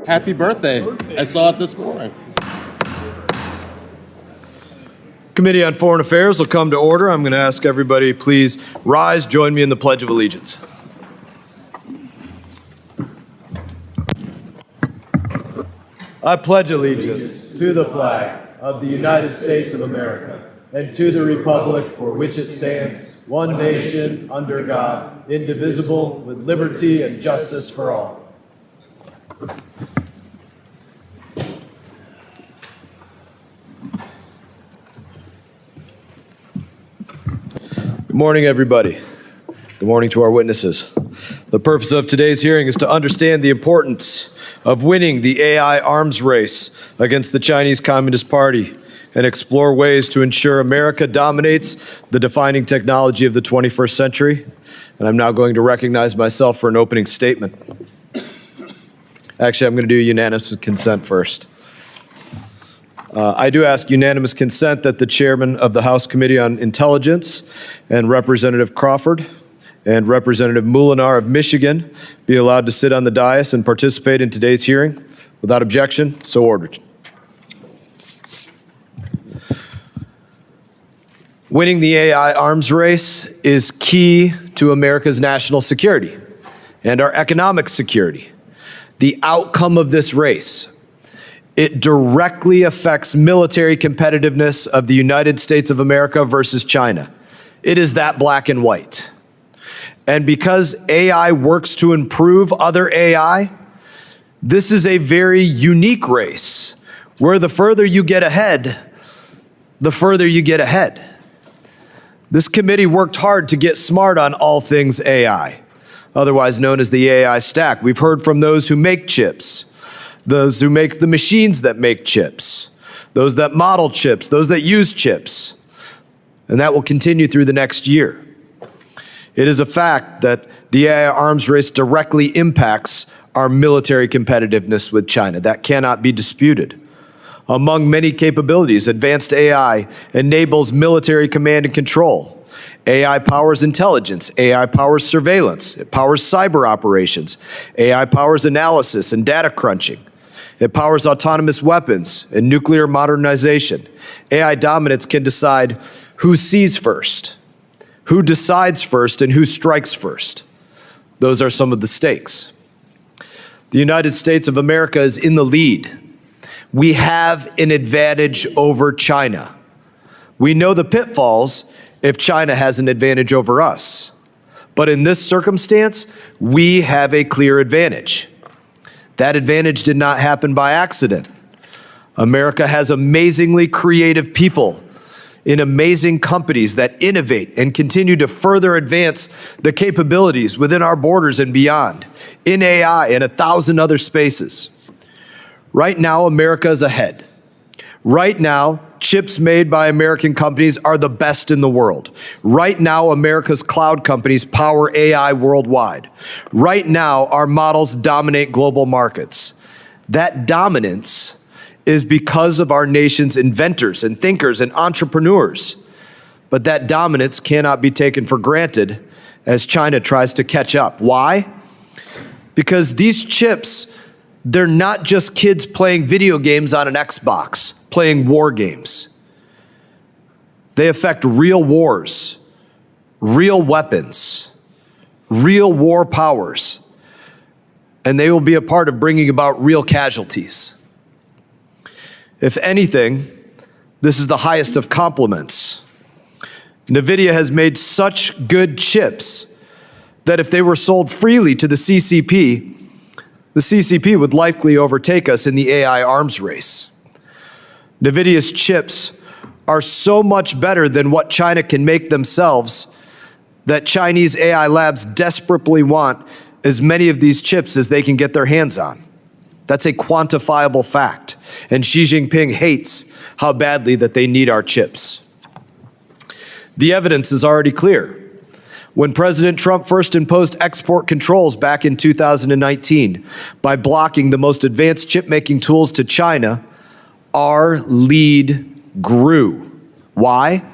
Happy birthday. I saw it this morning. Committee on Foreign Affairs will come to order. I'm going to ask everybody, please rise, join me in the Pledge of Allegiance. I pledge allegiance to the flag of the United States of America and to the republic for which it stands, one nation, under God, indivisible, with liberty and justice for all. Good morning, everybody. Good morning to our witnesses. The purpose of today's hearing is to understand the importance of winning the AI arms race against the Chinese Communist Party and explore ways to ensure America dominates the defining technology of the 21st century. And I'm now going to recognize myself for an opening statement. Actually, I'm going to do unanimous consent first. I do ask unanimous consent that the chairman of the House Committee on Intelligence and Representative Crawford and Representative Molinar of Michigan be allowed to sit on the dais and participate in today's hearing. Without objection, so ordered. Winning the AI arms race is key to America's national security and our economic security. The outcome of this race, it directly affects military competitiveness of the United States of America versus China. It is that black and white. And because AI works to improve other AI, this is a very unique race where the further you get ahead, the further you get ahead. This committee worked hard to get smart on all things AI, otherwise known as the AI stack. We've heard from those who make chips, those who make the machines that make chips, those that model chips, those that use chips, and that will continue through the next year. It is a fact that the AI arms race directly impacts our military competitiveness with China. That cannot be disputed. Among many capabilities, advanced AI enables military command and control. AI powers intelligence, AI powers surveillance, it powers cyber operations, AI powers analysis and data crunching. It powers autonomous weapons and nuclear modernization. AI dominance can decide who sees first, who decides first, and who strikes first. Those are some of the stakes. The United States of America is in the lead. We have an advantage over China. We know the pitfalls if China has an advantage over us. But in this circumstance, we have a clear advantage. That advantage did not happen by accident. America has amazingly creative people in amazing companies that innovate and continue to further advance the capabilities within our borders and beyond, in AI and 1,000 other spaces. Right now, America is ahead. Right now, chips made by American companies are the best in the world. Right now, America's cloud companies power AI worldwide. Right now, our models dominate global markets. That dominance is because of our nation's inventors and thinkers and entrepreneurs. But that dominance cannot be taken for granted as China tries to catch up. Why? Because these chips, they're not just kids playing video games on an Xbox, playing war games. They affect real wars, real weapons, real war powers, and they will be a part of bringing about real casualties. If anything, this is the highest of compliments. NVIDIA has made such good chips that if they were sold freely to the CCP would likely overtake us in the AI arms race. NVIDIA's chips are so much better than what China can make themselves that Chinese AI labs desperately want as many of these chips as they can get their hands on. That's a quantifiable fact. And Xi Jinping hates how badly that they need our chips. The evidence is already clear. When President Trump first imposed export controls back in 2019 by blocking the most advanced chip-making tools to China, our lead grew. Why?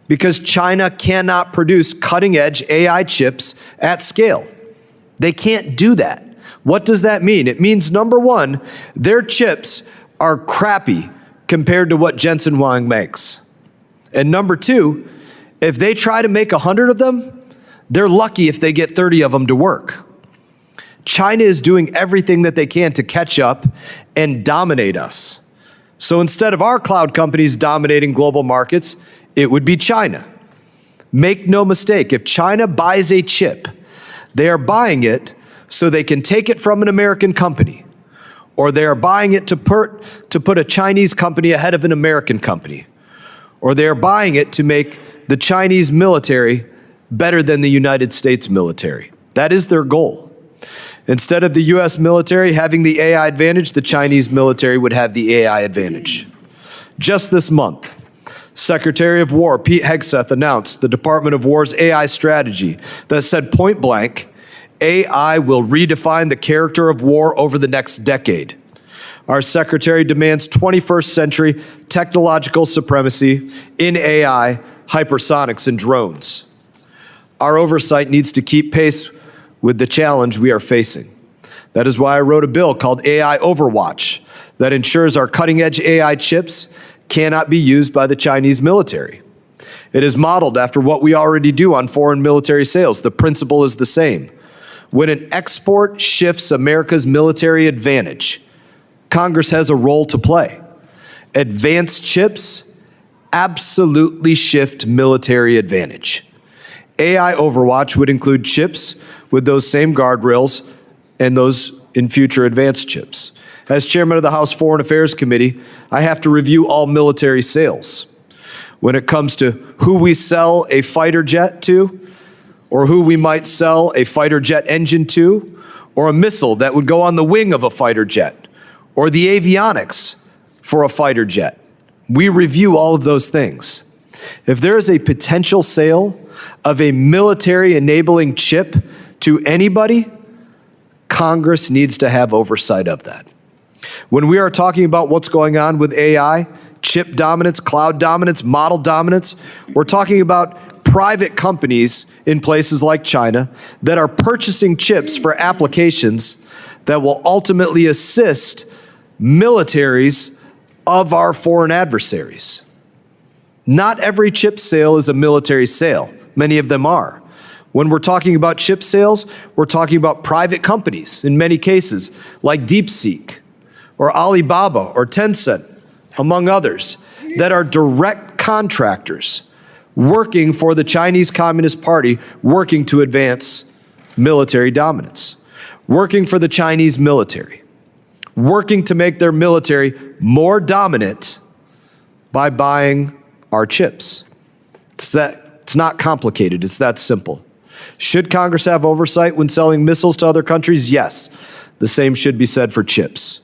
Because China cannot produce cutting-edge AI chips at scale. They can't do that. What does that mean? It means, number one, their chips are crappy compared to what Jensen Huang makes. And number two, if they try to make 100 of them, they're lucky if they get 30 of them to work. China is doing everything that they can to catch up and dominate us. So instead of our cloud companies dominating global markets, it would be China. Make no mistake, if China buys a chip, they are buying it so they can take it from an American company, or they are buying it to put a Chinese company ahead of an American company, or they are buying it to make the Chinese military better than the United States military. That is their goal. Instead of the US military having the AI advantage, the Chinese military would have the AI advantage. Just this month, Secretary of War Pete Hegseth announced the Department of War's AI strategy that said point blank, AI will redefine the character of war over the next decade. Our secretary demands 21st century technological supremacy in AI, hypersonics, and drones. Our oversight needs to keep pace with the challenge we are facing. That is why I wrote a bill called AI Overwatch that ensures our cutting-edge AI chips cannot be used by the Chinese military. It is modeled after what we already do on foreign military sales. The principle is the same. When an export shifts America's military advantage, Congress has a role to play. Advanced chips absolutely shift military advantage. AI Overwatch would include chips with those same guardrails and those in future advanced chips. As chairman of the House Foreign Affairs Committee, I have to review all military sales. When it comes to who we sell a fighter jet to, or who we might sell a fighter jet engine to, or a missile that would go on the wing of a fighter jet, or the avionics for a fighter jet. We review all of those things. If there is a potential sale of a military enabling chip to anybody, Congress needs to have oversight of that. When we are talking about what's going on with AI, chip dominance, cloud dominance, model dominance, we're talking about private companies in places like China that are purchasing chips for applications that will ultimately assist militaries of our foreign adversaries. Not every chip sale is a military sale. Many of them are. When we're talking about chip sales, we're talking about private companies in many cases, like DeepSeek or Alibaba or Tencent, among others, that are direct contractors working for the Chinese Communist Party, working to advance military dominance, working for the Chinese military, working to make their military more dominant by buying our chips. It's not complicated, it's that simple. Should Congress have oversight when selling missiles to other countries? Yes. The same should be said for chips.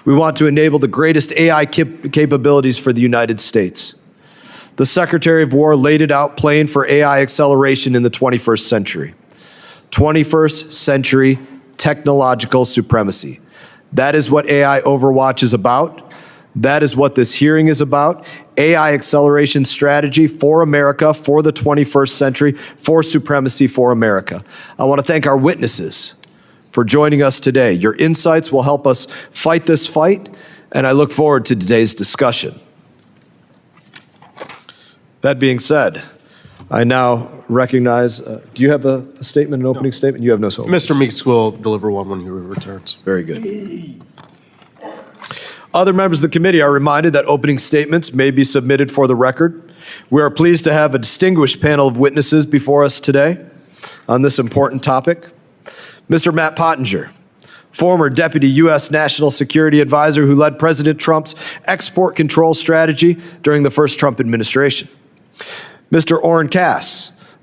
We want to enable the greatest AI capabilities for the United States. The Secretary of War laid it out plain for AI acceleration in the 21st century. 21st century technological supremacy. That is what AI Overwatch is about. That is what this hearing is about. AI acceleration strategy for America, for the 21st century, for supremacy for America. I want to thank our witnesses for joining us today. Your insights will help us fight this fight, and I look forward to today's discussion. That being said, I now recognize, do you have a statement, an opening statement? You have no statement. Mr. Meeks will deliver one when he returns. Very good. Other members of the committee are reminded that opening statements may be submitted for the record. We are pleased to have a distinguished panel of witnesses before us today on this important topic. Mr. Matt Pottinger, former Deputy U.S. National Security Advisor who led President Trump's export control strategy during the first Trump administration. Mr. Oren,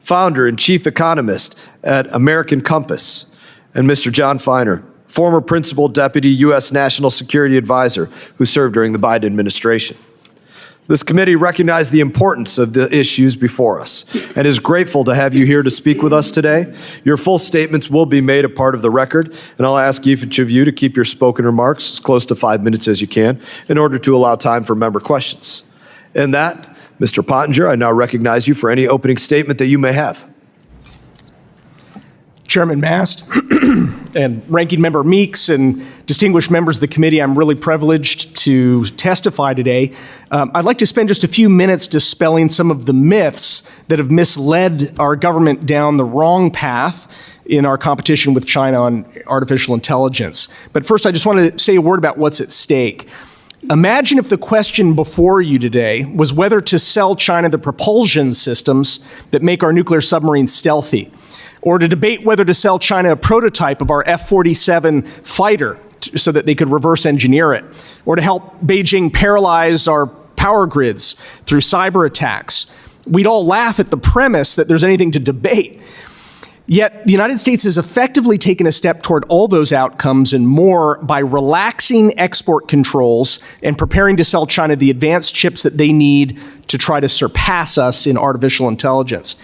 founder and chief economist at American Compass. And Mr. John Feiner, former principal deputy U.S. National Security Advisor who served during the Biden administration. This committee recognized the importance of the issues before us and is grateful to have you here to speak with us today. Your full statements will be made a part of the record, and I'll ask each of you to keep your spoken remarks as close to 5 minutes as you can in order to allow time for member questions. In that, Mr. Pottinger, I now recognize you for any opening statement that you may have. Chairman Mast and Ranking Member Meeks and distinguished members of the committee, I'm really privileged to testify today. I'd like to spend just a few minutes dispelling some of the myths that have misled our government down the wrong path in our competition with China on artificial intelligence. But first, I just want to say a word about what's at stake. Imagine if the question before you today was whether to sell China the propulsion systems that make our nuclear submarines stealthy, or to debate whether to sell China a prototype of our F-47 fighter so that they could reverse engineer it, or to help Beijing paralyze our power grids through cyber attacks. We'd all laugh at the premise that there's anything to debate. Yet the United States has effectively taken a step toward all those outcomes and more by relaxing export controls and preparing to sell China the advanced chips that they need to try to surpass us in artificial intelligence.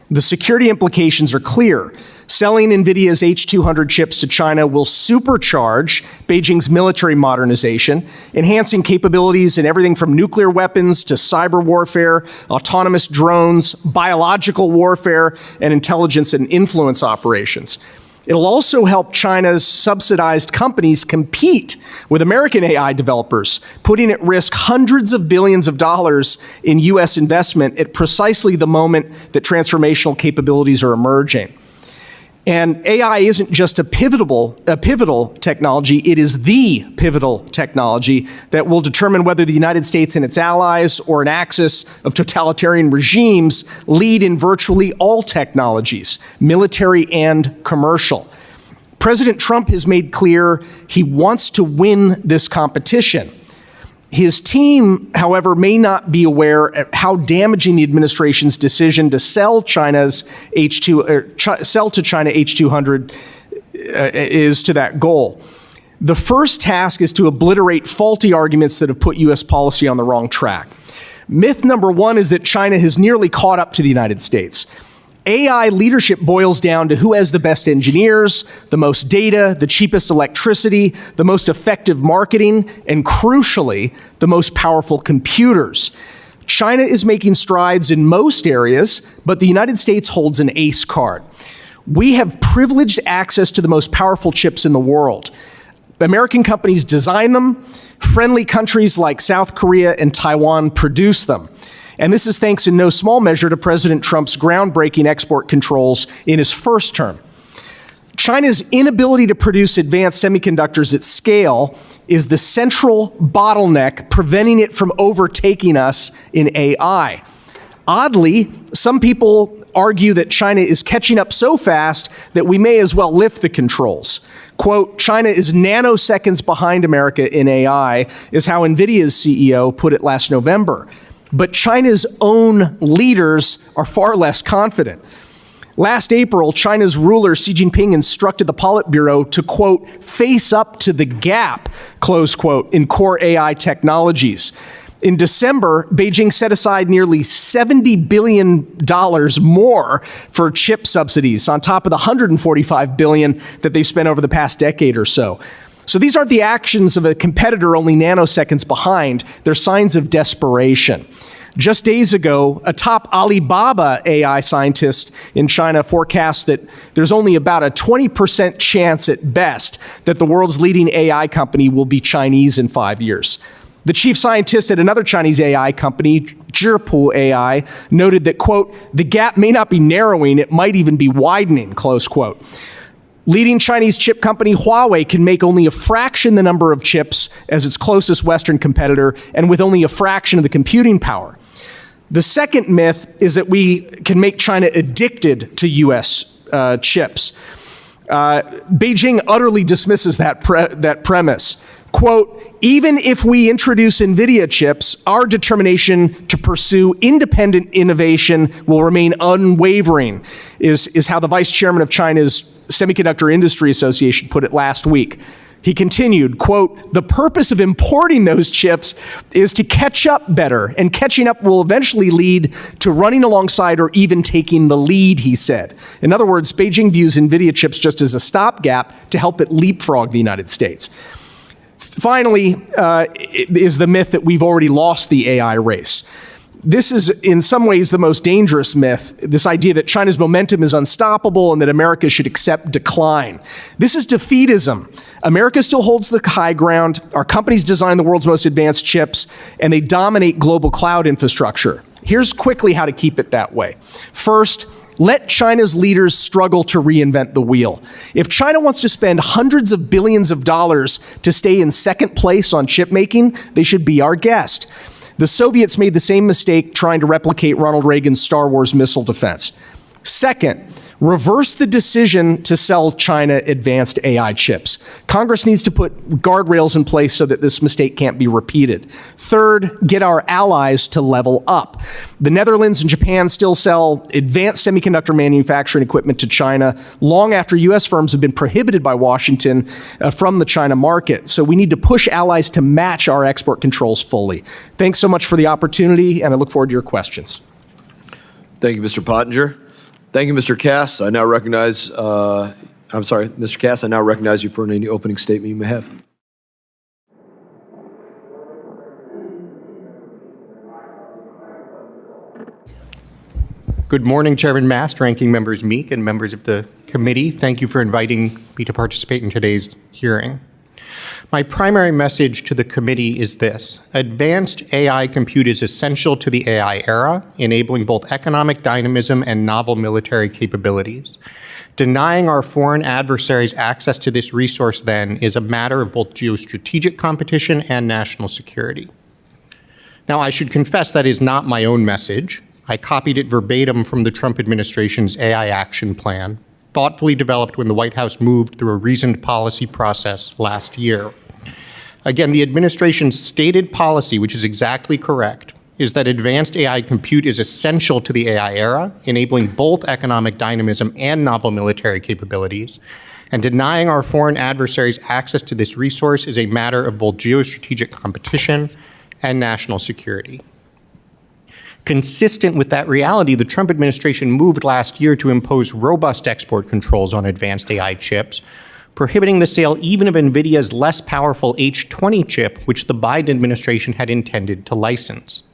The security implications are clear. Selling NVIDIA's H200 chips to China will supercharge Beijing's military modernization, enhancing capabilities in everything from nuclear weapons to cyber warfare, autonomous drones, biological warfare, and intelligence and influence operations. It'll also help China's subsidized companies compete with American AI developers, putting at risk hundreds of billions of dollars in U.S. investment at precisely the moment that transformational capabilities are emerging. And AI isn't just a pivotal technology, it is the pivotal technology that will determine whether the United States and its allies or an axis of totalitarian regimes lead in virtually all technologies, military and commercial. President Trump has made clear he wants to win this competition. His team, however, may not be aware of how damaging the administration's decision to sell to China H200 is to that goal. The first task is to obliterate faulty arguments that have put U.S. policy on the wrong track. Myth number one is that China has nearly caught up to the United States. AI leadership boils down to who has the best engineers, the most data, the cheapest electricity, the most effective marketing, and crucially, the most powerful computers. China is making strides in most areas, but the United States holds an ace card. We have privileged access to the most powerful chips in the world. American companies design them. Friendly countries like South Korea and Taiwan produce them. And this is thanks in no small measure to President Trump's groundbreaking export controls in his first term. China's inability to produce advanced semiconductors at scale is the central bottleneck preventing it from overtaking us in AI. Oddly, some people argue that China is catching up so fast that we may as well lift the controls. Quote, China is nanoseconds behind America in AI, is how NVIDIA's CEO put it last November. But China's own leaders are far less confident. Last April, China's ruler Xi Jinping instructed the Politburo to, quote, face up to the gap, close quote, in core AI technologies. In December, Beijing set aside nearly $70 billion more for chip subsidies on top of the $145 billion that they've spent over the past decade or so. So these aren't the actions of a competitor only nanoseconds behind. They're signs of desperation. Just days ago, a top Alibaba AI scientist in China forecast that there's only about a 20% chance at best that the world's leading AI company will be Chinese in 5 years. The chief scientist at another Chinese AI company, Zhipu AI, noted that, quote, the gap may not be narrowing, it might even be widening, close quote. Leading Chinese chip company Huawei can make only a fraction the number of chips as its closest Western competitor and with only a fraction of the computing power. The second myth is that we can make China addicted to U.S. chips. Beijing utterly dismisses that premise. Quote, even if we introduce NVIDIA chips, our determination to pursue independent innovation will remain unwavering, is how the vice chairman of China's Semiconductor Industry Association put it last week. He continued, quote, the purpose of importing those chips is to catch up better, and catching up will eventually lead to running alongside or even taking the lead, he said. In other words, Beijing views NVIDIA chips just as a stopgap to help it leapfrog the United States. Finally, is the myth that we've already lost the AI race. This is in some ways the most dangerous myth, this idea that China's momentum is unstoppable and that America should accept decline. This is defeatism. America still holds the high ground. Our companies design the world's most advanced chips, and they dominate global cloud infrastructure. Here's quickly how to keep it that way. First, let China's leaders struggle to reinvent the wheel. If China wants to spend hundreds of billions of dollars to stay in second place on chip making, they should be our guest. The Soviets made the same mistake trying to replicate Ronald Reagan's Star Wars missile defense. Second, reverse the decision to sell China advanced AI chips. Congress needs to put guardrails in place so that this mistake can't be repeated. Third, get our allies to level up. The Netherlands and Japan still sell advanced semiconductor manufacturing equipment to China long after U.S. firms have been prohibited by Washington from the China market. So we need to push allies to match our export controls fully. Thanks so much for the opportunity, and I look forward to your questions. Thank you, Mr. Pottinger. Thank you, Mr. Cass. I now recognize, Mr. Cass, I now recognize you for any opening statement you may have. Good morning, Chairman Mast, Ranking Members Meek, and members of the committee. Thank you for inviting me to participate in today's hearing. My primary message to the committee is this: advanced AI compute is essential to the AI era, enabling both economic dynamism and novel military capabilities. Denying our foreign adversaries access to this resource, then, is a matter of both geostrategic competition and national security. Now, I should confess that is not my own message. I copied it verbatim from the Trump administration's AI action plan, thoughtfully developed when the White House moved through a reasoned policy process last year. Again, the administration's stated policy, which is exactly correct, is that advanced AI compute is essential to the AI era, enabling both economic dynamism and novel military capabilities, and denying our foreign adversaries access to this resource is a matter of both geostrategic competition and national security. Consistent with that reality, the Trump administration moved last year to impose robust export controls on advanced AI chips, prohibiting the sale even of NVIDIA's less powerful H20 chip, which the Biden administration had intended to license.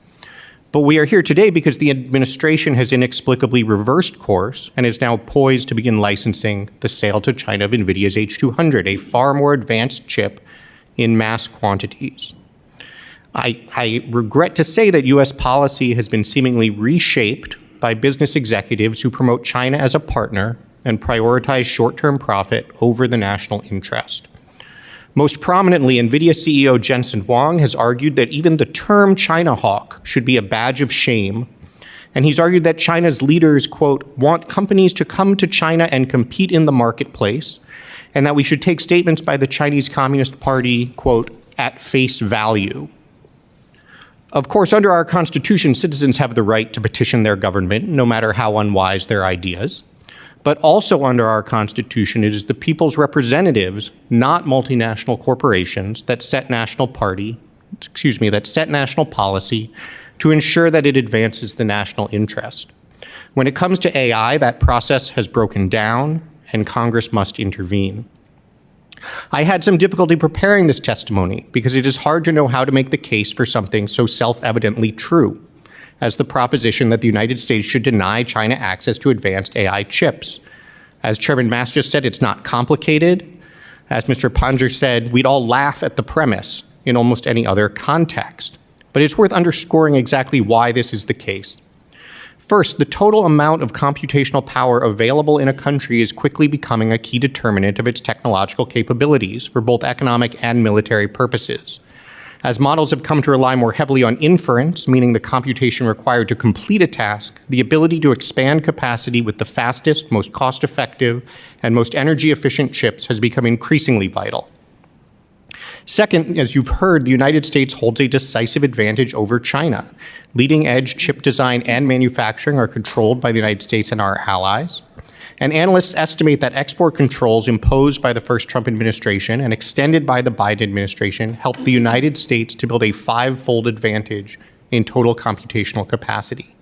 But we are here today because the administration has inexplicably reversed course and is now poised to begin licensing the sale to China of NVIDIA's H200, a far more advanced chip in mass quantities. I regret to say that U.S. policy has been seemingly reshaped by business executives who promote China as a partner and prioritize short-term profit over the national interest. Most prominently, NVIDIA CEO Jensen Huang has argued that even the term China hawk should be a badge of shame, and he's argued that China's leaders, quote, want companies to come to China and compete in the marketplace, and that we should take statements by the Chinese Communist Party, quote, at face value. Of course, under our Constitution, citizens have the right to petition their government, no matter how unwise their ideas. But also under our Constitution, it is the people's representatives, not multinational corporations, that set national policy to ensure that it advances the national interest. When it comes to AI, that process has broken down, and Congress must intervene. I had some difficulty preparing this testimony because it is hard to know how to make the case for something so self-evidently true as the proposition that the United States should deny China access to advanced AI chips. As Chairman Mast just said, it's not complicated. As Mr. Pottinger said, we'd all laugh at the premise in almost any other context. But it's worth underscoring exactly why this is the case. First, the total amount of computational power available in a country is quickly becoming a key determinant of its technological capabilities for both economic and military purposes. As models have come to rely more heavily on inference, meaning the computation required to complete a task, the ability to expand capacity with the fastest, most cost-effective, and most energy-efficient chips has become increasingly vital. Second, as you've heard, the United States holds a decisive advantage over China. Leading-edge chip design and manufacturing are controlled by the United States and our allies. And analysts estimate that export controls imposed by the first Trump administration and extended by the Biden administration helped the United States to build a five-fold advantage in total computational capacity.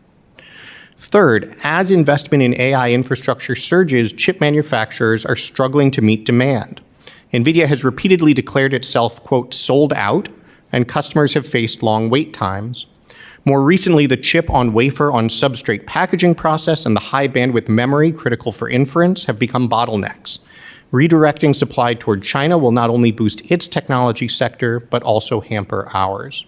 Third, as investment in AI infrastructure surges, chip manufacturers are struggling to meet demand. NVIDIA has repeatedly declared itself, quote, sold out, and customers have faced long wait times. More recently, the chip on wafer on substrate packaging process and the high bandwidth memory critical for inference have become bottlenecks. Redirecting supply toward China will not only boost its technology sector, but also hamper ours.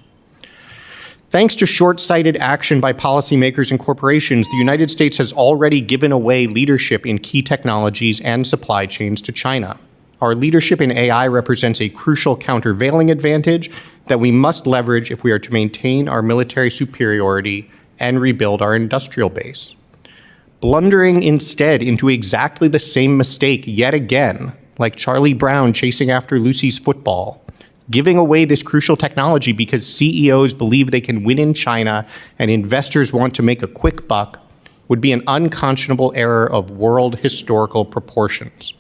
Thanks to short-sighted action by policymakers and corporations, the United States has already given away leadership in key technologies and supply chains to China. Our leadership in AI represents a crucial countervailing advantage that we must leverage if we are to maintain our military superiority and rebuild our industrial base. Blundering instead into exactly the same mistake yet again, like Charlie Brown chasing after Lucy's football, giving away this crucial technology because CEOs believe they can win in China and investors want to make a quick buck, would be an unconscionable error of world historical proportions.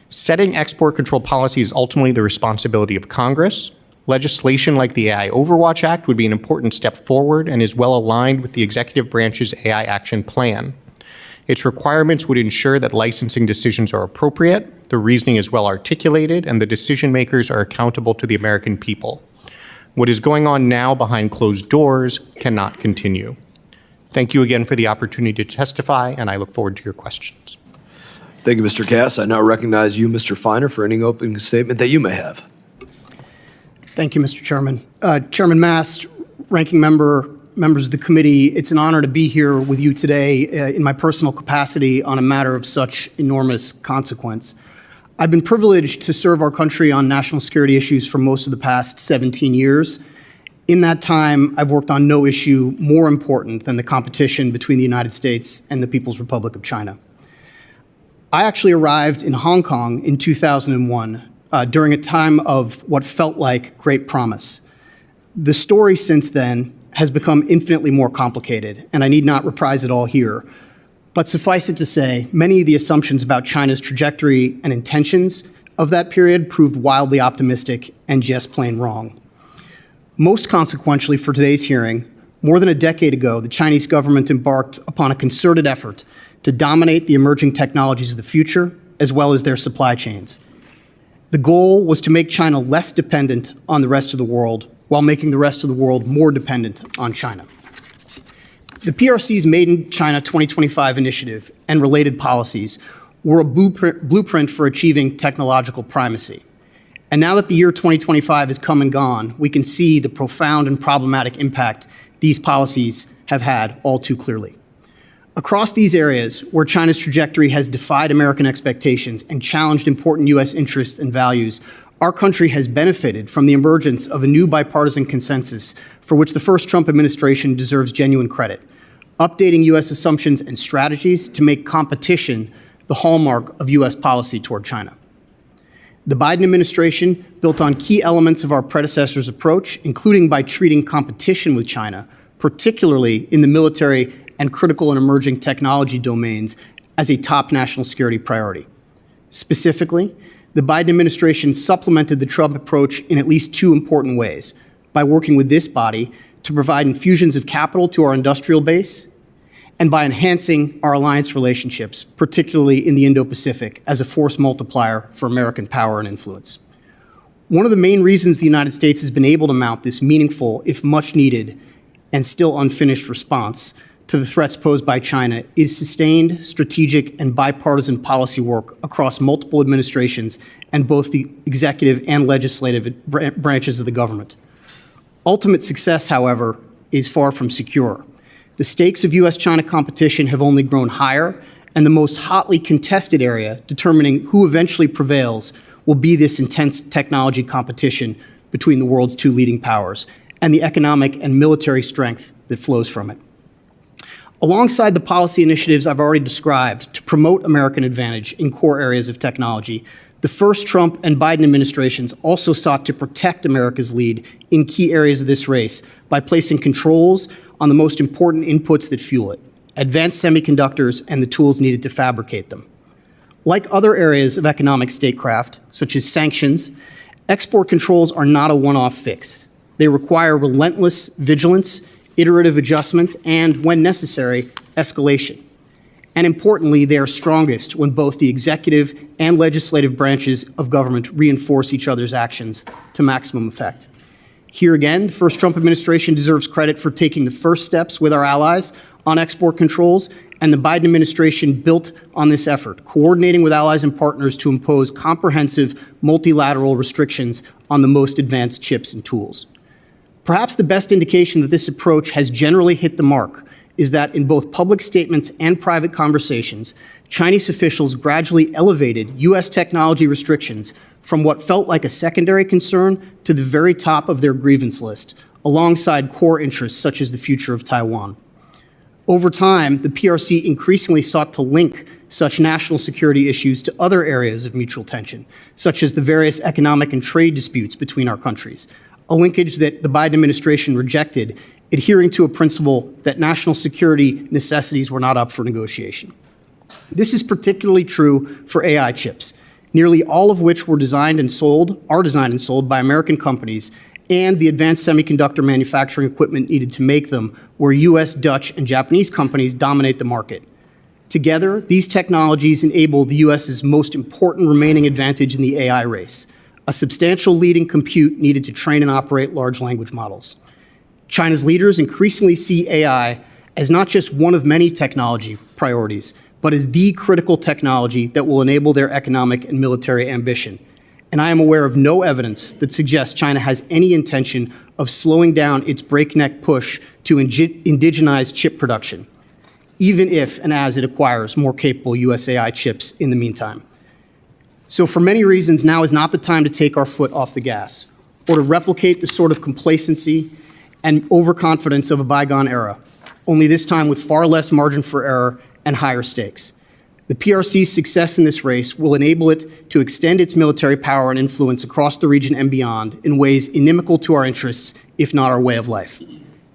Setting export control policy is ultimately the responsibility of Congress. Legislation like the AI Overwatch Act would be an important step forward and is well aligned with the executive branch's AI action plan. Its requirements would ensure that licensing decisions are appropriate, the reasoning is well articulated, and the decision makers are accountable to the American people. What is going on now behind closed doors cannot continue. Thank you again for the opportunity to testify, and I look forward to your questions. Thank you, Mr. Cass. I now recognize you, Mr. Feiner, for any opening statement that you may have. Thank you, Mr. Chairman. Chairman Mast, ranking member, members of the committee, it's an honor to be here with you today in my personal capacity on a matter of such enormous consequence. I've been privileged to serve our country on national security issues for most of the past 17 years. In that time, I've worked on no issue more important than the competition between the United States and the People's Republic of China. I actually arrived in Hong Kong in 2001 during a time of what felt like great promise. The story since then has become infinitely more complicated, and I need not reprise it all here. But suffice it to say, many of the assumptions about China's trajectory and intentions of that period proved wildly optimistic and just plain wrong. Most consequentially for today's hearing, more than a decade ago, the Chinese government embarked upon a concerted effort to dominate the emerging technologies of the future, as well as their supply chains. The goal was to make China less dependent on the rest of the world, while making the rest of the world more dependent on China. The PRC's Made in China 2025 initiative and related policies were a blueprint for achieving technological primacy. And now that the year 2025 has come and gone, we can see the profound and problematic impact these policies have had all too clearly. Across these areas where China's trajectory has defied American expectations and challenged important U.S. interests and values, our country has benefited from the emergence of a new bipartisan consensus for which the first Trump administration deserves genuine credit, updating U.S. assumptions and strategies to make competition the hallmark of U.S. policy toward China. The Biden administration built on key elements of our predecessor's approach, including by treating competition with China, particularly in the military and critical and emerging technology domains, as a top national security priority. Specifically, the Biden administration supplemented the Trump approach in at least two important ways: by working with this body to provide infusions of capital to our industrial base, and by enhancing our alliance relationships, particularly in the Indo-Pacific, as a force multiplier for American power and influence. One of the main reasons the United States has been able to mount this meaningful, if much needed, and still unfinished response to the threats posed by China is sustained, strategic, and bipartisan policy work across multiple administrations and both the executive and legislative branches of the government. Ultimate success, however, is far from secure. The stakes of U.S.-China competition have only grown higher, and the most hotly contested area determining who eventually prevails will be this intense technology competition between the world's two leading powers and the economic and military strength that flows from it. Alongside the policy initiatives I've already described to promote American advantage in core areas of technology, the first Trump and Biden administrations also sought to protect America's lead in key areas of this race by placing controls on the most important inputs that fuel it: advanced semiconductors and the tools needed to fabricate them. Like other areas of economic statecraft, such as sanctions, export controls are not a one-off fix. They require relentless vigilance, iterative adjustment, and, when necessary, escalation. And importantly, they are strongest when both the executive and legislative branches of government reinforce each other's actions to maximum effect. Here again, the first Trump administration deserves credit for taking the first steps with our allies on export controls, and the Biden administration built on this effort, coordinating with allies and partners to impose comprehensive multilateral restrictions on the most advanced chips and tools. Perhaps the best indication that this approach has generally hit the mark is that in both public statements and private conversations, Chinese officials gradually elevated U.S. technology restrictions from what felt like a secondary concern to the very top of their grievance list, alongside core interests such as the future of Taiwan. Over time, the PRC increasingly sought to link such national security issues to other areas of mutual tension, such as the various economic and trade disputes between our countries, a linkage that the Biden administration rejected, adhering to a principle that national security necessities were not up for negotiation. This is particularly true for AI chips, nearly all of which are designed and sold by American companies, and the advanced semiconductor manufacturing equipment needed to make them, where US, Dutch, and Japanese companies dominate the market. Together, these technologies enable the US's most important remaining advantage in the AI race, a substantial leading compute needed to train and operate large language models. China's leaders increasingly see AI as not just one of many technology priorities, but as the critical technology that will enable their economic and military ambition. And I am aware of no evidence that suggests China has any intention of slowing down its breakneck push to indigenize chip production, even if and as it acquires more capable US AI chips in the meantime. So for many reasons, now is not the time to take our foot off the gas or to replicate the sort of complacency and overconfidence of a bygone era, only this time with far less margin for error and higher stakes. The PRC's success in this race will enable it to extend its military power and influence across the region and beyond in ways inimical to our interests, if not our way of life.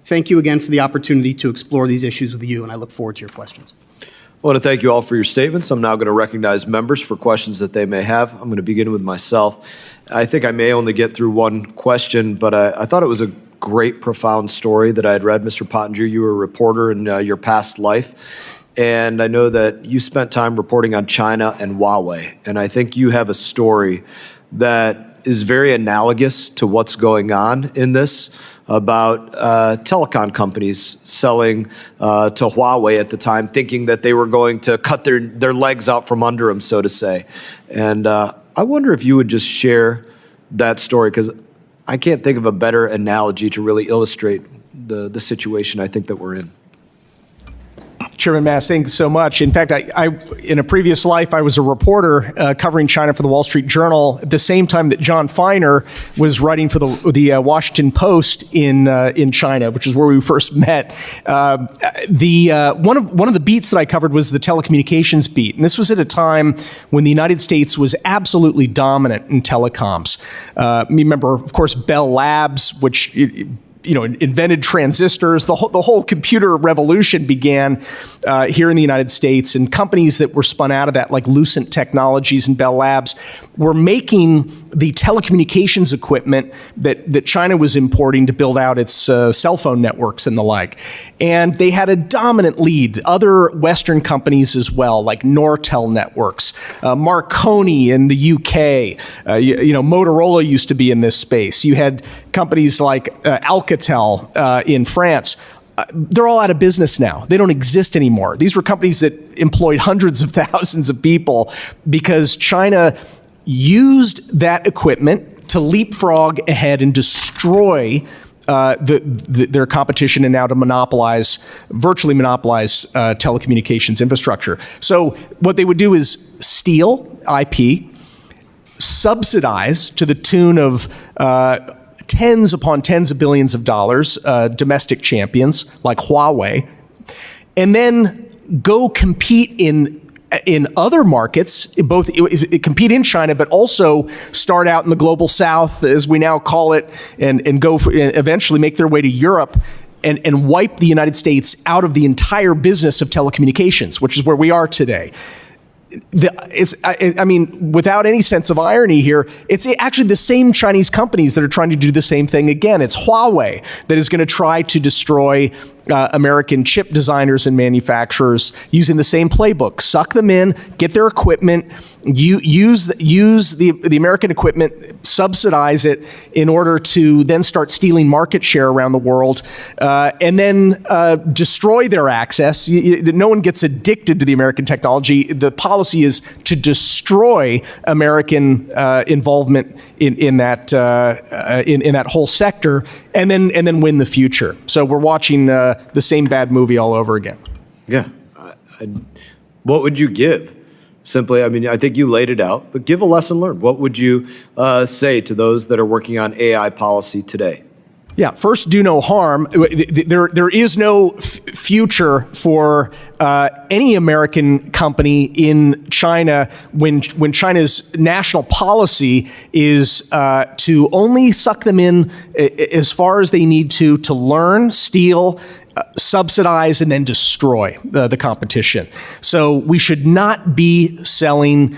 Thank you again for the opportunity to explore these issues with you, and I look forward to your questions. I want to thank you all for your statements. I'm now going to recognize members for questions that they may have. I'm going to begin with myself. I think I may only get through one question, but I thought it was a great, profound story that I had read. Mr. Pottinger, you were a reporter in your past life. And I know that you spent time reporting on China and Huawei. And I think you have a story that is very analogous to what's going on in this about telecom companies selling to Huawei at the time, thinking that they were going to cut their legs out from under them, so to say. And I wonder if you would just share that story, because I can't think of a better analogy to really illustrate the situation I think that we're in. Chairman Mass, thanks so much. In fact, I in a previous life, I was a reporter covering China for the Wall Street Journal at the same time that John Feiner was writing for the Washington Post in China, which is where we first met. One of the beats that I covered was the telecommunications beat, and this was at a time when the United States was absolutely dominant in telecoms. Remember, of course, Bell Labs, which invented transistors. The whole computer revolution began here in the United States, and companies that were spun out of that, like Lucent Technologies and Bell Labs, were making the telecommunications equipment that China was importing to build out its cell phone networks and the like. And they had a dominant lead. Other Western companies as well, like Nortel Networks, Marconi in the UK, Motorola used to be in this space. You had companies like Alcatel in France. They're all out of business now. They don't exist anymore. These were companies that employed hundreds of thousands of people because China used that equipment to leapfrog ahead and destroy their competition, and now to virtually monopolize telecommunications infrastructure. So what they would do is steal IP, subsidize to the tune of tens upon tens of billions of dollars, domestic champions like Huawei, and then go compete in other markets, both compete in China, but also start out in the global south, as we now call it, and eventually make their way to Europe and wipe the United States out of the entire business of telecommunications, which is where we are today. Without any sense of irony here, it's actually the same Chinese companies that are trying to do the same thing again. It's Huawei that is going to try to destroy American chip designers and manufacturers using the same playbook. Suck them in, get their equipment, use the American equipment, subsidize it in order to then start stealing market share around the world, and then destroy their access. No one gets addicted to the American technology. The policy is to destroy American involvement in that whole sector, and then win the future. So we're watching the same bad movie all over again. Yeah. What would you give? Simply, I mean, I think you laid it out, but give a lesson learned. What would you say to those that are working on AI policy today? Yeah, first, do no harm. There is no future for any American company in China when China's national policy is to only suck them in as far as they need to learn, steal, subsidize, and then destroy the competition. So we should not be selling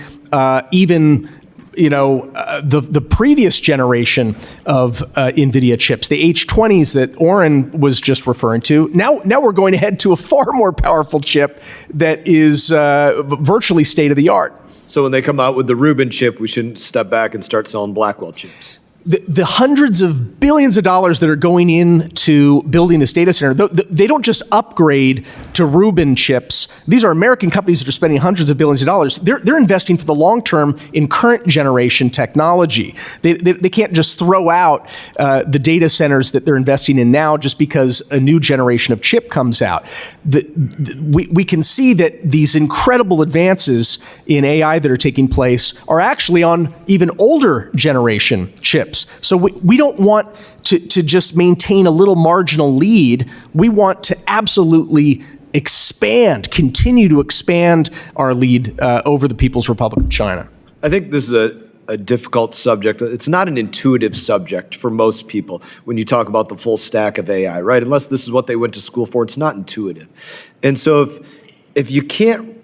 even the previous generation of NVIDIA chips, the H20s that Oren was just referring to. Now we're going to head to a far more powerful chip that is virtually state of the art. So when they come out with the Rubin chip, we shouldn't step back and start selling Blackwell chips. The hundreds of billions of dollars that are going into building this data center, they don't just upgrade to Rubin chips. These are American companies that are spending hundreds of billions of dollars. They're investing for the long term in current generation technology. They can't just throw out the data centers that they're investing in now just because a new generation of chip comes out. We can see that these incredible advances in AI that are taking place are actually on even older generation chips. So we don't want to just maintain a little marginal lead. We want to absolutely continue to expand our lead over the People's Republic of China. I think this is a difficult subject. It's not an intuitive subject for most people when you talk about the full stack of AI, right? Unless this is what they went to school for, it's not intuitive. And so if you can't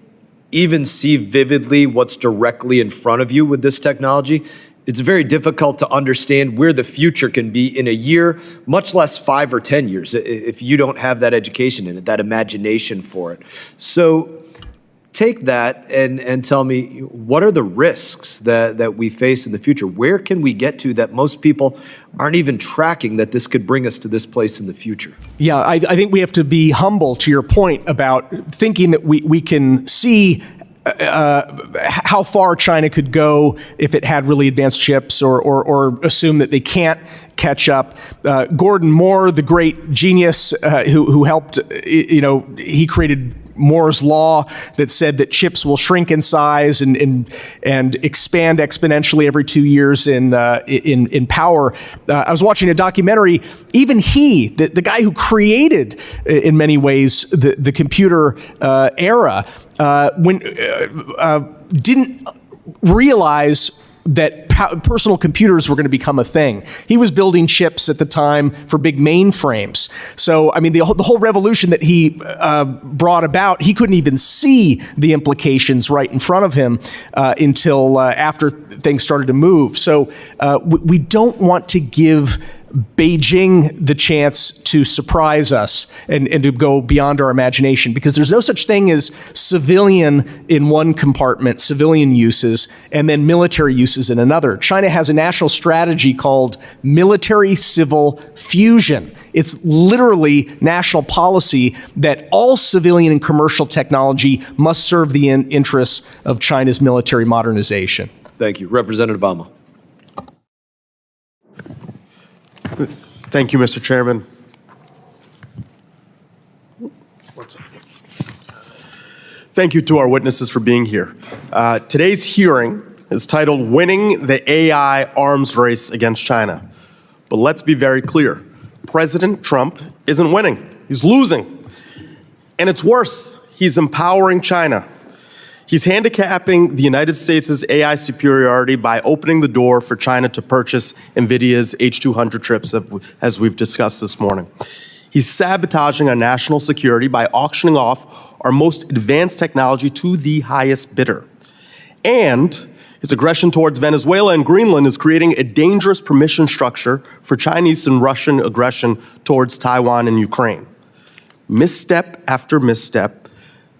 even see vividly what's directly in front of you with this technology, it's very difficult to understand where the future can be in a year, much less 5 or 10 years, if you don't have that education in it, that imagination for it. So take that and tell me, what are the risks that we face in the future? Where can we get to that most people aren't even tracking that this could bring us to this place in the future? Yeah, I think we have to be humble to your point about thinking that we can see how far China could go if it had really advanced chips, or assume that they can't catch up. Gordon Moore, the great genius who helped, he created Moore's law that said that chips will shrink in size and expand exponentially every 2 years in power. I was watching a documentary. Even he, the guy who created, in many ways, the computer era, didn't realize that personal computers were going to become a thing. He was building chips at the time for big mainframes. So, I mean, the whole revolution that he brought about, he couldn't even see the implications right in front of him until after things started to move. So we don't want to give Beijing the chance to surprise us and to go beyond our imagination, because there's no such thing as civilian in one compartment, civilian uses, and then military uses in another. China has a national strategy called military-civil fusion. It's literally national policy that all civilian and commercial technology must serve the interests of China's military modernization. Thank you. Representative Obama. Thank you, Mr. Chairman. Thank you to our witnesses for being here. Today's hearing is titled "Winning the AI Arms Race Against China." But let's be very clear. President Trump isn't winning. He's losing. And it's worse. He's empowering China. He's handicapping the United States' AI superiority by opening the door for China to purchase NVIDIA's H200 chips, as we've discussed this morning. He's sabotaging our national security by auctioning off our most advanced technology to the highest bidder. And his aggression towards Venezuela and Greenland is creating a dangerous permission structure for Chinese and Russian aggression towards Taiwan and Ukraine. Misstep after misstep,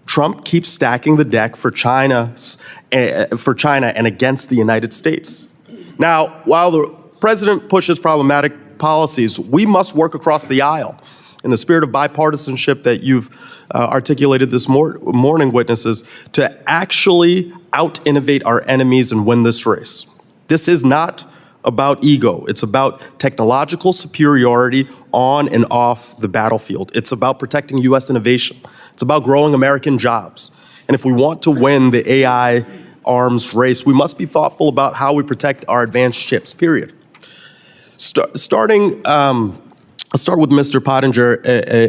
Trump keeps stacking the deck for China and against the United States. Now, while the president pushes problematic policies, we must work across the aisle in the spirit of bipartisanship that you've articulated this morning, witnesses, to actually out-innovate our enemies and win this race. This is not about ego. It's about technological superiority on and off the battlefield. It's about protecting U.S. innovation. It's about growing American jobs. And if we want to win the AI arms race, we must be thoughtful about how we protect our advanced chips, period. I'll start with Mr. Pottinger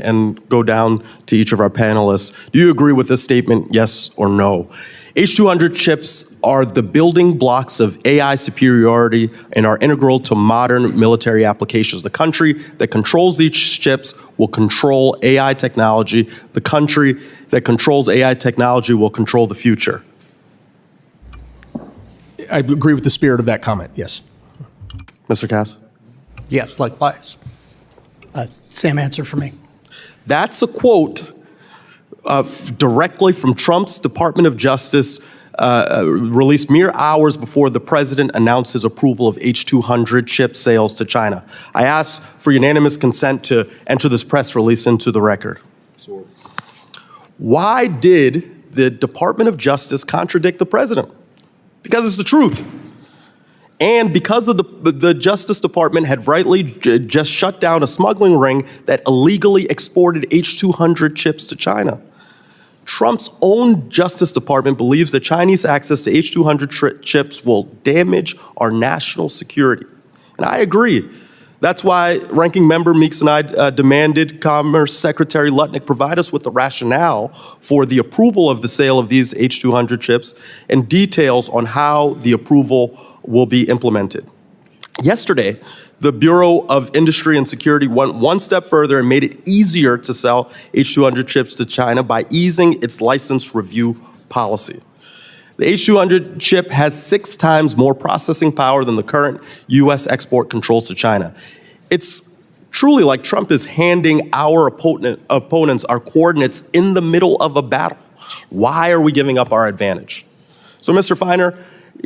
and go down to each of our panelists. Do you agree with this statement, yes or no? H200 chips are the building blocks of AI superiority and are integral to modern military applications. The country that controls these chips will control AI technology. The country that controls AI technology will control the future. I agree with the spirit of that comment, yes. Mr. Cass? Yes, likewise. Same answer for me. That's a quote directly from Trump's Department of Justice, released mere hours before the president announced his approval of H200 chip sales to China. I ask for unanimous consent to enter this press release into the record. Why did the Department of Justice contradict the president? Because it's the truth. And because the Justice Department had rightly just shut down a smuggling ring that illegally exported H200 chips to China. Trump's own Justice Department believes that Chinese access to H200 chips will damage our national security. And I agree. That's why Ranking Member Meeks and I demanded Commerce Secretary Lutnick provide us with the rationale for the approval of the sale of these H200 chips and details on how the approval will be implemented. Yesterday, the Bureau of Industry and Security went one step further and made it easier to sell H200 chips to China by easing its license review policy. The H200 chip has 6 times more processing power than the current U.S. export controls to China. It's truly like Trump is handing our opponents our coordinates in the middle of a battle. Why are we giving up our advantage? So, Mr. Feiner,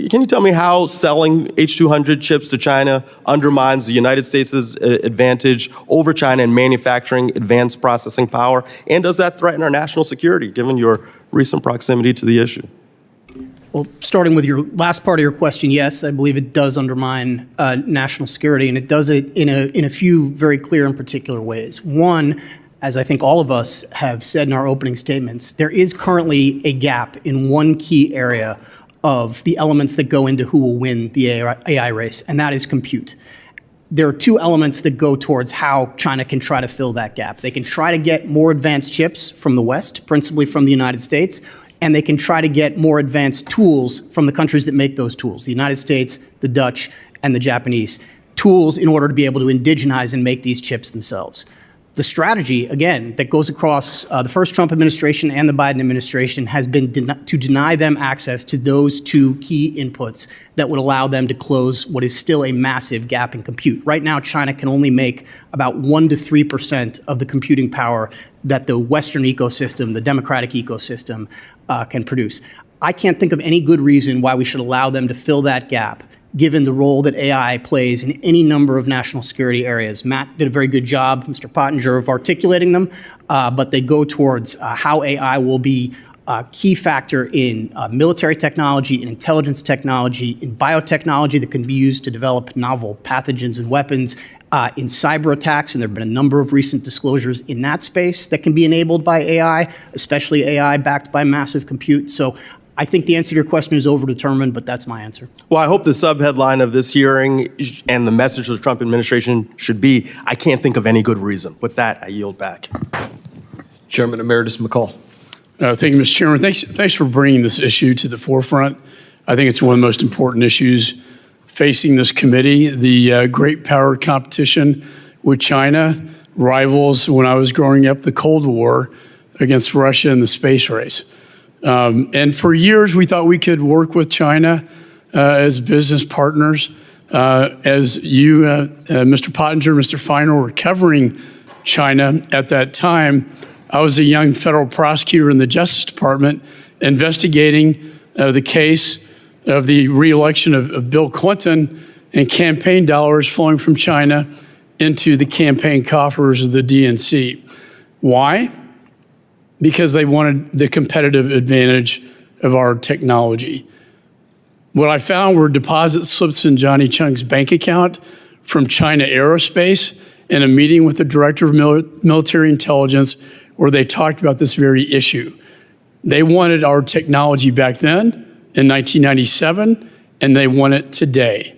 can you tell me how selling H200 chips to China undermines the United States' advantage over China in manufacturing advanced processing power? And does that threaten our national security, given your recent proximity to the issue? Well, starting with your last part of your question, yes, I believe it does undermine national security, and it does it in a few very clear and particular ways. One, as I think all of us have said in our opening statements, there is currently a gap in one key area of the elements that go into who will win the AI race, and that is compute. There are 2 elements that go towards how China can try to fill that gap. They can try to get more advanced chips from the West, principally from the United States, and they can try to get more advanced tools from the countries that make those tools, the United States, the Dutch, and the Japanese. Tools in order to be able to indigenize and make these chips themselves. The strategy, again, that goes across the first Trump administration and the Biden administration has been to deny them access to those 2 key inputs that would allow them to close what is still a massive gap in compute. Right now, China can only make about 1 to 3% of the computing power that the Western ecosystem, the democratic ecosystem, can produce. I can't think of any good reason why we should allow them to fill that gap, given the role that AI plays in any number of national security areas. Matt did a very good job, Mr. Pottinger, of articulating them, but they go towards how AI will be a key factor in military technology, in intelligence technology, in biotechnology that can be used to develop novel pathogens and weapons, in cyber attacks, and there have been a number of recent disclosures in that space that can be enabled by AI, especially AI backed by massive compute. So I think the answer to your question is overdetermined, but that's my answer. Well, I hope the subheadline of this hearing and the message of the Trump administration should be, I can't think of any good reason. With that, I yield back. Chairman Emeritus McCall. Thank you, Mr. Chairman. Thanks for bringing this issue to the forefront. I think it's one of the most important issues facing this committee. The great power competition with China rivals, when I was growing up, the Cold War against Russia in the space race. And for years, we thought we could work with China as business partners. As you, Mr. Pottinger, Mr. Feiner, were covering China at that time, I was a young federal prosecutor in the Justice Department investigating the case of the re-election of Bill Clinton and campaign dollars flowing from China into the campaign coffers of the DNC. Why? Because they wanted the competitive advantage of our technology. What I found were deposit slips in Johnny Chung's bank account from China Aerospace in a meeting with the director of military intelligence where they talked about this very issue. They wanted our technology back then in 1997, and they want it today.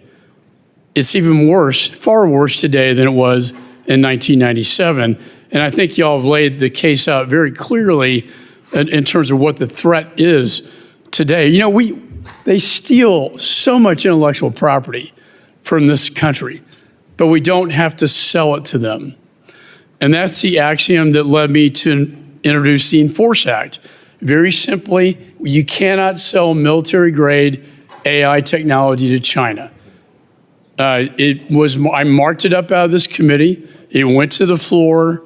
It's even worse, far worse today than it was in 1997. And I think y'all have laid the case out very clearly in terms of what the threat is today. You know, they steal so much intellectual property from this country, but we don't have to sell it to them. And that's the axiom that led me to introduce the Enforce Act. Very simply, you cannot sell military-grade AI technology to China. I marked it up out of this committee. It went to the floor,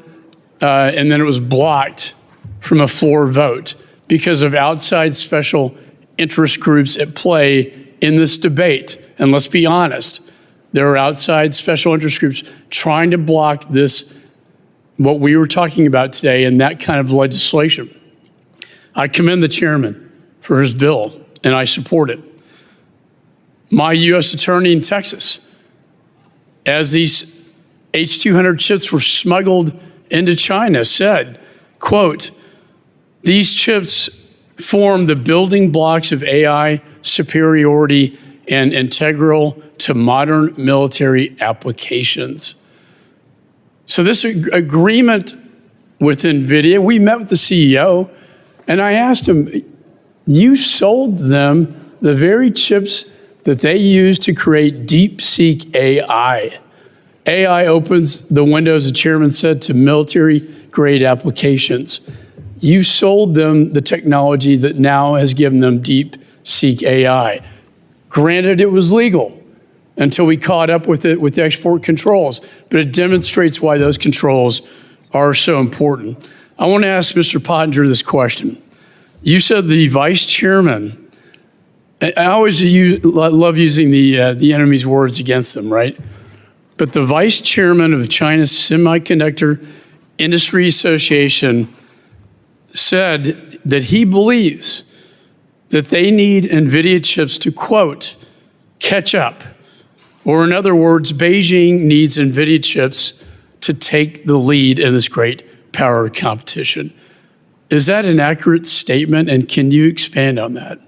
and then it was blocked from a floor vote because of outside special interest groups at play in this debate. And let's be honest, there are outside special interest groups trying to block this, what we were talking about today, and that kind of legislation. I commend the chairman for his bill, and I support it. My U.S. attorney in Texas, as these H200 chips were smuggled into China, said, quote, "These chips form the building blocks of AI superiority and integral to modern military applications." So this agreement with NVIDIA, we met with the CEO, and I asked him, you sold them the very chips that they use to create DeepSeek AI. AI opens the windows, the chairman said, to military-grade applications. You sold them the technology that now has given them DeepSeek AI. Granted, it was legal until we caught up with it with the export controls, but it demonstrates why those controls are so important. I want to ask Mr. Pottinger this question. You said the vice chairman, I always love using the enemy's words against them, right? But the vice chairman of China's Semiconductor Industry Association said that he believes that they need NVIDIA chips to, quote, catch up. Or in other words, Beijing needs NVIDIA chips to take the lead in this great power competition. Is that an accurate statement, and can you expand on that?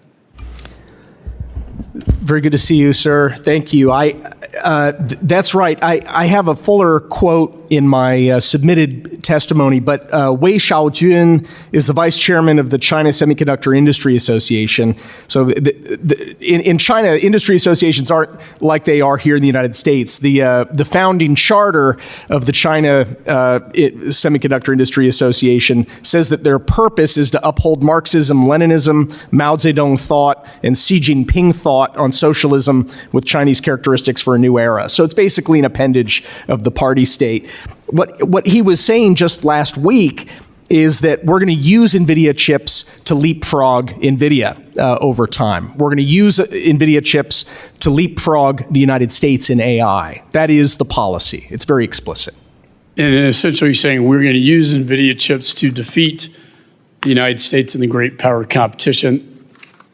Very good to see you, sir. Thank you. That's right. I have a fuller quote in my submitted testimony, but Wei Xiaojun is the vice chairman of the China Semiconductor Industry Association. So in China, industry associations aren't like they are here in the United States. The founding charter of the China Semiconductor Industry Association says that their purpose is to uphold Marxism, Leninism, Mao Zedong thought, and Xi Jinping thought on socialism with Chinese characteristics for a new era. So it's basically an appendage of the party state. What he was saying just last week is that we're going to use NVIDIA chips to leapfrog NVIDIA over time. We're going to use NVIDIA chips to leapfrog the United States in AI. That is the policy. It's very explicit. And essentially saying we're going to use NVIDIA chips to defeat the United States in the great power competition.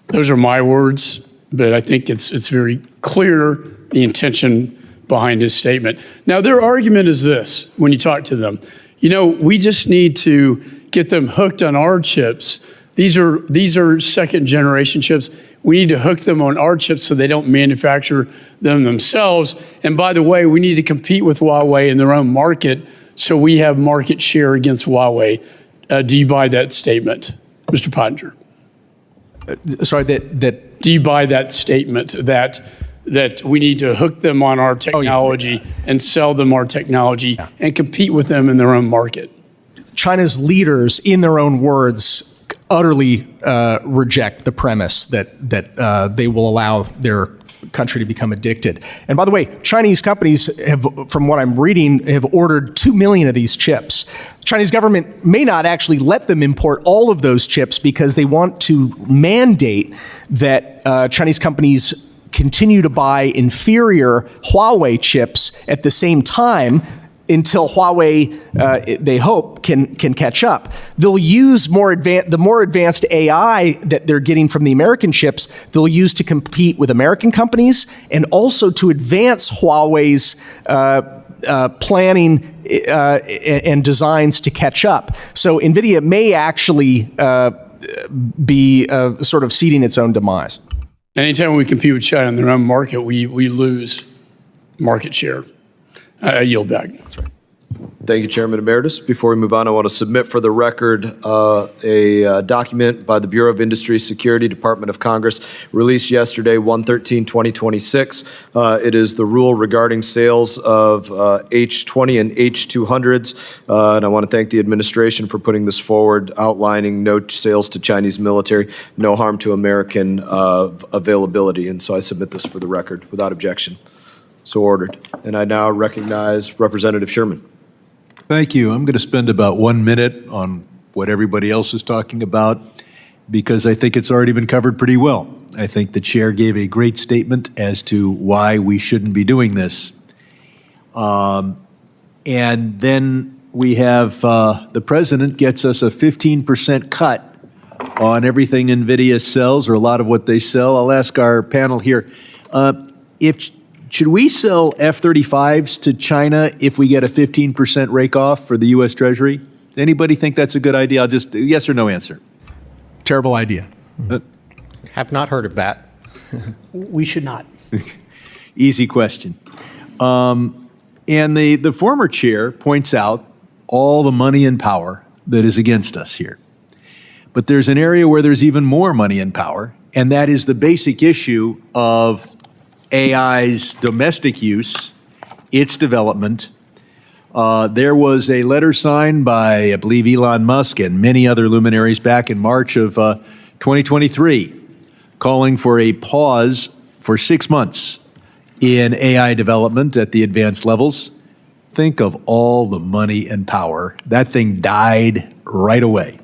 Those are my words, but I think it's very clear the intention behind his statement. Now, their argument is this, when you talk to them, you know, we just need to get them hooked on our chips. These are second generation chips. We need to hook them on our chips so they don't manufacture them themselves. And by the way, we need to compete with Huawei in their own market so we have market share against Huawei. Do you buy that statement, Mr. Pottinger? Sorry, that do you buy that statement that we need to hook them on our technology and sell them our technology and compete with them in their own market? China's leaders, in their own words, utterly reject the premise that they will allow their country to become addicted. And by the way, Chinese companies have, from what I'm reading, have ordered 2 million of these chips. Chinese government may not actually let them import all of those chips because they want to mandate that Chinese companies continue to buy inferior Huawei chips at the same time until Huawei, they hope, can catch up. They'll use the more advanced AI that they're getting from the American chips, they'll use to compete with American companies and also to advance Huawei's planning and designs to catch up. So NVIDIA may actually be sort of seeding its own demise. Anytime we compete with China in their own market, we lose market share. I yield back. That's right. Thank you, Chairman Emeritus. Before we move on, I want to submit for the record a document by the Bureau of Industry Security, Department of Congress, released yesterday, 1/13/2026. It is the rule regarding sales of H-20 and H-200s, and I want to thank the administration for putting this forward, outlining no sales to Chinese military, no harm to American availability, and so I submit this for the record without objection. So ordered. And I now recognize Representative Sherman. Thank you. I'm going to spend about 1 minute on what everybody else is talking about because I think it's already been covered pretty well. I think the chair gave a great statement as to why we shouldn't be doing this. And then we have the president gets us a 15% cut on everything NVIDIA sells, or a lot of what they sell. I'll ask our panel here. Should we sell F-35s to China if we get a 15% rake off for the U.S. Treasury? Does anybody think that's a good idea? I'll just, yes or no answer. Terrible idea. Have not heard of that. We should not. Easy question. And the former chair points out all the money and power that is against us here. But there's an area where there's even more money and power, and that is the basic issue of AI's domestic use, its development. There was a letter signed by, I believe, Elon Musk and many other luminaries back in March of 2023, calling for a pause for 6 months in AI development at the advanced levels. Think of all the money and power. That thing died right away.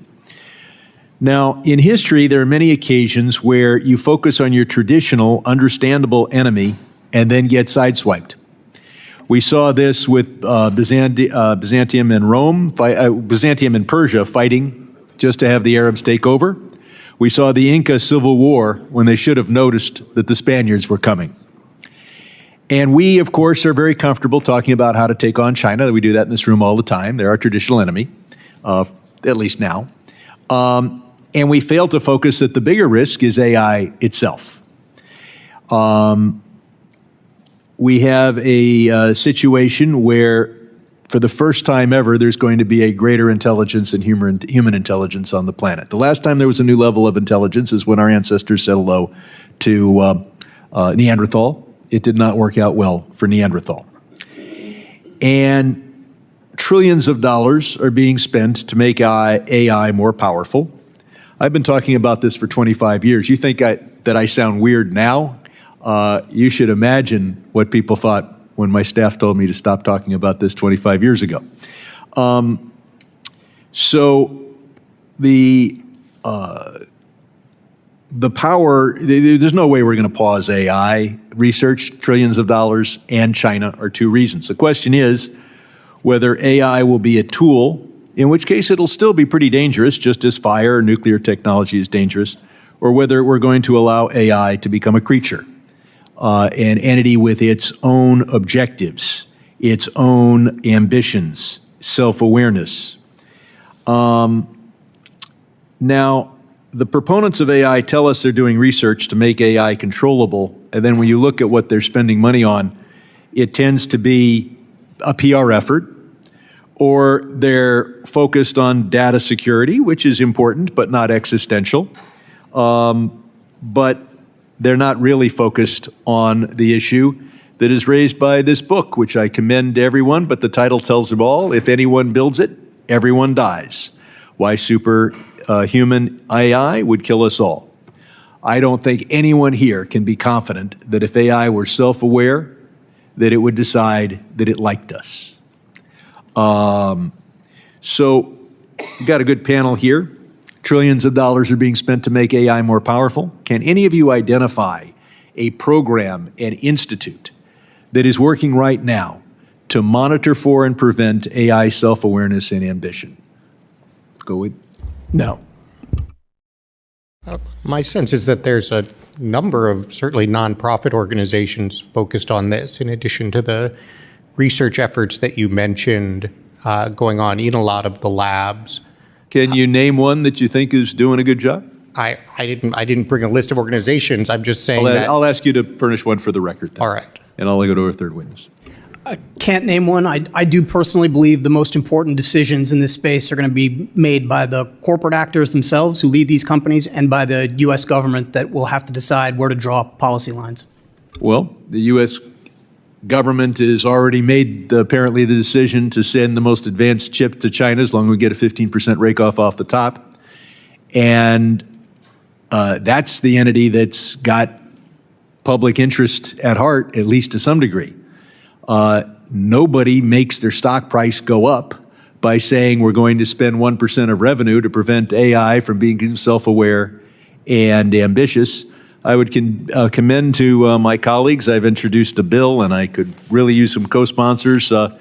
Now, in history, there are many occasions where you focus on your traditional, understandable enemy and then get sideswiped. We saw this with Byzantium and Byzantium and Persia fighting just to have the Arabs take over. We saw the Inca Civil War when they should have noticed that the Spaniards were coming. And we, of course, are very comfortable talking about how to take on China. We do that in this room all the time. They're our traditional enemy, at least now. And we fail to focus that the bigger risk is AI itself. We have a situation where, for the first time ever, there's going to be a greater intelligence than human intelligence on the planet. The last time there was a new level of intelligence is when our ancestors said hello to Neanderthal. It did not work out well for Neanderthal. And trillions of dollars are being spent to make AI more powerful. I've been talking about this for 25 years. You think that I sound weird now? You should imagine what people thought when my staff told me to stop talking about this 25 years ago. So the power, there's no way we're going to pause AI research. Trillions of dollars and China are two reasons. The question is whether AI will be a tool, in which case it'll still be pretty dangerous, just as fire or nuclear technology is dangerous, or whether we're going to allow AI to become a creature, an entity with its own objectives, its own ambitions, self-awareness. Now, the proponents of AI tell us they're doing research to make AI controllable, and then when you look at what they're spending money on, it tends to be a PR effort, or they're focused on data security, which is important but not existential. But they're not really focused on the issue that is raised by this book, which I commend to everyone, but the title tells them all: if anyone builds it, everyone dies. Why superhuman AI would kill us all. I don't think anyone here can be confident that if AI were self-aware, that it would decide that it liked us. So we've got a good panel here. Trillions of dollars are being spent to make AI more powerful. Can any of you identify a program, an institute, that is working right now to monitor for and prevent AI self-awareness and ambition? Go with. No. My sense is that there's a number of certainly nonprofit organizations focused on this, in addition to the research efforts that you mentioned going on in a lot of the labs. Can you name one that you think is doing a good job? I didn't bring a list of organizations. I'm just saying that. I'll ask you to furnish one for the record then. All right. And I'll go to our third witness. I can't name one. I do personally believe the most important decisions in this space are going to be made by the corporate actors themselves who lead these companies and by the U.S. government that will have to decide where to draw policy lines. Well, the U.S. government has already made apparently the decision to send the most advanced chip to China as long as we get a 15% rake off the top. And that's the entity that's got public interest at heart, at least to some degree. Nobody makes their stock price go up by saying we're going to spend 1% of revenue to prevent AI from being self-aware and ambitious. I would commend to my colleagues. I've introduced a bill, and I could really use some co-sponsors, and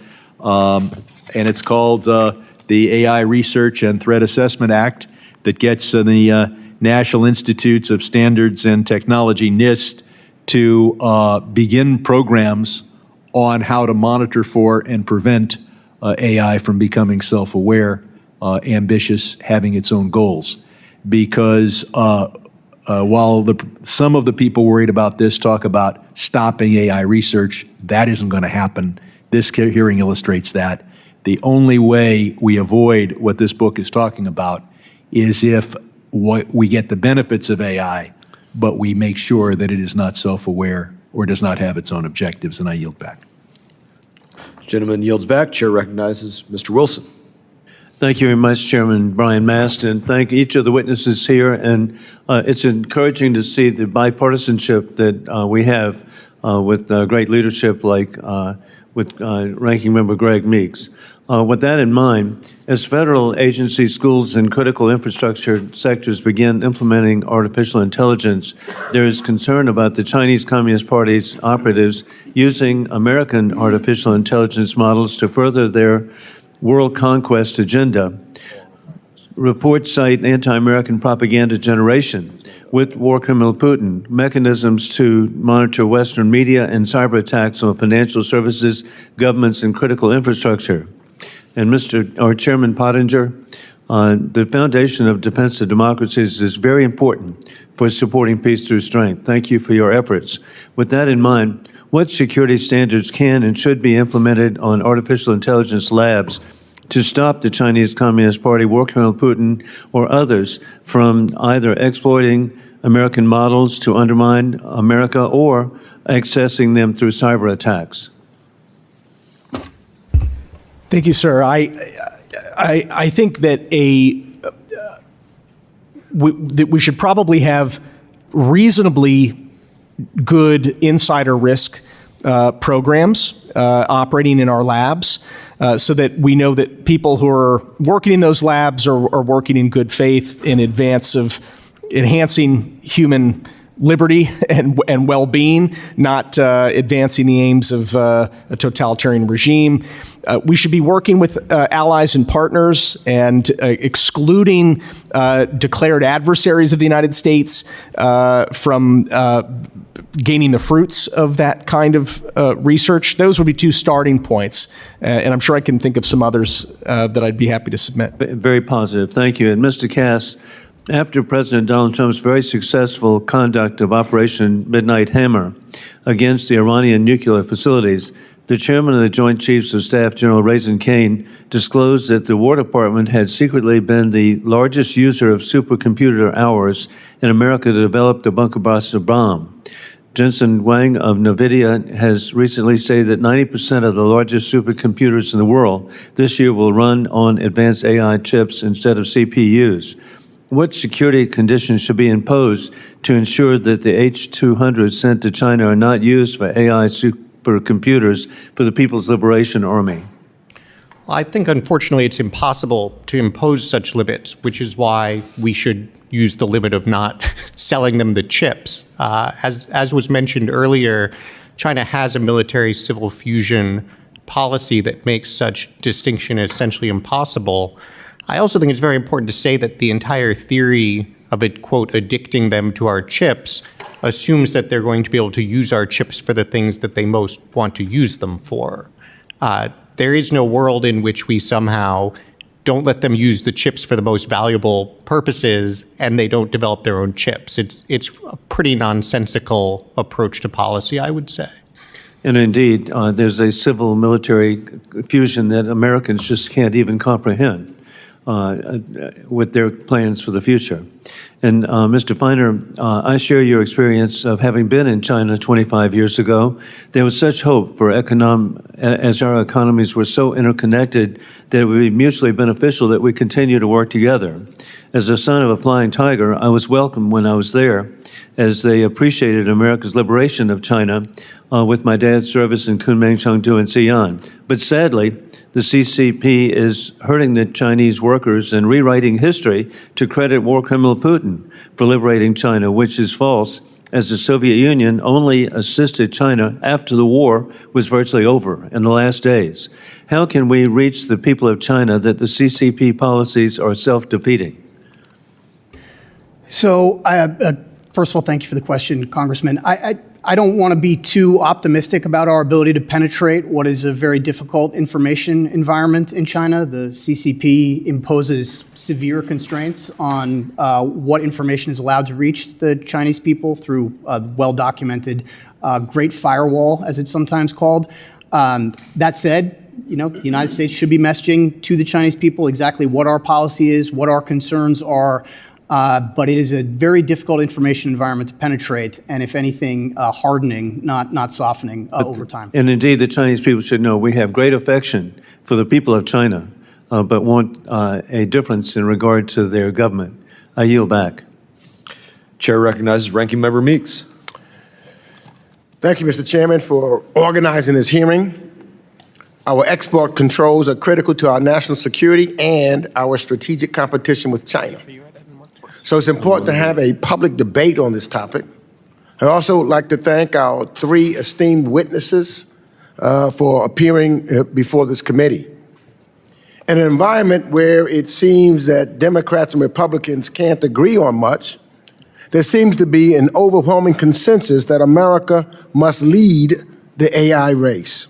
it's called the AI Research and Threat Assessment Act that gets the National Institutes of Standards and Technology, NIST, to begin programs on how to monitor for and prevent AI from becoming self-aware, ambitious, having its own goals. Because while some of the people worried about this talk about stopping AI research, that isn't going to happen. This hearing illustrates that. The only way we avoid what this book is talking about is if we get the benefits of AI, but we make sure that it is not self-aware or does not have its own objectives, and I yield back. Gentleman yields back. Chair recognizes Mr. Wilson. Thank you very much, Chairman Brian Mast, and thank each of the witnesses here. And it's encouraging to see the bipartisanship that we have with great leadership like with Ranking Member Greg Meeks. With that in mind, as federal agencies, schools, and critical infrastructure sectors begin implementing artificial intelligence, there is concern about the Chinese Communist Party's operatives using American artificial intelligence models to further their world conquest agenda. Reports cite anti-American propaganda generation with war criminal Putin, mechanisms to monitor Western media, and cyber attacks on financial services, governments, and critical infrastructure. And Chairman Pottinger, the foundation of defensive democracies is very important for supporting peace through strength. Thank you for your efforts. With that in mind, what security standards can and should be implemented on artificial intelligence labs to stop the Chinese Communist Party, war criminal Putin, or others from either exploiting American models to undermine America or accessing them through cyber attacks? Thank you, sir. I think that we should probably have reasonably good insider risk programs operating in our labs so that we know that people who are working in those labs are working in good faith in advance of enhancing human liberty and well-being, not advancing the aims of a totalitarian regime. We should be working with allies and partners and excluding declared adversaries of the United States from gaining the fruits of that kind of research. Those would be two starting points, and I'm sure I can think of some others that I'd be happy to submit. Very positive. Thank you. And Mr. Cass, after President Donald Trump's very successful conduct of Operation Midnight Hammer against the Iranian nuclear facilities, the chairman of the Joint Chiefs of Staff, General Raisin Kane, disclosed that the War Department had secretly been the largest user of supercomputer hours in America to develop the bunker buster bomb. Jensen Huang of NVIDIA has recently stated that 90% of the largest supercomputers in the world this year will run on advanced AI chips instead of CPUs. What security conditions should be imposed to ensure that the H-200 sent to China are not used for AI supercomputers for the People's Liberation Army? I think, unfortunately, it's impossible to impose such limits, which is why we should use the limit of not selling them the chips. As was mentioned earlier, China has a military-civil fusion policy that makes such distinction essentially impossible. I also think it's very important to say that the entire theory of it, quote, addicting them to our chips assumes that they're going to be able to use our chips for the things that they most want to use them for. There is no world in which we somehow don't let them use the chips for the most valuable purposes and they don't develop their own chips. It's a pretty nonsensical approach to policy, I would say. And indeed, there's a civil-military fusion that Americans just can't even comprehend with their plans for the future. And Mr. Feiner, I share your experience of having been in China 25 years ago. There was such hope for as our economies were so interconnected that it would be mutually beneficial that we continue to work together. As a son of a flying tiger, I was welcomed when I was there, as they appreciated America's liberation of China with my dad's service in Kunming, Chengdu, and Xi'an. But sadly, the CCP is hurting the Chinese workers and rewriting history to credit war criminal Putin for liberating China, which is false, as the Soviet Union only assisted China after the war was virtually over in the last days. How can we reach the people of China that the CCP policies are self-defeating? So, first of all, thank you for the question, Congressman. I don't want to be too optimistic about our ability to penetrate what is a very difficult information environment in China. The CCP imposes severe constraints on what information is allowed to reach the Chinese people through a well-documented Great Firewall, as it's sometimes called. That said, the United States should be messaging to the Chinese people exactly what our policy is, what our concerns are. But it is a very difficult information environment to penetrate, and if anything, hardening, not softening over time. And indeed, the Chinese people should know we have great affection for the people of China, but want a difference in regard to their government. I yield back. Chair recognizes Ranking Member Meeks. Thank you, Mr. Chairman, for organizing this hearing. Our export controls are critical to our national security and our strategic competition with China. So it's important to have a public debate on this topic. I'd also like to thank our three esteemed witnesses for appearing before this committee. In an environment where it seems that Democrats and Republicans can't agree on much, there seems to be an overwhelming consensus that America must lead the AI race.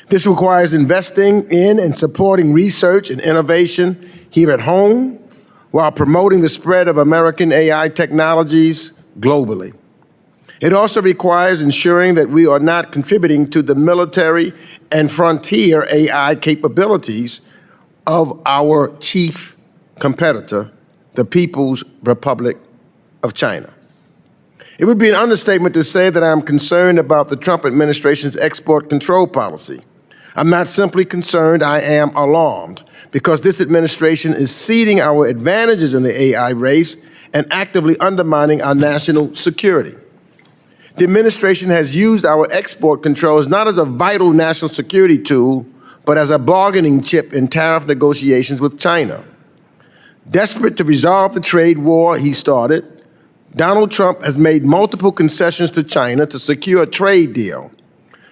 This requires investing in and supporting research and innovation here at home, while promoting the spread of American AI technologies globally. It also requires ensuring that we are not contributing to the military and frontier AI capabilities of our chief competitor, the People's Republic of China. It would be an understatement to say that I'm concerned about the Trump administration's export control policy. I'm not simply concerned, I am alarmed, because this administration is ceding our advantages in the AI race and actively undermining our national security. The administration has used our export controls not as a vital national security tool, but as a bargaining chip in tariff negotiations with China. Desperate to resolve the trade war he started, Donald Trump has made multiple concessions to China to secure a trade deal.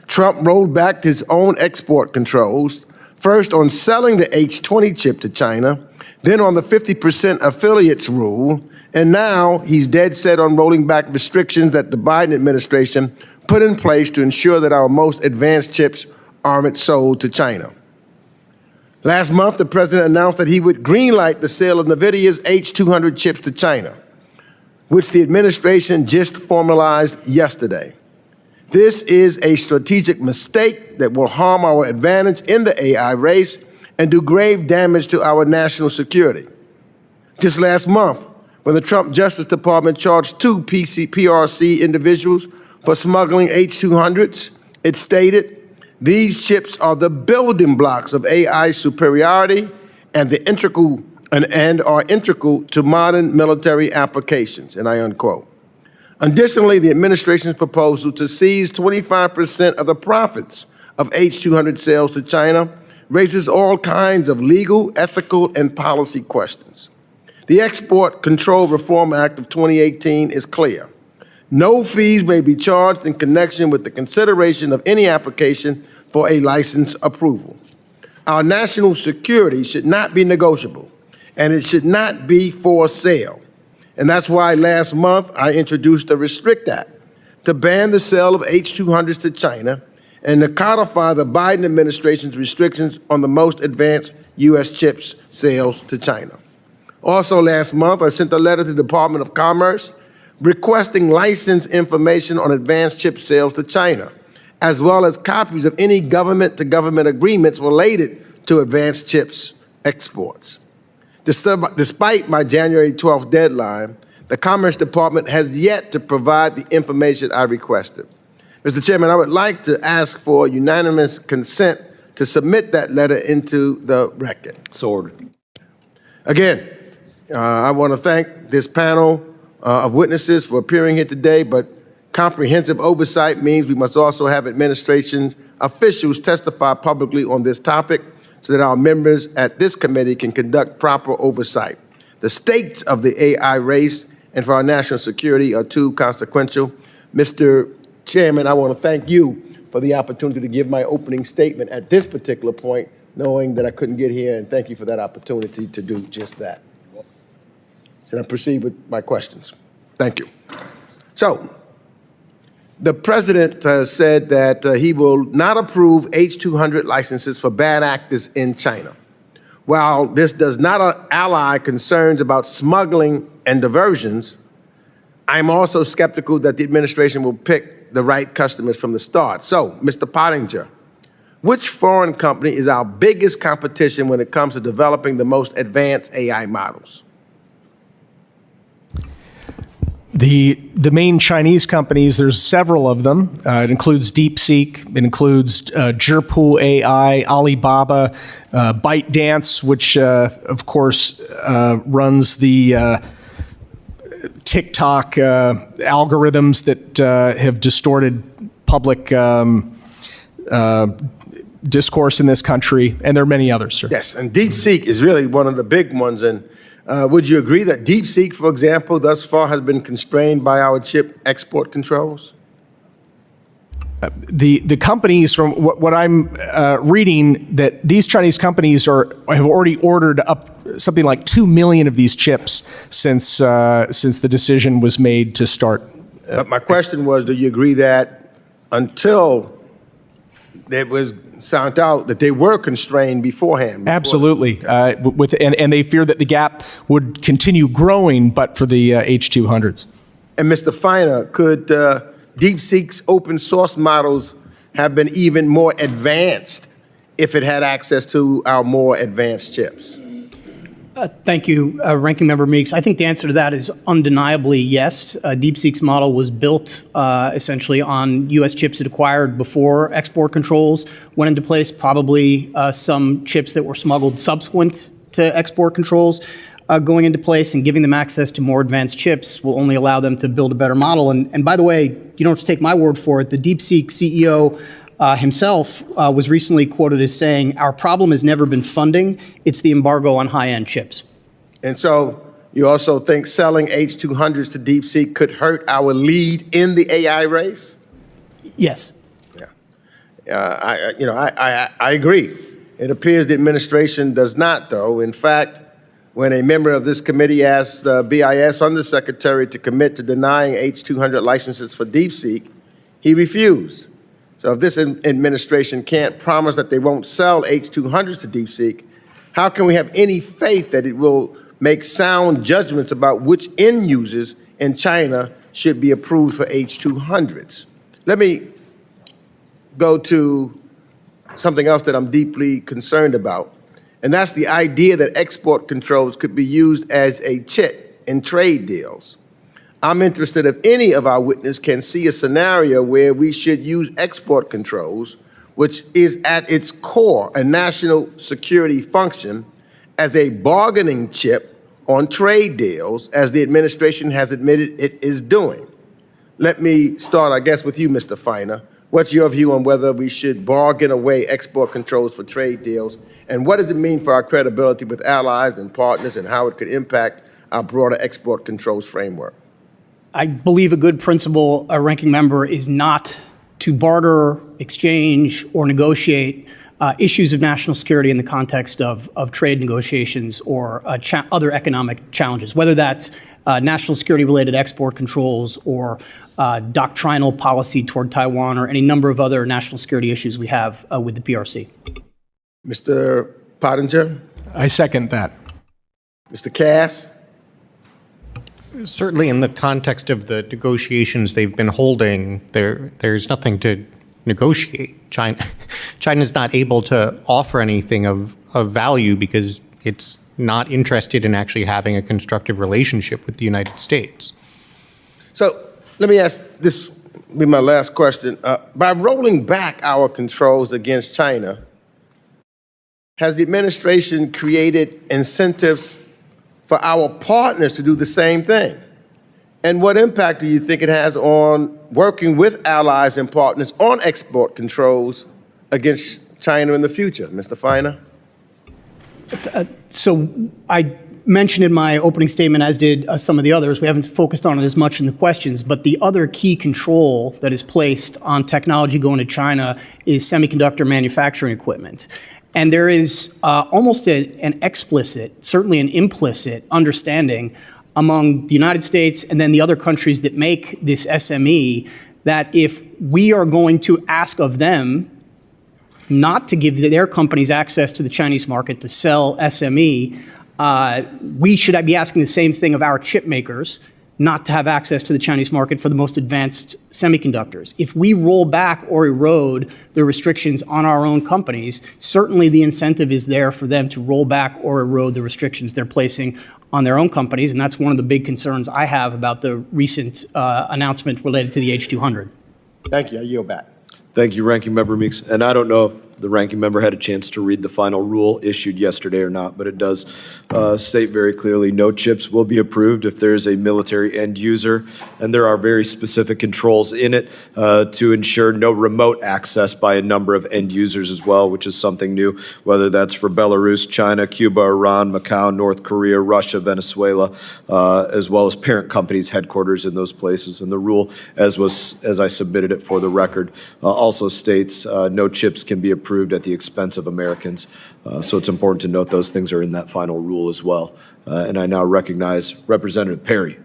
Trump rolled back his own export controls, first on selling the H-20 chip to China, then on the 50% affiliates rule, and now he's dead set on rolling back restrictions that the Biden administration put in place to ensure that our most advanced chips aren't sold to China. Last month, the president announced that he would greenlight the sale of NVIDIA's H200 chips to China, which the administration just formalized yesterday. This is a strategic mistake that will harm our advantage in the AI race and do grave damage to our national security. Just last month, when the Trump Justice Department charged two PRC individuals for smuggling H200s, it stated, "These chips are the building blocks of AI superiority and are integral to modern military applications," and I unquote. Additionally, the administration's proposal to seize 25% of the profits of H-200 sales to China raises all kinds of legal, ethical, and policy questions. The Export Control Reform Act of 2018 is clear. No fees may be charged in connection with the consideration of any application for a license approval. Our national security should not be negotiable, and it should not be for sale. And that's why last month I introduced the Restrict Act to ban the sale of H-200s to China and to codify the Biden administration's restrictions on the most advanced U.S. chips sales to China. Also last month, I sent a letter to the Department of Commerce requesting license information on advanced chip sales to China, as well as copies of any government-to-government agreements related to advanced chips exports. Despite my January 12th deadline, the Commerce Department has yet to provide the information I requested. Mr. Chairman, I would like to ask for unanimous consent to submit that letter into the record. So ordered. Again, I want to thank this panel of witnesses for appearing here today, but comprehensive oversight means we must also have administration officials testify publicly on this topic so that our members at this committee can conduct proper oversight. The stakes of the AI race and for our national security are too consequential. Mr. Chairman, I want to thank you for the opportunity to give my opening statement at this particular point, knowing that I couldn't get here, and thank you for that opportunity to do just that. Should I proceed with my questions? Thank you. So, the president has said that he will not approve H-200 licenses for bad actors in China. While this does not ally concerns about smuggling and diversions, I'm also skeptical that the administration will pick the right customers from the start. So, Mr. Pottinger, which foreign company is our biggest competition when it comes to developing the most advanced AI models? The main Chinese companies, there's several of them. It includes DeepSeek, it includes Zhipu AI, Alibaba, ByteDance, which of course runs the TikTok algorithms that have distorted public discourse in this country, and there are many others, sir. Yes, and DeepSeek is really one of the big ones. And would you agree that DeepSeek, for example, thus far has been constrained by our chip export controls? The companies, from what I'm reading, that these Chinese companies have already ordered up something like 2 million of these chips since the decision was made to start. But my question was, do you agree that until it was found out that they were constrained beforehand? Absolutely, and they fear that the gap would continue growing, but for the H-200s. And Mr. Feiner, could DeepSeek's open source models have been even more advanced if it had access to our more advanced chips? Thank you, Ranking Member Meeks. I think the answer to that is undeniably yes. DeepSeek's model was built essentially on U.S. chips it acquired before export controls went into place, probably some chips that were smuggled subsequent to export controls going into place, and giving them access to more advanced chips will only allow them to build a better model. And by the way, you don't have to take my word for it. The DeepSeek CEO himself was recently quoted as saying, "Our problem has never been funding, it's the embargo on high-end chips." And so you also think selling H-200s to DeepSeek could hurt our lead in the AI race? Yes. Yeah. I agree. It appears the administration does not, though. In fact, when a member of this committee asked the BIS Undersecretary to commit to denying H-200 licenses for DeepSeek, he refused. So if this administration can't promise that they won't sell H-200s to DeepSeek, how can we have any faith that it will make sound judgments about which end users in China should be approved for H-200s? Let me go to something else that I'm deeply concerned about, and that's the idea that export controls could be used as a chit in trade deals. I'm interested if any of our witnesses can see a scenario where we should use export controls, which is at its core a national security function, as a bargaining chip on trade deals, as the administration has admitted it is doing. Let me start, I guess, with you, Mr. Feiner. What's your view on whether we should bargain away export controls for trade deals? And what does it mean for our credibility with allies and partners, and how it could impact our broader export controls framework? I believe a good principle, Ranking Member, is not to barter, exchange, or negotiate issues of national security in the context of trade negotiations or other economic challenges, whether that's national security-related export controls or doctrinal policy toward Taiwan or any number of other national security issues we have with the PRC. Mr. Pottinger? I second that. Mr. Cass? Certainly in the context of the negotiations they've been holding, there's nothing to negotiate. China's not able to offer anything of value because it's not interested in actually having a constructive relationship with the United States. So let me ask this, be my last question. By rolling back our controls against China, has the administration created incentives for our partners to do the same thing? And what impact do you think it has on working with allies and partners on export controls against China in the future? Mr. Feiner? So I mentioned in my opening statement, as did some of the others, we haven't focused on it as much in the questions, but the other key control that is placed on technology going to China is semiconductor manufacturing equipment. And there is almost an explicit, certainly an implicit understanding among the United States and then the other countries that make this SME that if we are going to ask of them not to give their companies access to the Chinese market to sell SME, we should be asking the same thing of our chip makers not to have access to the Chinese market for the most advanced semiconductors. If we roll back or erode the restrictions on our own companies, certainly the incentive is there for them to roll back or erode the restrictions they're placing on their own companies, and that's one of the big concerns I have about the recent announcement related to the H-200. Thank you. I yield back. Thank you, Ranking Member Meeks. And I don't know if the Ranking Member had a chance to read the final rule issued yesterday or not, but it does state very clearly no chips will be approved if there is a military end user, and there are very specific controls in it to ensure no remote access by a number of end users as well, which is something new, whether that's for Belarus, China, Cuba, Iran, Macau, North Korea, Russia, Venezuela, as well as parent companies' headquarters in those places. And the rule, as I submitted it for the record, also states no chips can be approved at the expense of Americans. So it's important to note those things are in that final rule as well. And I now recognize Representative Perry.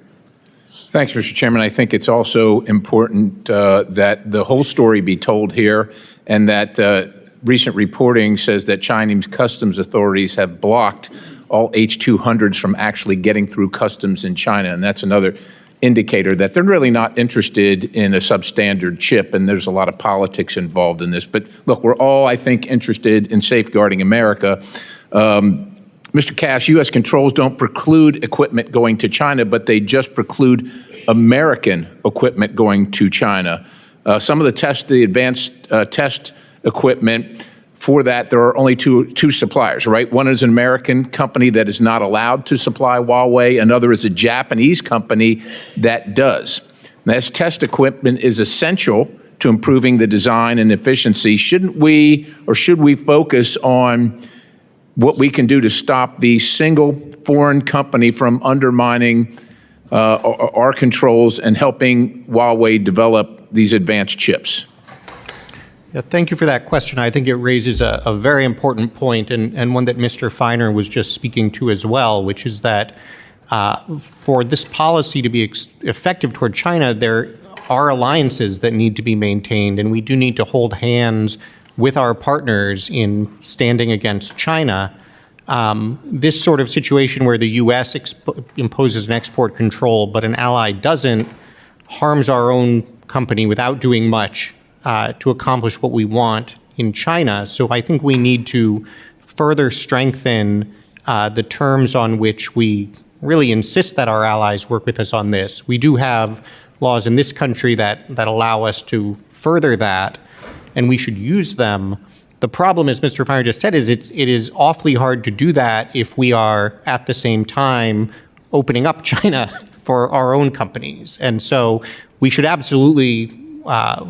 Thanks, Mr. Chairman. I think it's also important that the whole story be told here, and that recent reporting says that Chinese customs authorities have blocked all H-200s from actually getting through customs in China. And that's another indicator that they're really not interested in a substandard chip, and there's a lot of politics involved in this. But look, we're all, I think, interested in safeguarding America. Mr. Cass, U.S. controls don't preclude equipment going to China, but they just preclude American equipment going to China. Some of the advanced test equipment, for that, there are only two suppliers, right? One is an American company that is not allowed to supply Huawei. Another is a Japanese company that does. This test equipment is essential to improving the design and efficiency. Should we focus on what we can do to stop the single foreign company from undermining our controls and helping Huawei develop these advanced chips? Yeah, thank you for that question. I think it raises a very important point, and one that Mr. Feiner was just speaking to as well, which is that for this policy to be effective toward China, there are alliances that need to be maintained, and we do need to hold hands with our partners in standing against China. This sort of situation where the U.S. imposes an export control, but an ally doesn't, harms our own company without doing much to accomplish what we want in China. So I think we need to further strengthen the terms on which we really insist that our allies work with us on this. We do have laws in this country that allow us to further that, and we should use them. The problem, as Mr. Feiner just said, is it is awfully hard to do that if we are at the same time opening up China for our own companies. And so we should absolutely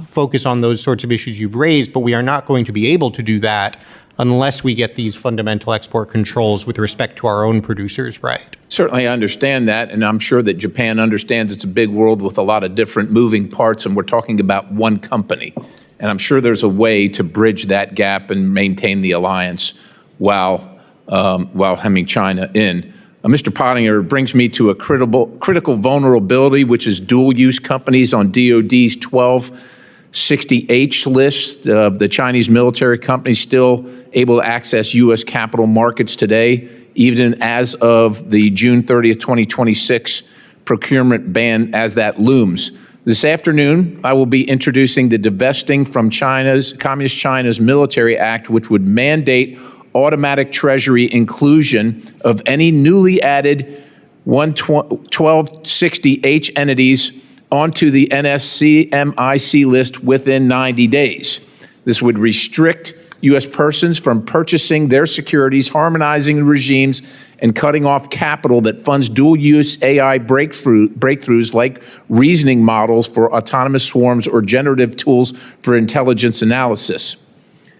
focus on those sorts of issues you've raised, but we are not going to be able to do that unless we get these fundamental export controls with respect to our own producers right. Certainly I understand that, and I'm sure that Japan understands it's a big world with a lot of different moving parts, and we're talking about one company. And I'm sure there's a way to bridge that gap and maintain the alliance while hemming China in. Mr. Pottinger brings me to a critical vulnerability, which is dual-use companies on DoD's 1260H list of the Chinese military companies still able to access U.S. capital markets today, even as of the June 30th, 2026 procurement ban as that looms. This afternoon, I will be introducing the Divesting from Communist China's Military Act, which would mandate automatic treasury inclusion of any newly added 1260H entities onto the NSCMIC list within 90 days. This would restrict U.S. persons from purchasing their securities, harmonizing regimes, and cutting off capital that funds dual-use AI breakthroughs like reasoning models for autonomous swarms or generative tools for intelligence analysis.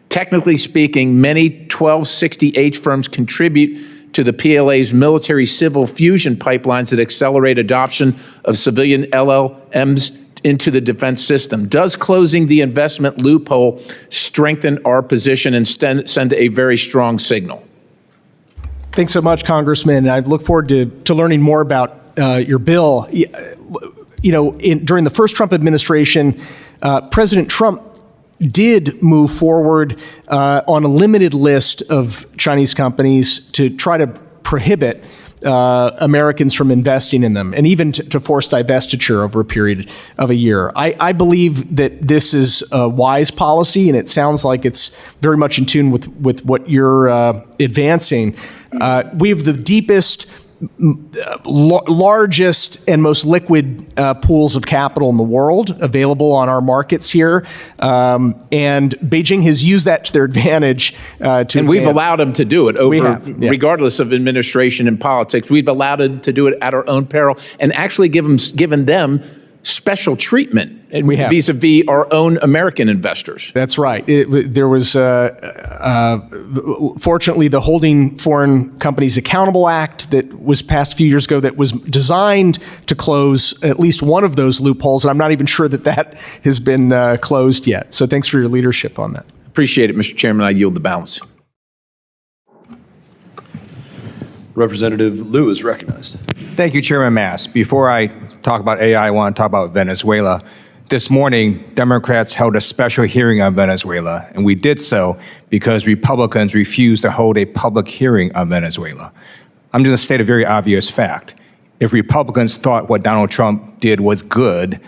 Technically speaking, many 1260H firms contribute to the PLA's military-civil fusion pipelines that accelerate adoption of civilian LLMs into the defense system. Does closing the investment loophole strengthen our position and send a very strong signal? Thanks so much, Congressman. I look forward to learning more about your bill. During the first Trump administration, President Trump did move forward on a limited list of Chinese companies to try to prohibit Americans from investing in them, and even to force divestiture over a period of a year. I believe that this is a wise policy, and it sounds like it's very much in tune with what you're advancing. We have the deepest, largest and most liquid pools of capital in the world available on our markets here, and Beijing has used that to their advantage. And we've allowed them to do it regardless of administration and politics. We've allowed them to do it at our own peril, and actually given them special treatment vis-a-vis our own American investors. That's right. There was, fortunately, the Holding Foreign Companies Accountable Act that was passed a few years ago that was designed to close at least one of those loopholes, and I'm not even sure that has been closed yet. So thanks for your leadership on that. Appreciate it, Mr. Chairman. I yield the balance. Representative Liu is recognized. Thank you, Chairman Mass. Before I talk about AI, I want to talk about Venezuela. This morning, Democrats held a special hearing on Venezuela, and we did so because Republicans refused to hold a public hearing on Venezuela. I'm just going to state a very obvious fact. If Republicans thought what Donald Trump did was good,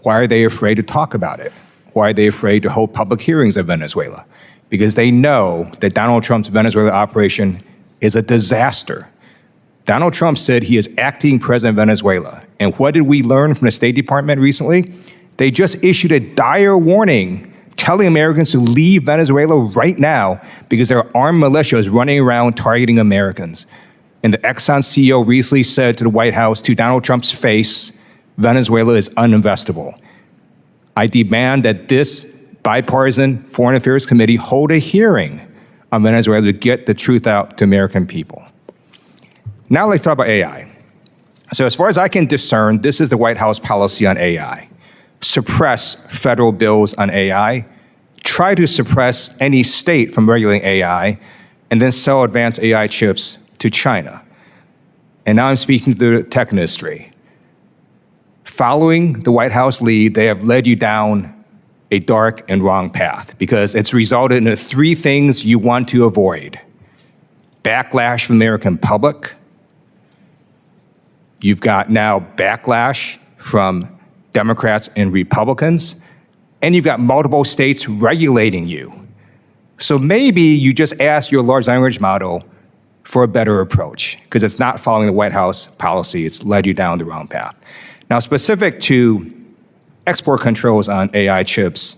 why are they afraid to talk about it? Why are they afraid to hold public hearings on Venezuela? Because they know that Donald Trump's Venezuela operation is a disaster. Donald Trump said he is acting president of Venezuela. And what did we learn from the State Department recently? They just issued a dire warning telling Americans to leave Venezuela right now because there are armed militias running around targeting Americans. And the Exxon CEO recently said to the White House, to Donald Trump's face, Venezuela is uninvestable. I demand that this bipartisan Foreign Affairs Committee hold a hearing on Venezuela to get the truth out to American people. Now let's talk about AI. So as far as I can discern, this is the White House policy on AI. Suppress federal bills on AI, try to suppress any state from regulating AI, and then sell advanced AI chips to China. And now I'm speaking to the tech industry. Following the White House lead, they have led you down a dark and wrong path because it's resulted in the three things you want to avoid. Backlash from the American public. You've got now backlash from Democrats and Republicans, and you've got multiple states regulating you. So maybe you just ask your large language model for a better approach, because it's not following the White House policy. It's led you down the wrong path. Now, specific to export controls on AI chips,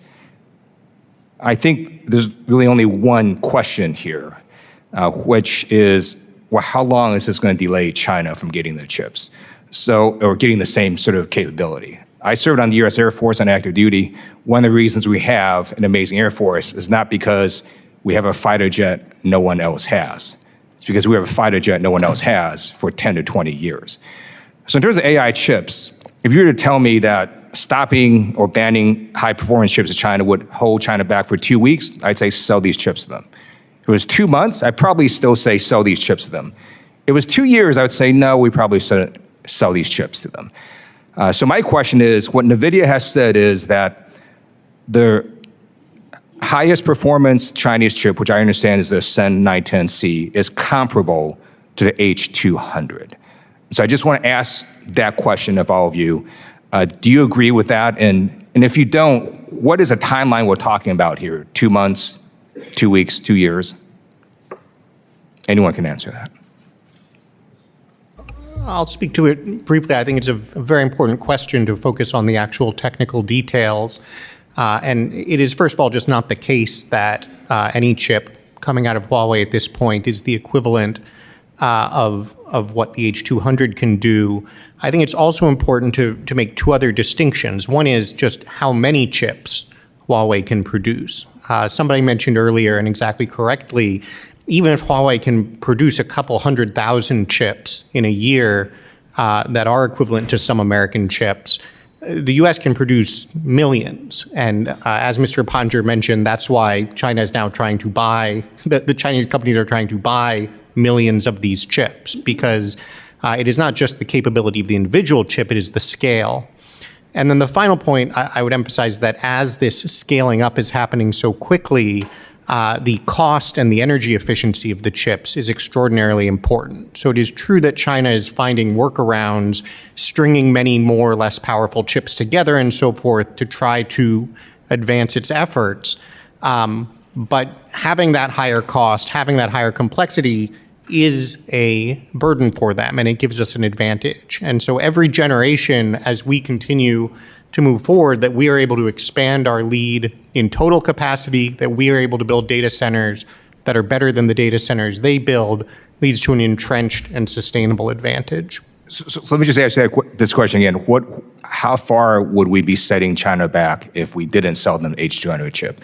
I think there's really only one question here, which is, well, how long is this going to delay China from getting the chips? Or getting the same sort of capability? I served on the U.S. Air Force on active duty. One of the reasons we have an amazing Air Force is not because we have a fighter jet no one else has. It's because we have a fighter jet no one else has for 10 to 20 years. So in terms of AI chips, if you were to tell me that stopping or banning high-performance chips to China would hold China back for 2 weeks, I'd say sell these chips to them. If it was 2 months, I'd probably still say sell these chips to them. If it was 2 years, I would say no, we probably shouldn't sell these chips to them. So my question is, what NVIDIA has said is that the highest performance Chinese chip, which I understand is the Sen 910C, is comparable to the H200. So I just want to ask that question of all of you. Do you agree with that? And if you don't, what is a timeline we're talking about here? 2 months, 2 weeks, 2 years? Anyone can answer that. I'll speak to it briefly. I think it's a very important question to focus on the actual technical details. And it is, first of all, just not the case that any chip coming out of Huawei at this point is the equivalent of what the H200 can do. I think it's also important to make two other distinctions. One is just how many chips Huawei can produce. Somebody mentioned earlier, and exactly correctly, even if Huawei can produce a couple 100,000 chips in a year that are equivalent to some American chips, the U.S. can produce millions. And as Mr. Pottinger mentioned, that's why China is now trying to buy, the Chinese companies are trying to buy millions of these chips, because it is not just the capability of the individual chip, it is the scale. And then the final point, I would emphasize that as this scaling up is happening so quickly, the cost and the energy efficiency of the chips is extraordinarily important. So it is true that China is finding workarounds, stringing many more or less powerful chips together and so forth to try to advance its efforts. But having that higher cost, having that higher complexity is a burden for them, and it gives us an advantage. And so every generation, as we continue to move forward, that we are able to expand our lead in total capacity, that we are able to build data centers that are better than the data centers they build, leads to an entrenched and sustainable advantage. So let me just ask you this question again. How far would we be setting China back if we didn't sell them the H200 chip?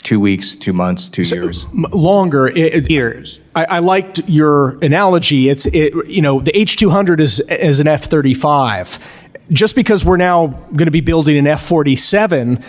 2 weeks, 2 months, 2 years? Longer. Years. I liked your analogy. The H200 is an F-35. Just because we're now going to be building an F-47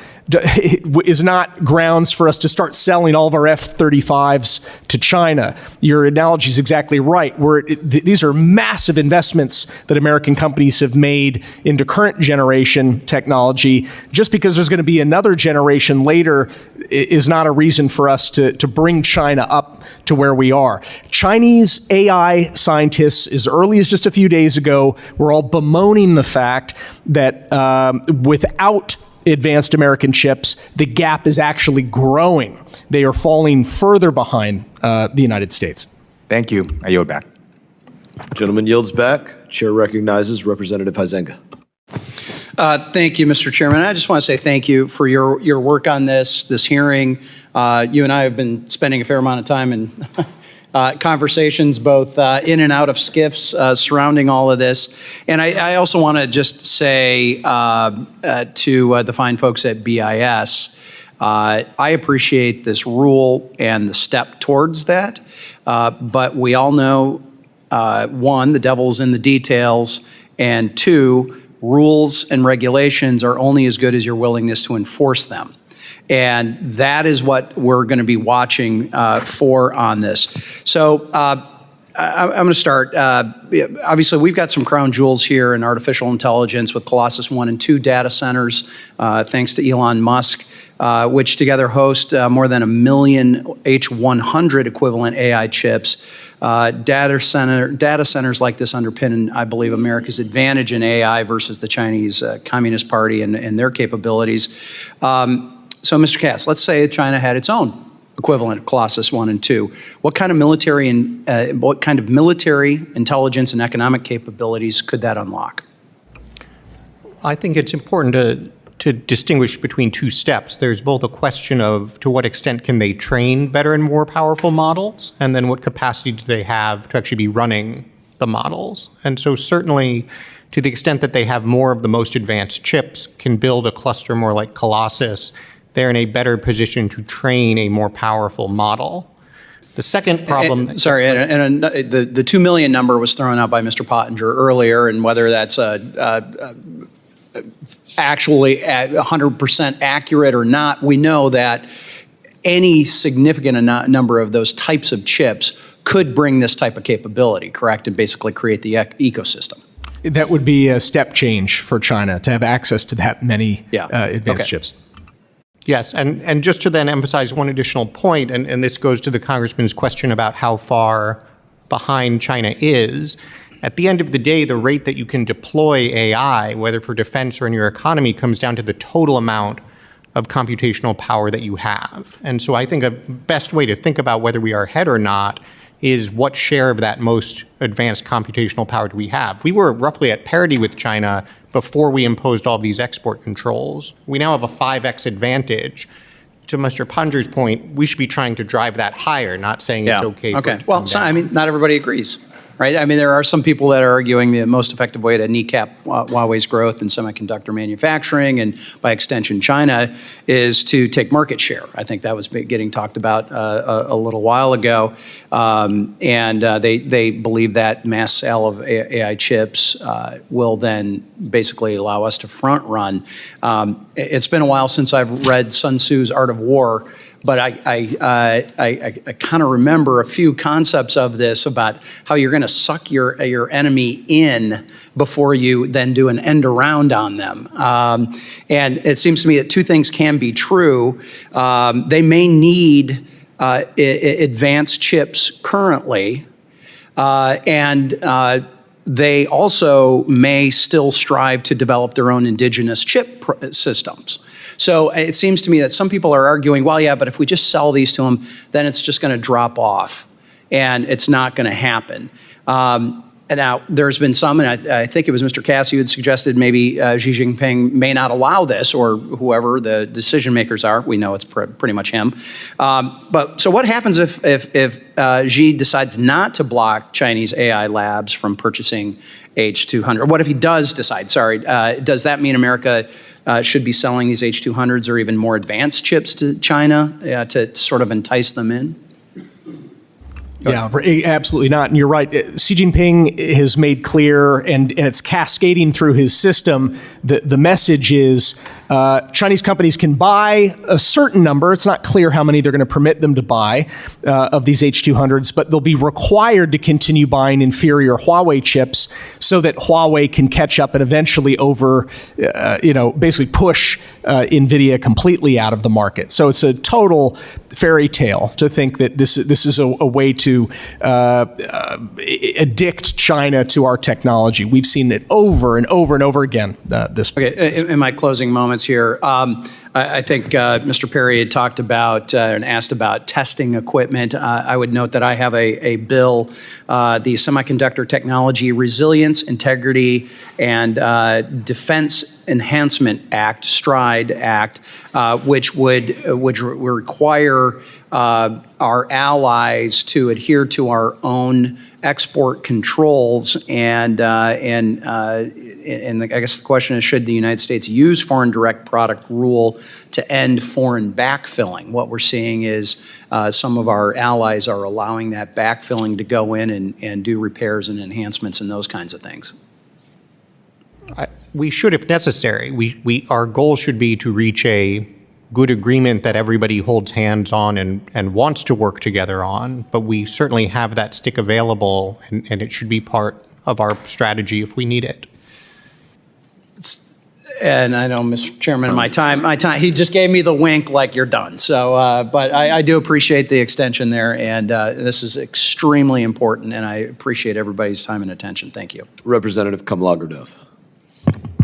is not grounds for us to start selling all of our F-35s to China. Your analogy is exactly right. These are massive investments that American companies have made into current generation technology. Just because there's going to be another generation later is not a reason for us to bring China up to where we are. Chinese AI scientists, as early as just a few days ago, were all bemoaning the fact that without advanced American chips, the gap is actually growing. They are falling further behind the United States. Thank you. I yield back. Gentleman yields back. Chair recognizes Representative Huizenga. Thank you, Mr. Chairman. I just want to say thank you for your work on this hearing. You and I have been spending a fair amount of time in conversations both in and out of SCIFs surrounding all of this. And I also want to just say to the fine folks at BIS, I appreciate this rule and the step towards that. But we all know, one, the devil's in the details, and two, rules and regulations are only as good as your willingness to enforce them. And that is what we're going to be watching for on this. So I'm going to start. Obviously, we've got some crown jewels here in artificial intelligence with Colossus 1 and 2 data centers, thanks to Elon Musk, which together host more than 1 million H100 equivalent AI chips. Data centers like this underpin, I believe, America's advantage in AI versus the Chinese Communist Party and their capabilities. So, Mr. Cass, let's say China had its own equivalent, Colossus 1 and 2. What kind of military intelligence and economic capabilities could that unlock? I think it's important to distinguish between two steps. There's both a question of to what extent can they train better and more powerful models, and then what capacity do they have to actually be running the models. And so certainly To the extent that they have more of the most advanced chips, can build a cluster more like Colossus, they're in a better position to train a more powerful model. The second problem... the 2 million number was thrown out by Mr. Pottinger earlier, and whether that's actually 100% accurate or not, we know that any significant number of those types of chips could bring this type of capability, correct, and basically create the ecosystem. That would be a step change for China to have access to that many advanced chips. Yes, and just to then emphasize one additional point, and this goes to the Congressman's question about how far behind China is. At the end of the day, the rate that you can deploy AI, whether for defense or in your economy, comes down to the total amount of computational power that you have. And so I think a best way to think about whether we are ahead or not is what share of that most advanced computational power do we have? We were roughly at parity with China before we imposed all these export controls. We now have a 5x advantage. To Mr. Pottinger's point, we should be trying to drive that higher, not saying it's okay for it to come Well, down. I mean, not everybody agrees, right? I mean, there are some people that are arguing the most effective way to kneecap Huawei's growth in semiconductor manufacturing, and by extension China, is to take market share. I think that was getting talked about a little while ago. And they believe that mass sale of AI chips will then basically allow us to front run. It's been a while since I've read Sun Tzu's Art of War, but I kind of remember a few concepts of this about how you're going to suck your enemy in before you then do an end around on them. And it seems to me that two things can be true. They may need advanced chips currently, and they also may still strive to develop their own indigenous chip systems. So it seems to me that some people are arguing, well, yeah, but if we just sell these to them, then it's just going to drop off, and it's not going to happen. And now, there's been some, and I think it was Mr. Cassie who had suggested maybe Xi Jinping may not allow this, or whoever the decision makers are. We know it's pretty much him. But so what happens if Xi decides not to block Chinese AI labs from purchasing H200? What if he does decide, does that mean America should be selling these H200s or even more advanced chips to China to sort of entice them in? Yeah, absolutely not. And you're right. Xi Jinping has made clear, and it's cascading through his system, the message is Chinese companies can buy a certain number. It's not clear how many they're going to permit them to buy of these H200s, but they'll be required to continue buying inferior Huawei chips so that Huawei can catch up and eventually basically push NVIDIA completely out of the market. So it's a total fairy tale to think that this is a way to addict China to our technology. We've seen it over and over and over again. In my closing moments here, I think Mr. Perry had talked about and asked about testing equipment. I would note that I have a bill, the Semiconductor Technology Resilience, Integrity, and Defense Enhancement Act, STRIDE Act, which would require our allies to adhere to our own export controls, and I guess the question is, should the United States use foreign direct product rule to end foreign backfilling? What we're seeing is some of our allies are allowing that backfilling to go in and do repairs and enhancements and those kinds of things. We should, if necessary. Our goal should be to reach a good agreement that everybody holds hands on and wants to work together on, but we certainly have that stick available, and it should be part of our strategy if we need it. And I know, Mr. Chairman, my time, he just gave me the wink like you're done. So, but I do appreciate the extension there, and this is extremely important, and I appreciate everybody's time and attention. Thank you. Representative Kamlagerdev.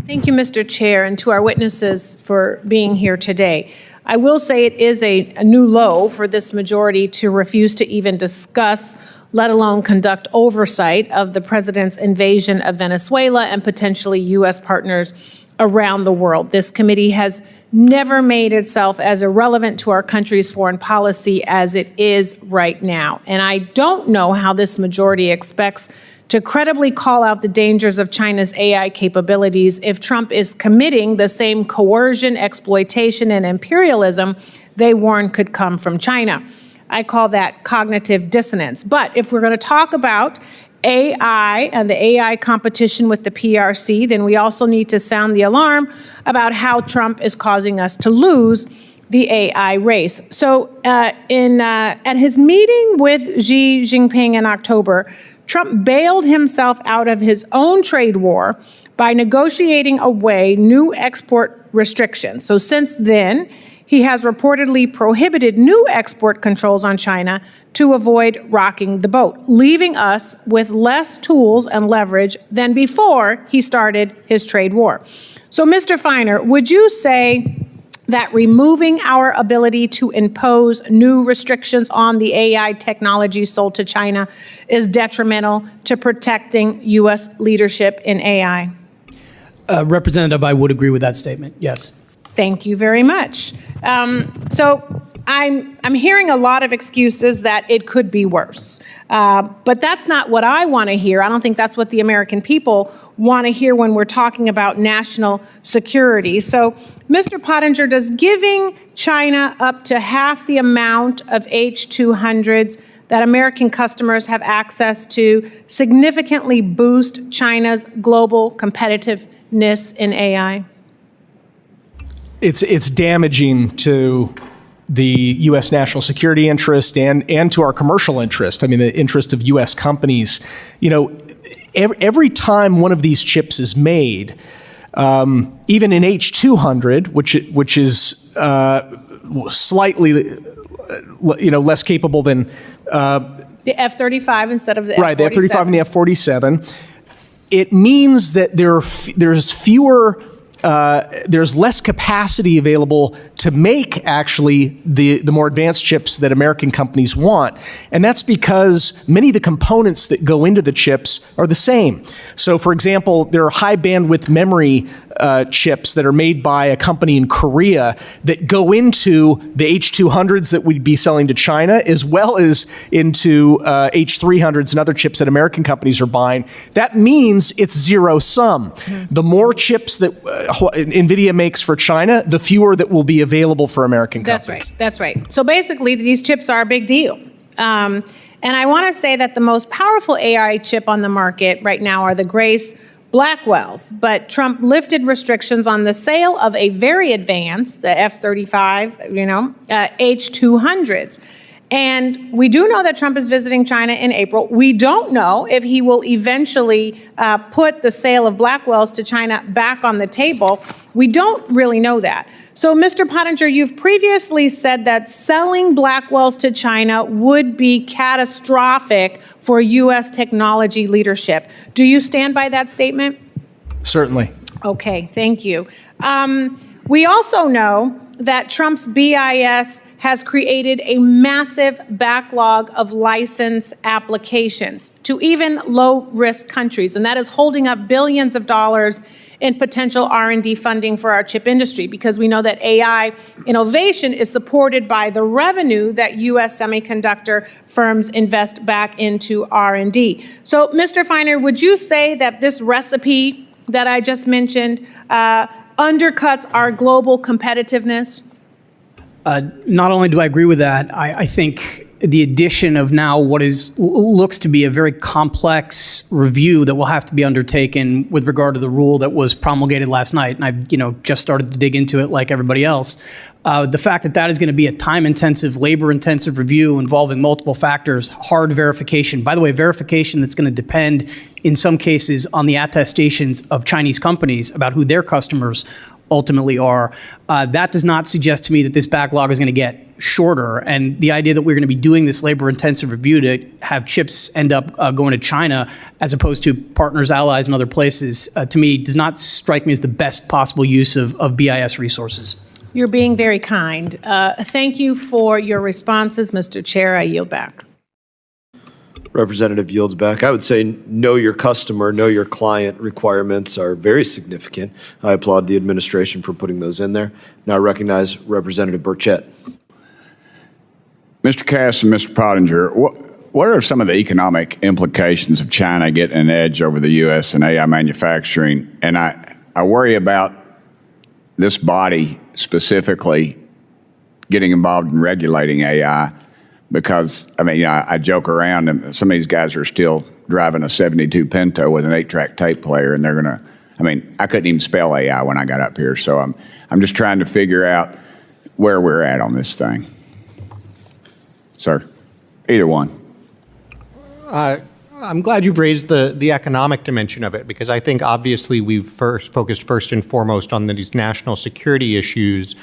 Thank you, Mr. Chair, and to our witnesses for being here today. I will say it is a new low for this majority to refuse to even discuss, let alone conduct oversight of the president's invasion of Venezuela and potentially U.S. partners around the world. This committee has never made itself as irrelevant to our country's foreign policy as it is right now. And I don't know how this majority expects to to credibly call out the dangers of China's AI capabilities if Trump is committing the same coercion, exploitation, and imperialism they warn could come from China. I call that cognitive dissonance. But if we're going to talk about AI and the AI competition with the PRC, then we also need to sound the alarm about how Trump is causing us to lose the AI race. So at his meeting with Xi Jinping in October, Trump bailed himself out of his own trade war by negotiating away new export restrictions. So since then, he has reportedly prohibited new export controls on China to avoid rocking the boat, leaving us with less tools and leverage than before he started his trade war. So, Mr. Feiner, would you say that removing our ability to impose new restrictions on the AI technology sold to China is detrimental to protecting U.S. leadership in AI? Representative, I would agree with that statement, yes. Thank you very much. So I'm hearing a lot of excuses that it could be worse. But that's not what I want to hear. I don't think that's what the American people want to hear when we're talking about national security. So, Mr. Pottinger, does giving China up to half the amount of H-200s that American customers have access to significantly boost China's global competitiveness in AI? It's damaging to the U.S. national security interest and to our commercial interest. I mean, the interest of U.S. companies. You know, every time one of these chips is made, even in H-200, which is slightly, less capable than the F-35 instead of the F-47. Right, the F-35 and the F-47. It means that there's fewer. There's less capacity available to make actually the more advanced chips that American companies want. And that's because many of the components that go into the chips are the same. So for example, there are high bandwidth memory chips that are made by a company in Korea that go into the H-200s that we'd be selling to China, as well as into H-300s and other chips that American companies are buying. That means it's zero sum. Mm-hmm. The more chips that NVIDIA makes for China, the fewer that will be available for American companies. That's right. So basically, these chips are a big deal. And I want to say that the most powerful AI chip on the market right now are the Grace Blackwells. But Trump lifted restrictions on the sale of a very advanced, the F-35, H-200s. And we do know that Trump is visiting China in April. We don't know if he will eventually put the sale of Blackwells to China back on the table. We don't really know that. So, Mr. Pottinger, you've previously said that selling Blackwells to China would be catastrophic for U.S. technology leadership. Do you stand by that statement? Certainly. Okay, thank you. We also know that Trump's BIS has created a massive backlog of license applications to even low-risk countries, and that is holding up billions of dollars in potential R&D funding for our chip industry, because we know that AI innovation is supported by the revenue that U.S. semiconductor firms invest back into R&D. So, Mr. Feiner, would you say that this recipe that I just mentioned undercuts our global competitiveness? Not only do I agree with that, I think the addition of now what looks to be a very complex review that will have to be undertaken with regard to the rule that was promulgated last night, and I've just started to dig into it like everybody else. The fact that is going to be a time-intensive, labor-intensive review involving multiple factors, hard verification. By the way, verification that's going to depend, in some cases, on the attestations of Chinese companies about who their customers ultimately are. That does not suggest to me that this backlog is going to get shorter. And the idea that we're going to be doing this labor-intensive review to have chips end up going to China as opposed to partners, allies, and other places, to me, does not strike me as the best possible use of BIS resources. You're being very kind. Thank you for your responses, Mr. Chair. I yield back. Representative yields back. I would say know your customer, know your client requirements are very significant. I applaud the administration for putting those in there. Now I recognize Representative Burchett. Mr. Cass and Mr. Pottinger, what are some of the economic implications of China getting an edge over the U.S. in AI manufacturing? And I worry about this body specifically getting involved in regulating AI because, I mean, I joke around and some of these guys are still driving a 72 Pinto with an 8-track tape player, and they're going to, I mean, I couldn't even spell AI when I got up here. So I'm just trying to figure out where we're at on this thing. Sir, either one. I'm glad you've raised the economic dimension of it, because I think obviously we've focused first and foremost on these national security issues.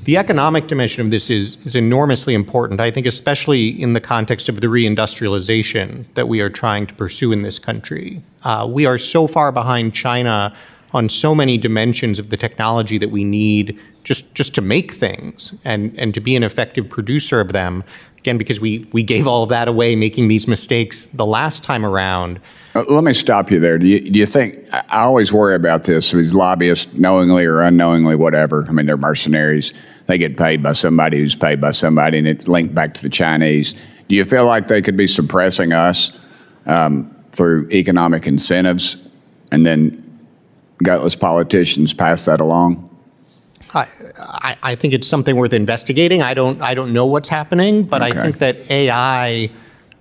The economic dimension of this is enormously important, I think, especially in the context of the reindustrialization that we are trying to pursue in this country. We are so far behind China on so many dimensions of the technology that we need just to make things and to be an effective producer of them. Again, because we gave all of that away making these mistakes the last time around. Let me stop you there. Do you think, I always worry about this, these lobbyists, knowingly or unknowingly, whatever, I mean, they're mercenaries. They get paid by somebody who's paid by somebody, and it's linked back to the Chinese. Do you feel like they could be suppressing us through economic incentives, and then gutless politicians pass that along? I think it's something worth investigating. I don't know what's happening, but okay. I think that AI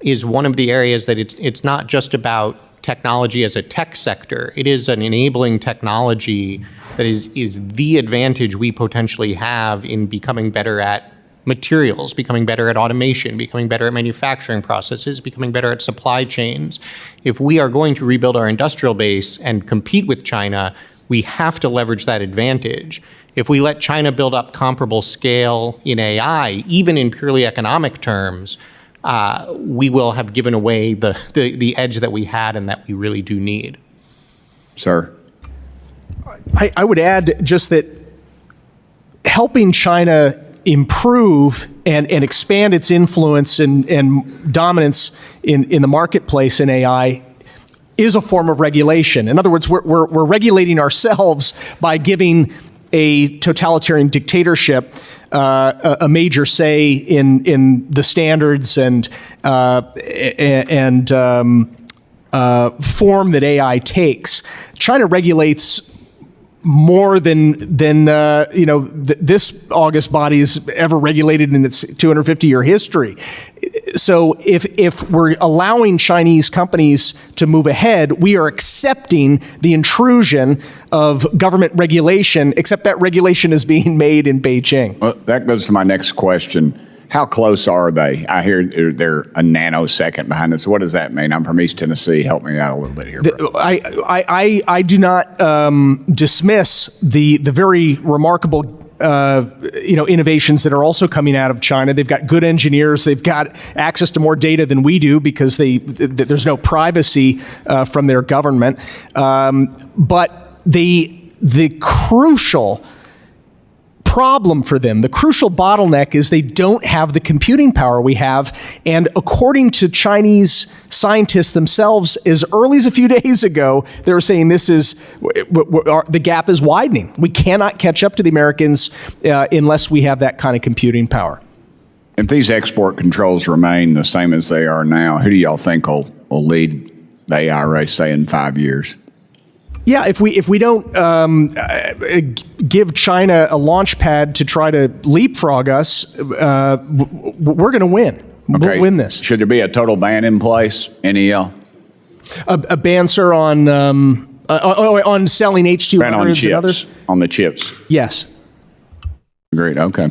is one of the areas that it's not just about technology as a tech sector. It is an enabling technology that is the advantage we potentially have in becoming better at materials, becoming better at automation, becoming better at manufacturing processes, becoming better at supply chains. If we are going to rebuild our industrial base and compete with China, we have to leverage that advantage. If we let China build up comparable scale in AI, even in purely economic terms, we will have given away the edge that we had and that we really do need. Sir? I would add just that helping China improve and expand its influence and dominance in the marketplace in AI is a form of regulation. In other words, we're regulating ourselves by giving a totalitarian dictatorship a major say in the standards and form that AI takes. China regulates more than this August body's ever regulated in its 250-year history. So if we're allowing Chinese companies to move ahead, we are accepting the intrusion of government regulation, except that regulation is being made in Beijing. Well, that goes to my next question. How close are they? I hear they're a nanosecond behind us. What does that mean? I'm from East Tennessee. Help me out a little bit here, bro. I do not dismiss the very remarkable innovations that are also coming out of China. They've got good engineers. They've got access to more data than we do because there's no privacy from their government. But the crucial problem for them, the crucial bottleneck, is they don't have the computing power we have. And according to Chinese scientists themselves, as early as a few days ago, they were saying the gap is widening. We cannot catch up to the Americans unless we have that kind of computing power. If these export controls remain the same as they are now, who do y'all think will lead the AI race, say, in 5 years? Yeah, if we don't give China a launch pad to try to leapfrog us, we're going to win. Okay. We'll win this. Should there be a total ban in place, NEL? A ban, sir, on selling H200s and others? On the chips? Yes. Agreed, okay.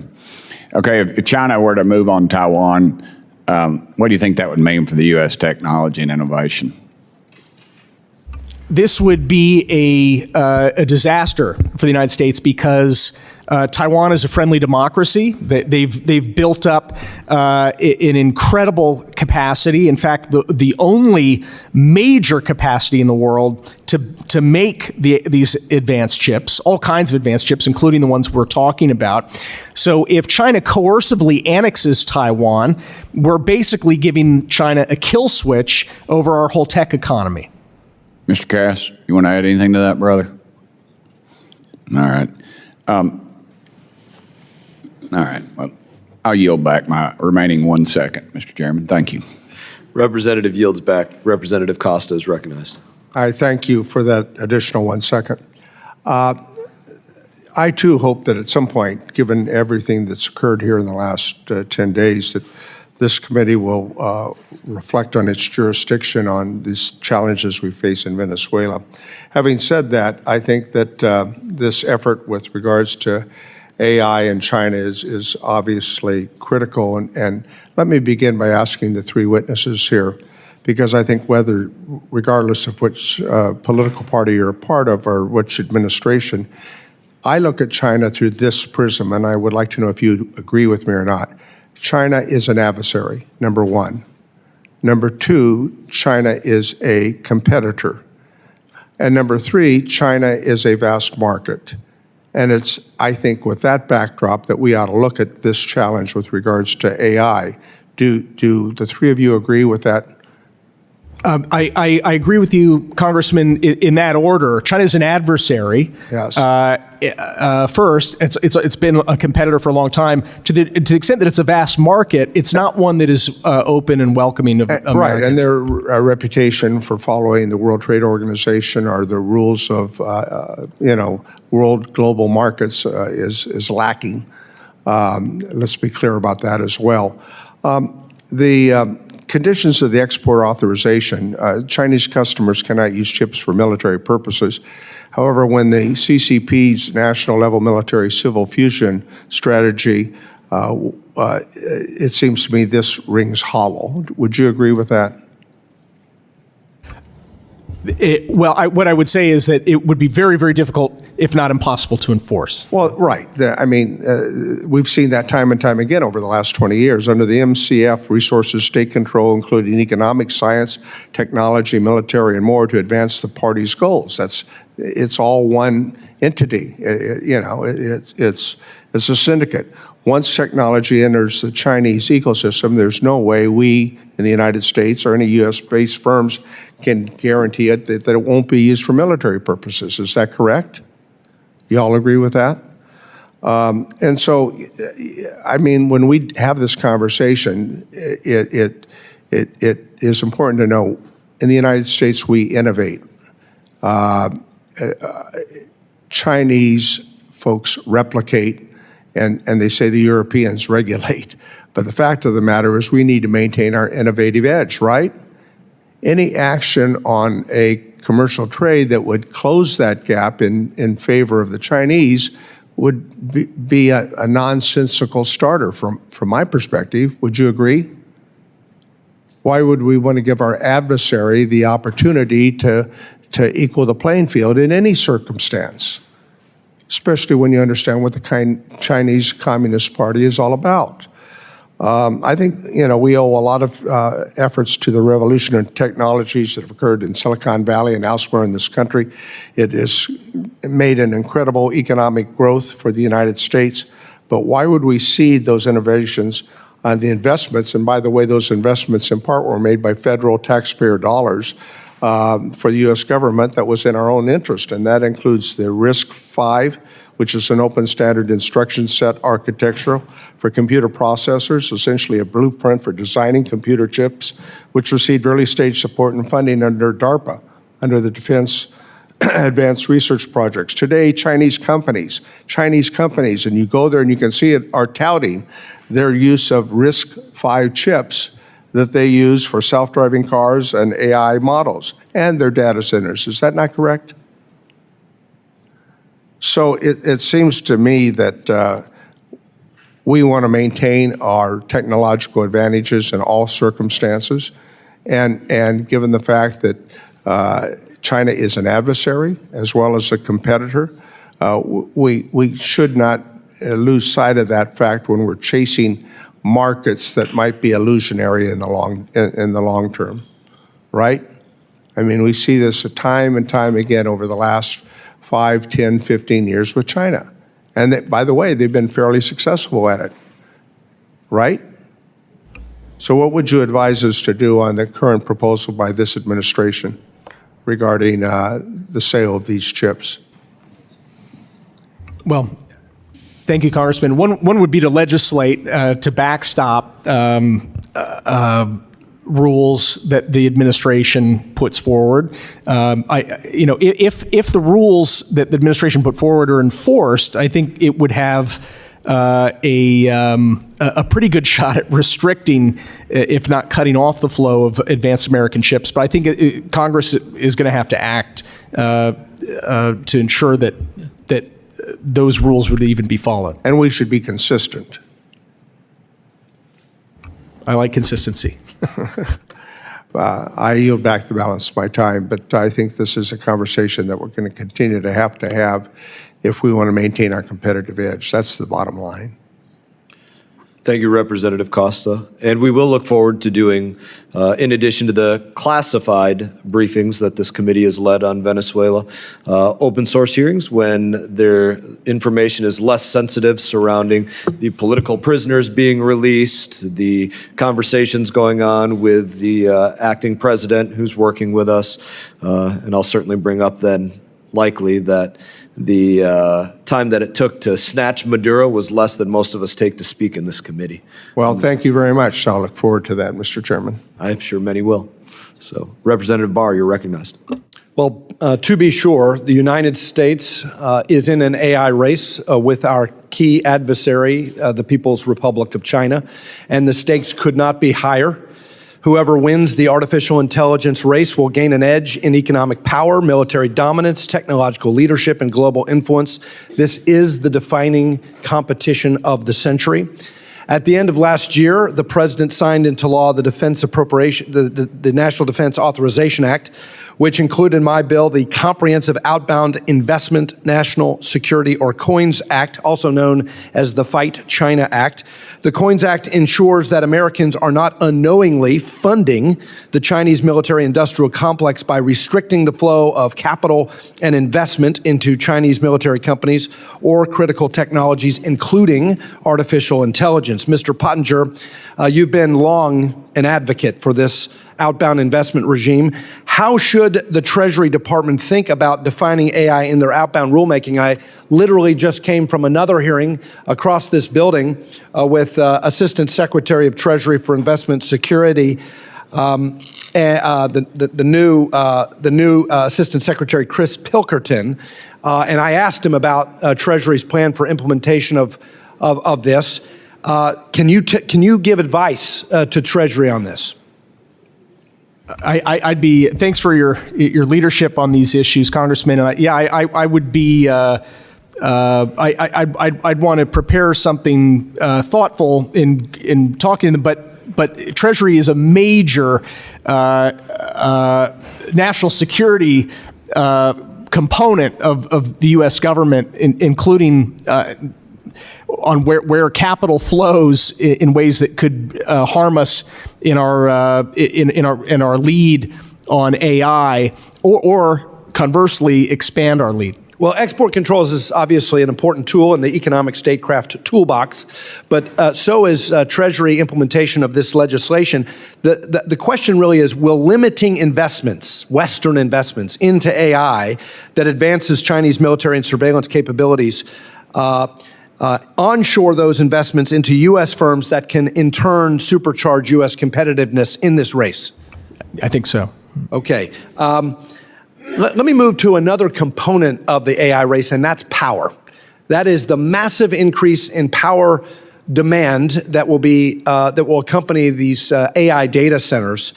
Okay, if China were to move on Taiwan, what do you think that would mean for the U.S. technology and innovation? This would be a disaster for the United States because Taiwan is a friendly democracy. They've built up an incredible capacity. In fact, the only major capacity in the world to make these advanced chips, all kinds of advanced chips, including the ones we're talking about. So if China coercively annexes Taiwan, we're basically giving China a kill switch over our whole tech economy. Mr. Cass, you want to add anything to that, brother? All right. Well, I'll yield back my remaining 1 second, Mr. Chairman. Thank you. Representative yields back. Representative Costa is recognized. I thank you for that additional 1 second. I too hope that at some point, given everything that's occurred here in the last 10 days, that this committee will reflect on its jurisdiction on these challenges we face in Venezuela. Having said that, I think that this effort with regards to AI in China is obviously critical. And let me begin by asking the three witnesses here, because I think regardless of which political party you're a part of or which administration, I look at China through this prism, and I would like to know if you agree with me or not. China is an adversary, number one. Number two, China is a competitor. And number three, China is a vast market. And it's, I think, with that backdrop that we ought to look at this challenge with regards to AI. Do the three of you agree with that? I agree with you, Congressman, in that order. China is an adversary. Yes. First, it's been a competitor for a long time. To the extent that it's a vast market, it's not one that is open and welcoming of Americans. Right, and their reputation for following the World Trade Organization or the rules of world global markets is lacking. Let's be clear about that as well. The conditions of the export authorization, Chinese customers cannot use chips for military purposes. However, when the CCP's national level military civil fusion strategy, it seems to me this rings hollow. Would you agree with that? What I would say is that it would be very, very difficult, if not impossible, to enforce. Well, right. I mean, we've seen that time and time again over the last 20 years. Under the MCF, resources, state control, including economic, science, technology, military, and more to advance the party's goals. It's all one entity. It's a syndicate. Once technology enters the Chinese ecosystem, there's no way we in the United States or any U.S.-based firms can guarantee it that it won't be used for military purposes. Is that correct? You all agree with that? And so, I mean, when we have this conversation, it is important to know in the United States we innovate. Chinese folks replicate, and they say the Europeans regulate. But the fact of the matter is we need to maintain our innovative edge, right? Any action on a commercial trade that would close that gap in favor of the Chinese would be a nonsensical starter from my perspective. Would you agree? Why would we want to give our adversary the opportunity to equal the playing field in any circumstance, especially when you understand what the Chinese Communist Party is all about? I think, we owe a lot of efforts to the revolution in technologies that have occurred in Silicon Valley and elsewhere in this country. It has made an incredible economic growth for the United States. But why would we cede those innovations on the investments? And by the way, those investments in part were made by federal taxpayer dollars for the U.S. government that was in our own interest. And that includes the RISC-V, which is an open standard instruction set architecture for computer processors, essentially a blueprint for designing computer chips, which received early stage support and funding under DARPA, under the Defense Advanced Research Projects. Today, Chinese companies, and you go there and you can see it, are touting their use of RISC-V chips that they use for self-driving cars and AI models and their data centers. Is that not correct? So it seems to me that we want to maintain our technological advantages in all circumstances. And given the fact that China is an adversary as well as a competitor, we should not lose sight of that fact when we're chasing markets that might be illusionary in the long term, right? I mean, we see this time and time again over the last 5, 10, 15 years with China. And by the way, they've been fairly successful at it, right? So what would you advise us to do on the current proposal by this administration regarding the sale of these chips? Well, thank you, Congressman. One would be to legislate to backstop rules that the administration puts forward. If the rules that the administration put forward are enforced, I think it would have a pretty good shot at restricting, if not cutting off, the flow of advanced American chips. But I think Congress is going to have to act to ensure that those rules would even be followed. And we should be consistent. I like consistency. I yield back the balance of my time, but I think this is a conversation that we're going to continue to have if we want to maintain our competitive edge. That's the bottom line. Thank you, Representative Costa. And we will look forward to doing, in addition to the classified briefings that this committee has led on Venezuela, open source hearings when their information is less sensitive surrounding the political prisoners being released, the conversations going on with the acting president who's working with us. And I'll certainly bring up then likely that the time that it took to snatch Maduro was less than most of us take to speak in this committee. Well, thank you very much. I'll look forward to that, Mr. Chairman. I'm sure many will. So, Representative Barr, you're recognized. Well, to be sure, the United States is in an AI race with our key adversary, the People's Republic of China, and the stakes could not be higher. Whoever wins the artificial intelligence race will gain an edge in economic power, military dominance, technological leadership, and global influence. This is the defining competition of the century. At the end of last year, the president signed into law the the National Defense Authorization Act, which included in my bill the Comprehensive Outbound Investment National Security, or COINS Act, also known as the Fight China Act. The COINS Act ensures that Americans are not unknowingly funding the Chinese military-industrial complex by restricting the flow of capital and investment into Chinese military companies or critical technologies, including artificial intelligence. Mr. Pottinger, you've been long an advocate for this outbound investment regime. How should the Treasury Department think about defining AI in their outbound rulemaking? I literally just came from another hearing across this building with Assistant Secretary of Treasury for Investment Security, the new Assistant Secretary Chris Pilkerton, and I asked him about Treasury's plan for implementation of this. Can you give advice to Treasury on this? Thanks for your leadership on these issues, Congressman. And I would be, I'd want to prepare something thoughtful in talking to them, but Treasury is a major national security component of the U.S. government, including on where capital flows in ways that could harm us in our lead on AI, or conversely expand our lead. Well, export controls is obviously an important tool in the economic statecraft toolbox, but so is Treasury implementation of this legislation. The question really is, will limiting investments, Western investments, into AI that advances Chinese military and surveillance capabilities onshore those investments into U.S. firms that can in turn supercharge U.S. competitiveness in this race? I think so. Okay. Let me move to another component of the AI race, and that's power. That is the massive increase in power demand that will accompany these AI data centers.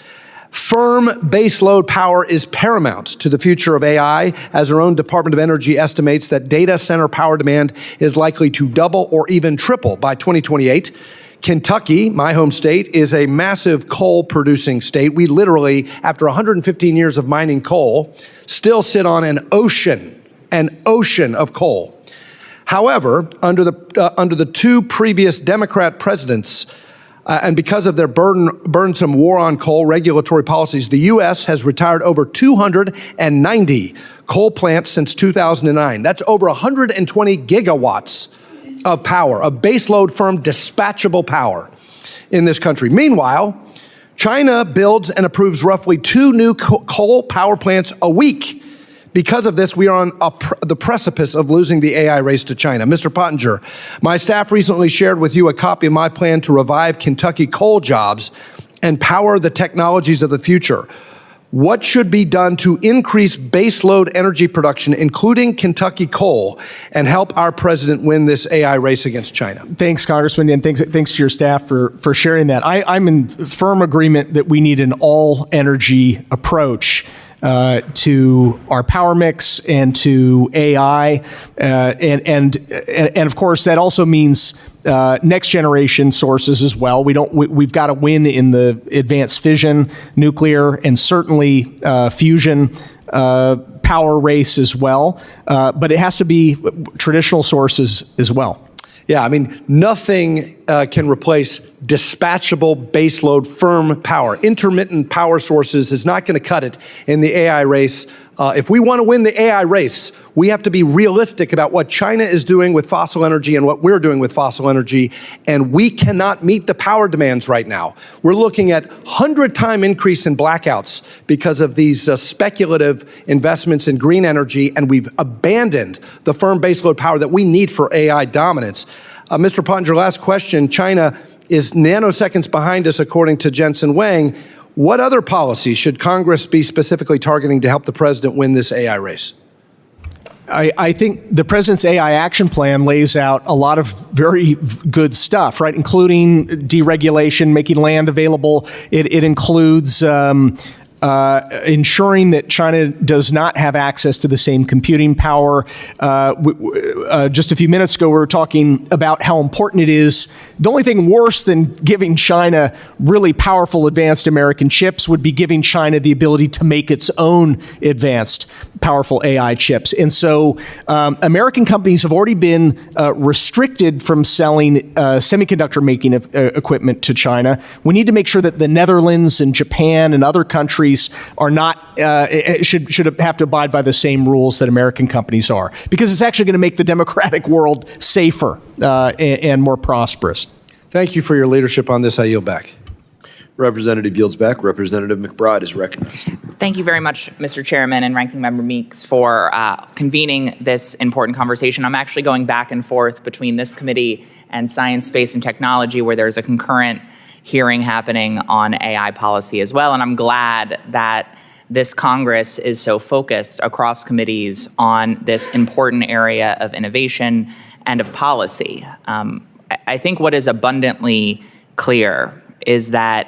Firm baseload power is paramount to the future of AI, as our own Department of Energy estimates that data center power demand is likely to double or even triple by 2028. Kentucky, my home state, is a massive coal-producing state. We literally, after 115 years of mining coal, still sit on an ocean of coal. However, under the two previous Democrat presidents, and because of their burdensome war on coal regulatory policies, the U.S. has retired over 290 coal plants since 2009. That's over 120 gigawatts of power, of baseload firm dispatchable power in this country. Meanwhile, China builds and approves roughly 2 new coal power plants a week. Because of this, we are on the precipice of losing the AI race to China. Mr. Pottinger, my staff recently shared with you a copy of my plan to revive Kentucky coal jobs and power the technologies of the future. What should be done to increase baseload energy production, including Kentucky coal, and help our president win this AI race against China? Thanks, Congressman, and thanks to your staff for sharing that. I'm in firm agreement that we need an all-energy approach to our power mix and to AI, and of course that also means next generation sources as well. We've got to win in the advanced fission, nuclear, and certainly fusion power race as well. But it has to be traditional sources as well. Yeah, I mean, nothing can replace dispatchable baseload firm power. Intermittent power sources is not going to cut it in the AI race. If we want to win the AI race, we have to be realistic about what China is doing with fossil energy and what we're doing with fossil energy, and we cannot meet the power demands right now. We're looking at 100-time increase in blackouts because of these speculative investments in green energy, and we've abandoned the firm baseload power that we need for AI dominance. Mr. Pottinger, last question. China is nanoseconds behind us, according to Jensen Huang. What other policies should Congress be specifically targeting to help the president win this AI race? I think the president's AI action plan lays out a lot of very good stuff, right? Including deregulation, making land available. It includes ensuring that China does not have access to the same computing power. Just a few minutes ago, we were talking about how important it is. The only thing worse than giving China really powerful advanced American chips would be giving China the ability to make its own advanced powerful AI chips. And so American companies have already been restricted from selling semiconductor making equipment to China. We need to make sure that the Netherlands and Japan and other countries are not should have to abide by the same rules that American companies are, because it's actually going to make the democratic world safer and more prosperous. Thank you for your leadership on this. I yield back. Representative yields back. Representative McBride is recognized. Thank you very much, Mr. Chairman and Ranking Member Meeks, for convening this important conversation. I'm actually going back and forth between this committee and Science, Space, and Technology, where there's a concurrent hearing happening on AI policy as well. And I'm glad that this Congress is so focused across committees on this important area of innovation and of policy. I think what is abundantly clear is that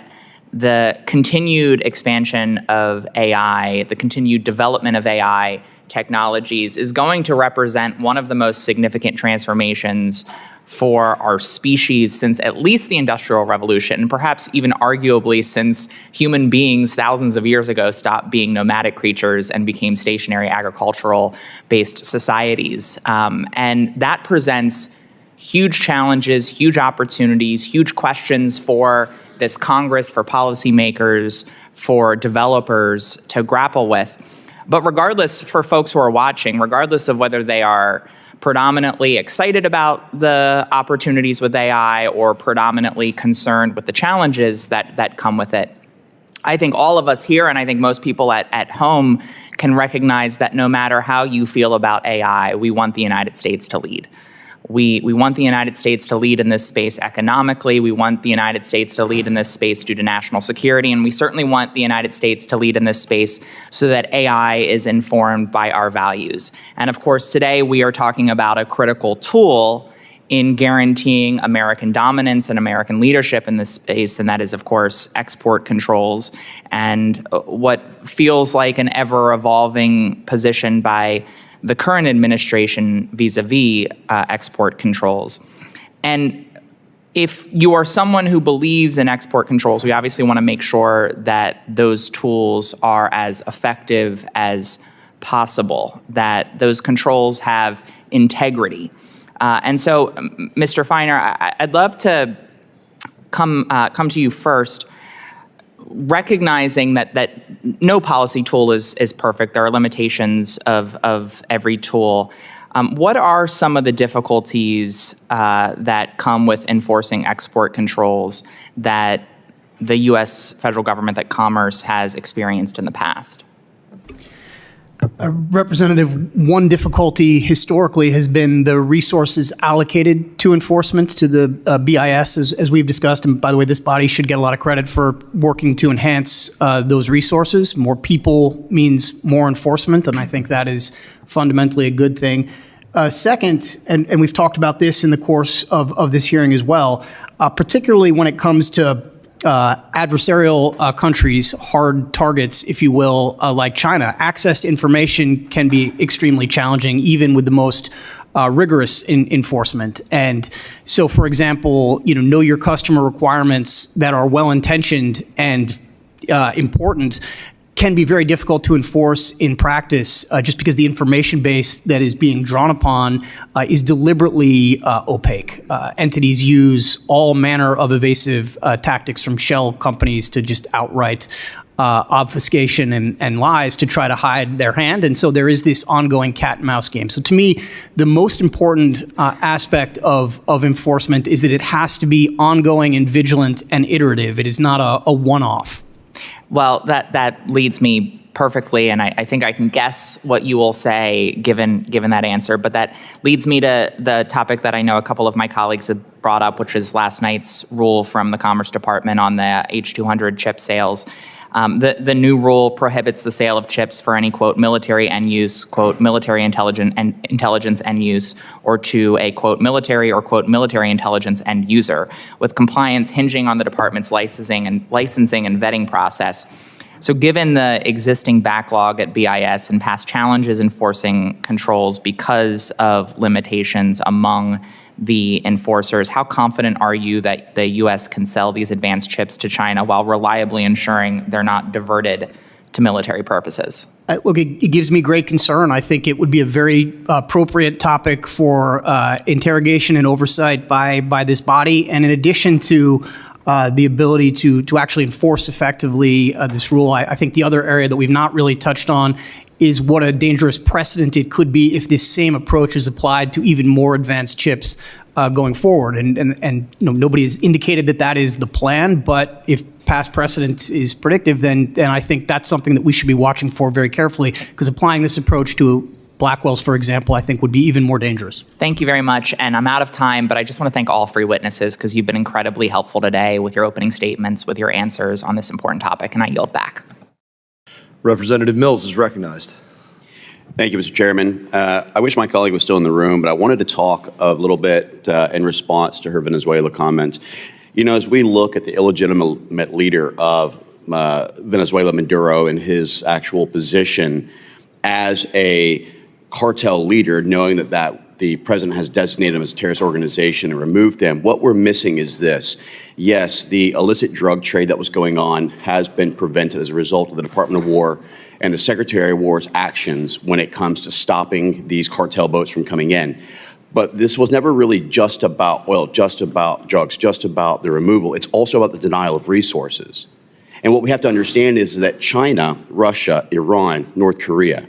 the continued expansion of AI, the continued development of AI technologies is going to represent one of the most significant transformations for our species since at least the Industrial Revolution, and perhaps even arguably since human beings thousands of years ago stopped being nomadic creatures and became stationary agricultural-based societies. And that presents huge challenges, huge opportunities, huge questions for this Congress, for policymakers, for developers to grapple with. But regardless, for folks who are watching, regardless of whether they are predominantly excited about the opportunities with AI or predominantly concerned with the challenges that come with it, I think all of us here, and I think most people at home, can recognize that no matter how you feel about AI, we want the United States to lead. We want the United States to lead in this space economically. We want the United States to lead in this space due to national security. And we certainly want the United States to lead in this space so that AI is informed by our values. And of course, today we are talking about a critical tool in guaranteeing American dominance and American leadership in this space, and that is, of course, export controls and what feels like an ever-evolving position by the current administration vis-a-vis export controls. And if you are someone who believes in export controls, we obviously want to make sure that those tools are as effective as possible, that those controls have integrity. And so, Mr. Feiner, I'd love to come to you first, recognizing that no policy tool is perfect. There are limitations of every tool. What are some of the difficulties that come with enforcing export controls that the U.S. federal government, that Commerce has experienced in the past? Representative, one difficulty historically has been the resources allocated to enforcement to the BIS, as we've discussed. And by the way, this body should get a lot of credit for working to enhance those resources. More people means more enforcement, and I think that is fundamentally a good thing. Second, and we've talked about this in the course of this hearing as well, particularly when it comes to adversarial countries, hard targets, if you will, like China, access to information can be extremely challenging, even with the most rigorous enforcement. And so, for example, know your customer requirements that are well-intentioned and important can be very difficult to enforce in practice just because the information base that is being drawn upon is deliberately opaque. Entities use all manner of evasive tactics, from shell companies to just outright obfuscation and lies to try to hide their hand. And so there is this ongoing cat and mouse game. So to me, the most important aspect of enforcement is that it has to be ongoing and vigilant and iterative. It is not a one-off. Well, that leads me perfectly, and I think I can guess what you will say given that answer, but that leads me to the topic that I know a couple of my colleagues have brought up, which is last night's rule from the Commerce Department on the H200 chip sales. The new rule prohibits the sale of chips for any, quote, military end use, quote, military intelligence end use, or to a, quote, military or, quote, military intelligence end user, with compliance hinging on the department's licensing and vetting process. So given the existing backlog at BIS and past challenges enforcing controls because of limitations among the enforcers, how confident are you that the U.S. can sell these advanced chips to China while reliably ensuring they're not diverted to military purposes? Look, it gives me great concern. I think it would be a very appropriate topic for interrogation and oversight by this body. And in addition to the ability to actually enforce effectively this rule, I think the other area that we've not really touched on is what a dangerous precedent it could be if this same approach is applied to even more advanced chips going forward. And nobody has indicated that is the plan, but if past precedent is predictive, then I think that's something that we should be watching for very carefully, because applying this approach to Blackwells, for example, I think would be even more dangerous. Thank you very much. And I'm out of time, but I just want to thank all three witnesses because you've been incredibly helpful today with your opening statements, with your answers on this important topic, and I yield back. Representative Mills is recognized. Thank you, Mr. Chairman. I wish my colleague was still in the room, but I wanted to talk a little bit in response to her Venezuela comments. As we look at the illegitimate leader of Venezuela, Maduro, and his actual position as a cartel leader, knowing that the president has designated him as a terrorist organization and removed them, what we're missing is this. Yes, the illicit drug trade that was going on has been prevented as a result of the Department of War and the Secretary of War's actions when it comes to stopping these cartel boats from coming in. But this was never really just about oil, just about drugs, just about the removal. It's also about the denial of resources. And what we have to understand is that China, Russia, Iran, North Korea,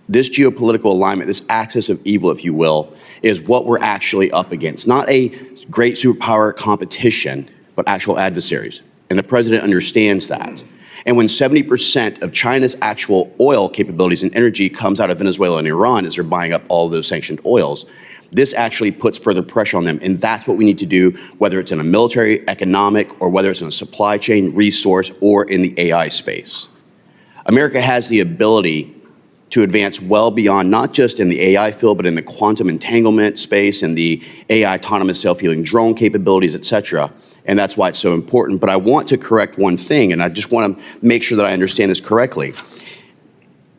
this geopolitical alignment, this axis of evil, if you will, is what we're actually up against. Not a great superpower competition, but actual adversaries. And the president understands that. And when 70% of China's actual oil capabilities and energy comes out of Venezuela and Iran as they're buying up all of those sanctioned oils, this actually puts further pressure on them. And that's what we need to do, whether it's in a military, economic, or whether it's in a supply chain, resource, or in the AI space. America has the ability to advance well beyond, not just in the AI field, but in the quantum entanglement space and the AI autonomous self-healing drone capabilities, et cetera. And that's why it's so important. But I want to correct one thing, and I just want to make sure that I understand this correctly.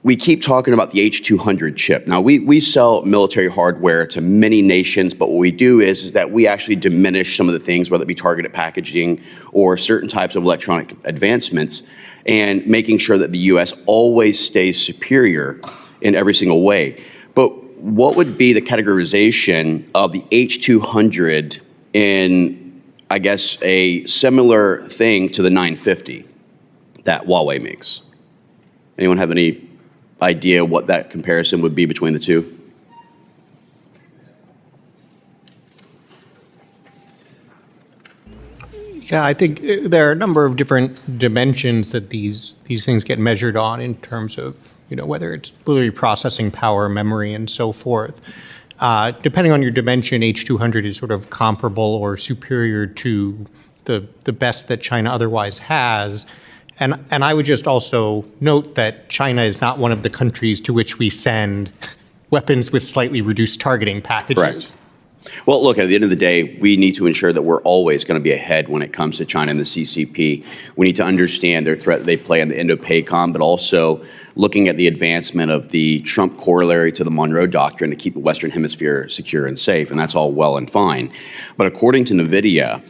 We keep talking about the H200 chip. Now, we sell military hardware to many nations, but what we do is that we actually diminish some of the things, whether it be targeted packaging or certain types of electronic advancements, and making sure that the U.S. always stays superior in every single way. But what would be the categorization of the H200 in, I guess, a similar thing to the 950 that Huawei makes? Anyone have any idea what that comparison would be between the two? Yeah, I think there are a number of different dimensions that these things get measured on in terms of whether it's literally processing power, memory, and so forth. Depending on your dimension, H200 is sort of comparable or superior to the best that China otherwise has. And I would just also note that China is not one of the countries to which we send weapons with slightly reduced targeting packages. Correct. Well, look, at the end of the day, we need to ensure that we're always going to be ahead when it comes to China and the CCP. We need to understand their threat that they play on the Indo-PACOM, but also looking at the advancement of the Trump corollary to the Monroe Doctrine to keep the Western Hemisphere secure and safe, and that's all well and fine. But according to NVIDIA,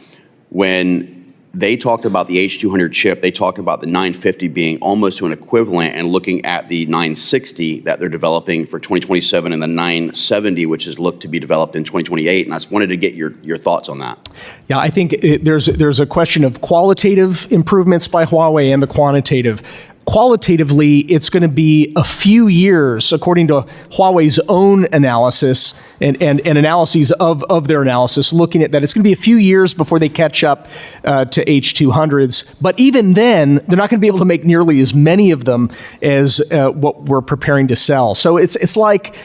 when they talked about the H200 chip, they talked about the 950 being almost to an equivalent, and looking at the 960 that they're developing for 2027 and the 970, which is looked to be developed in 2028. And I just wanted to get your thoughts on that. Yeah, I think there's a question of qualitative improvements by Huawei and the quantitative. Qualitatively, it's going to be a few years, according to Huawei's own analysis and analyses of their analysis, looking at that. It's going to be a few years before they catch up to H200s. But even then, they're not going to be able to make nearly as many of them as what we're preparing to sell. So it's like,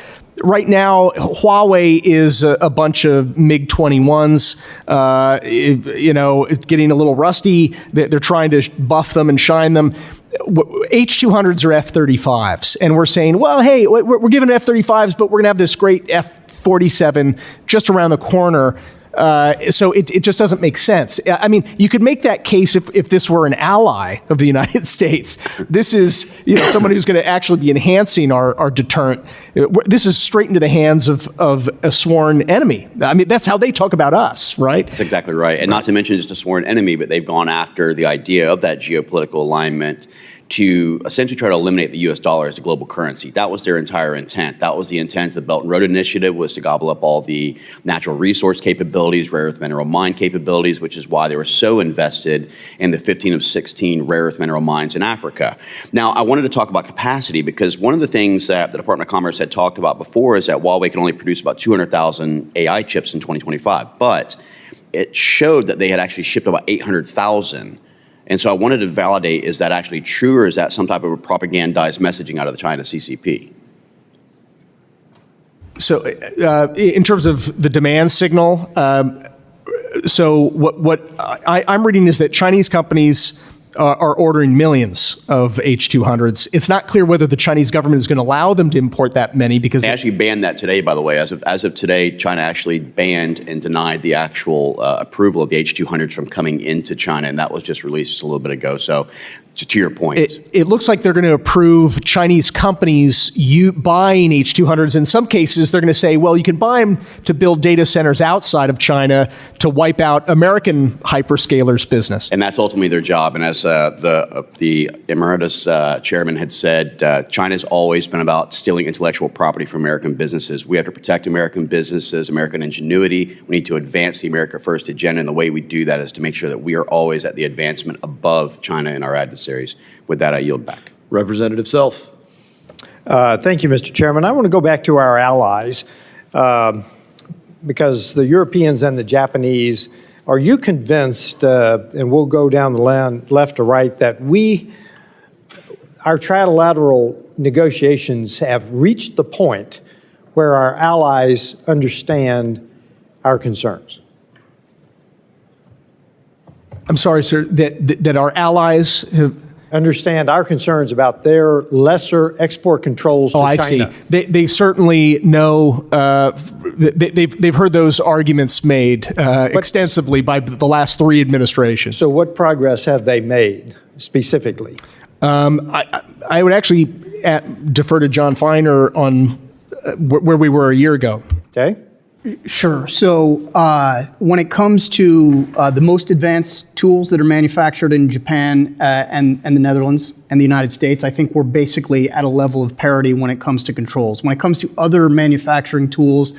right now, Huawei is a bunch of MiG-21s, getting a little rusty. They're trying to buff them and shine them. H200s are F-35s, and we're saying, well, hey, we're giving F-35s, but we're going to have this great F-47 just around the corner. So it just doesn't make sense. I mean, you could make that case if this were an ally of the United States. This is someone who's going to actually be enhancing our deterrent. This is straight into the hands of a sworn enemy. I mean, that's how they talk about us, right? That's exactly right. And not to mention just a sworn enemy, but they've gone after the idea of that geopolitical alignment to essentially try to eliminate the U.S. dollar as a global currency. That was their entire intent. That was the intent of the Belt and Road Initiative, was to gobble up all the natural resource capabilities, rare earth mineral mine capabilities, which is why they were so invested in the 15 of 16 rare earth mineral mines in Africa. Now, I wanted to talk about capacity, because one of the things that the Department of Commerce had talked about before is that Huawei can only produce about 200,000 AI chips in 2025, but it showed that they had actually shipped about 800,000. And so I wanted to validate, is that actually true, or is that some type of a propagandized messaging out of the China CCP? So in terms of the demand signal, so what I'm reading is that Chinese companies are ordering millions of H200s. It's not clear whether the Chinese government is going to allow them to import that many, because they actually banned that today, by the way. As of today, China actually banned and denied the actual approval of the H200s from coming into China, and that was just released a little bit ago. So to your point. It looks like they're going to approve Chinese companies buying H200s. In some cases, they're going to say, well, you can buy them to build data centers outside of China to wipe out American hyperscalers' business. And that's ultimately their job. And as the emeritus chairman had said, China's always been about stealing intellectual property from American businesses. We have to protect American businesses, American ingenuity. We need to advance the America First agenda. And the way we do that is to make sure that we are always at the advancement above China and our adversaries. With that, I yield back. Representative Self. Thank you, Mr. Chairman. I want to go back to our allies, because the Europeans and the Japanese, are you convinced, and we'll go down the left to right, that our trilateral negotiations have reached the point where our allies understand our concerns? I'm sorry, sir, that our allies understand our concerns about their lesser export controls to China. I see. They certainly know. They've heard those arguments made extensively by the last three administrations. So, what progress have they made specifically? I would actually defer to John Feiner on where we were a year ago. Okay. Sure. So when it comes to the most advanced tools that are manufactured in Japan and the Netherlands and the United States, I think we're basically at a level of parity when it comes to controls. When it comes to other manufacturing tools,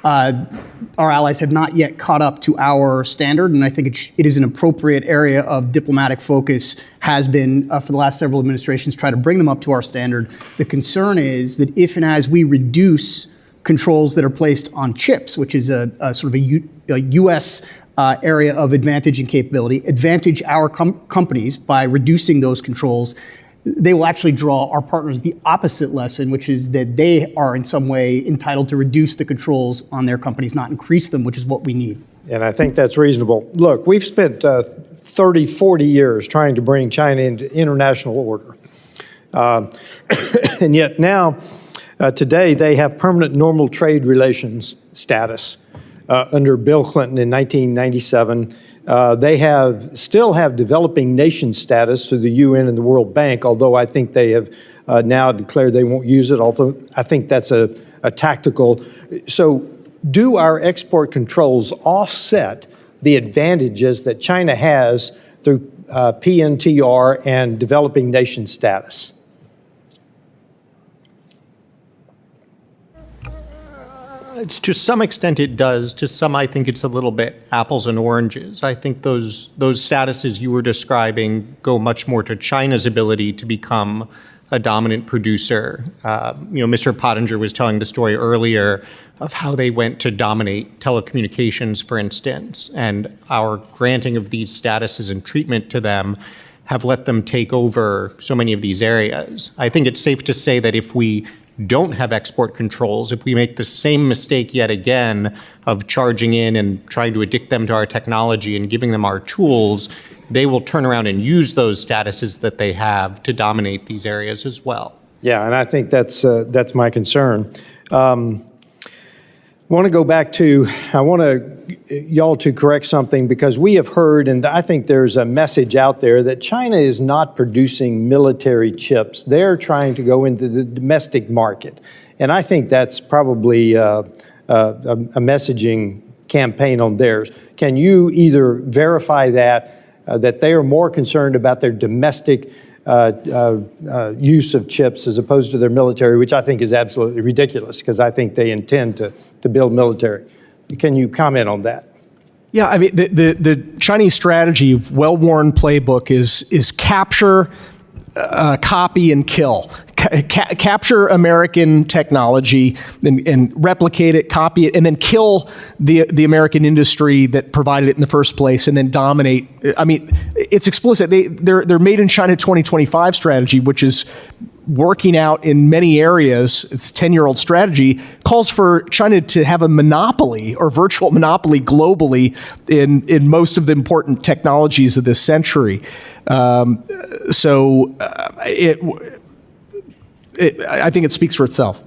our allies have not yet caught up to our standard, and I think it is an appropriate area of diplomatic focus, has been for the last several administrations, try to bring them up to our standard. The concern is that if and as we reduce controls that are placed on chips, which is a sort of a U.S. Area of advantage and capability, advantage our companies by reducing those controls, they will actually draw our partners the opposite lesson, which is that they are in some way entitled to reduce the controls on their companies, not increase them, which is what we need. And I think that's reasonable. Look, we've spent 30, 40 years trying to bring China into international order. And yet now, today, they have permanent normal trade relations status. Under Bill Clinton in 1997, they still have developing nation status through the UN and the World Bank, although I think they have now declared they won't use it, although I think that's a tactical. So do our export controls offset the advantages that China has through PNTR and developing nation status? To some extent it does. To some, I think it's a little bit apples and oranges. I think those statuses you were describing go much more to China's ability to become a dominant producer. Mr. Pottinger was telling the story earlier of how they went to dominate telecommunications, for instance, and our granting of these statuses and treatment to them have let them take over so many of these areas. I think it's safe to say that if we don't have export controls, if we make the same mistake yet again of charging in and trying to addict them to our technology and giving them our tools, they will turn around and use those statuses that they have to dominate these areas as well. Yeah, and I think that's my concern. I want to go back to, I want y'all to correct something, because we have heard, and I think there's a message out there that China is not producing military chips. They're trying to go into the domestic market. And I think that's probably a messaging campaign on theirs. Can you either verify that they are more concerned about their domestic use of chips as opposed to their military, which I think is absolutely ridiculous, because I think they intend to build military. Can you comment on that? Yeah, I mean, the Chinese strategy, well-worn playbook is capture, copy, and kill. Capture American technology and replicate it, copy it, and then kill the American industry that provided it in the first place, and then dominate. I mean, it's explicit. Their Made in China 2025 strategy, which is working out in many areas, it's a 10-year-old strategy, calls for China to have a monopoly or virtual monopoly globally in most of the important technologies of this century. I think it speaks for itself.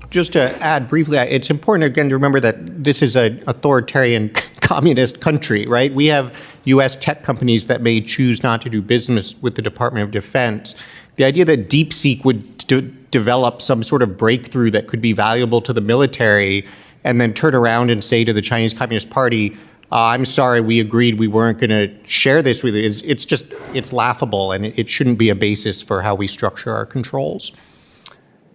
Just to add briefly, it's important again to remember that this is an authoritarian communist country, right? We have U.S. tech companies that may choose not to do business with the Department of Defense. The idea that DeepSeek would develop some sort of breakthrough that could be valuable to the military and then turn around and say to the Chinese Communist Party, I'm sorry, we agreed we weren't going to share this with you. It's laughable, and it shouldn't be a basis for how we structure our controls.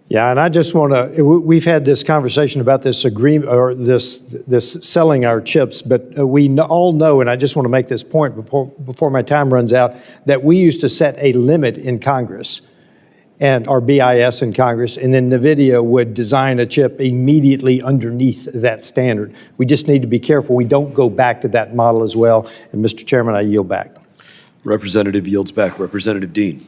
Yeah, and I just want to, we've had this conversation about this agreement, or this selling our chips, but we all know, and I just want to make this point before my time runs out, that we used to set a limit in Congress, and our BIS in Congress, and then NVIDIA would design a chip immediately underneath that standard. We just need to be careful we don't go back to that model as well. And Mr. Chairman, I yield back. Representative yields back. Representative Dean.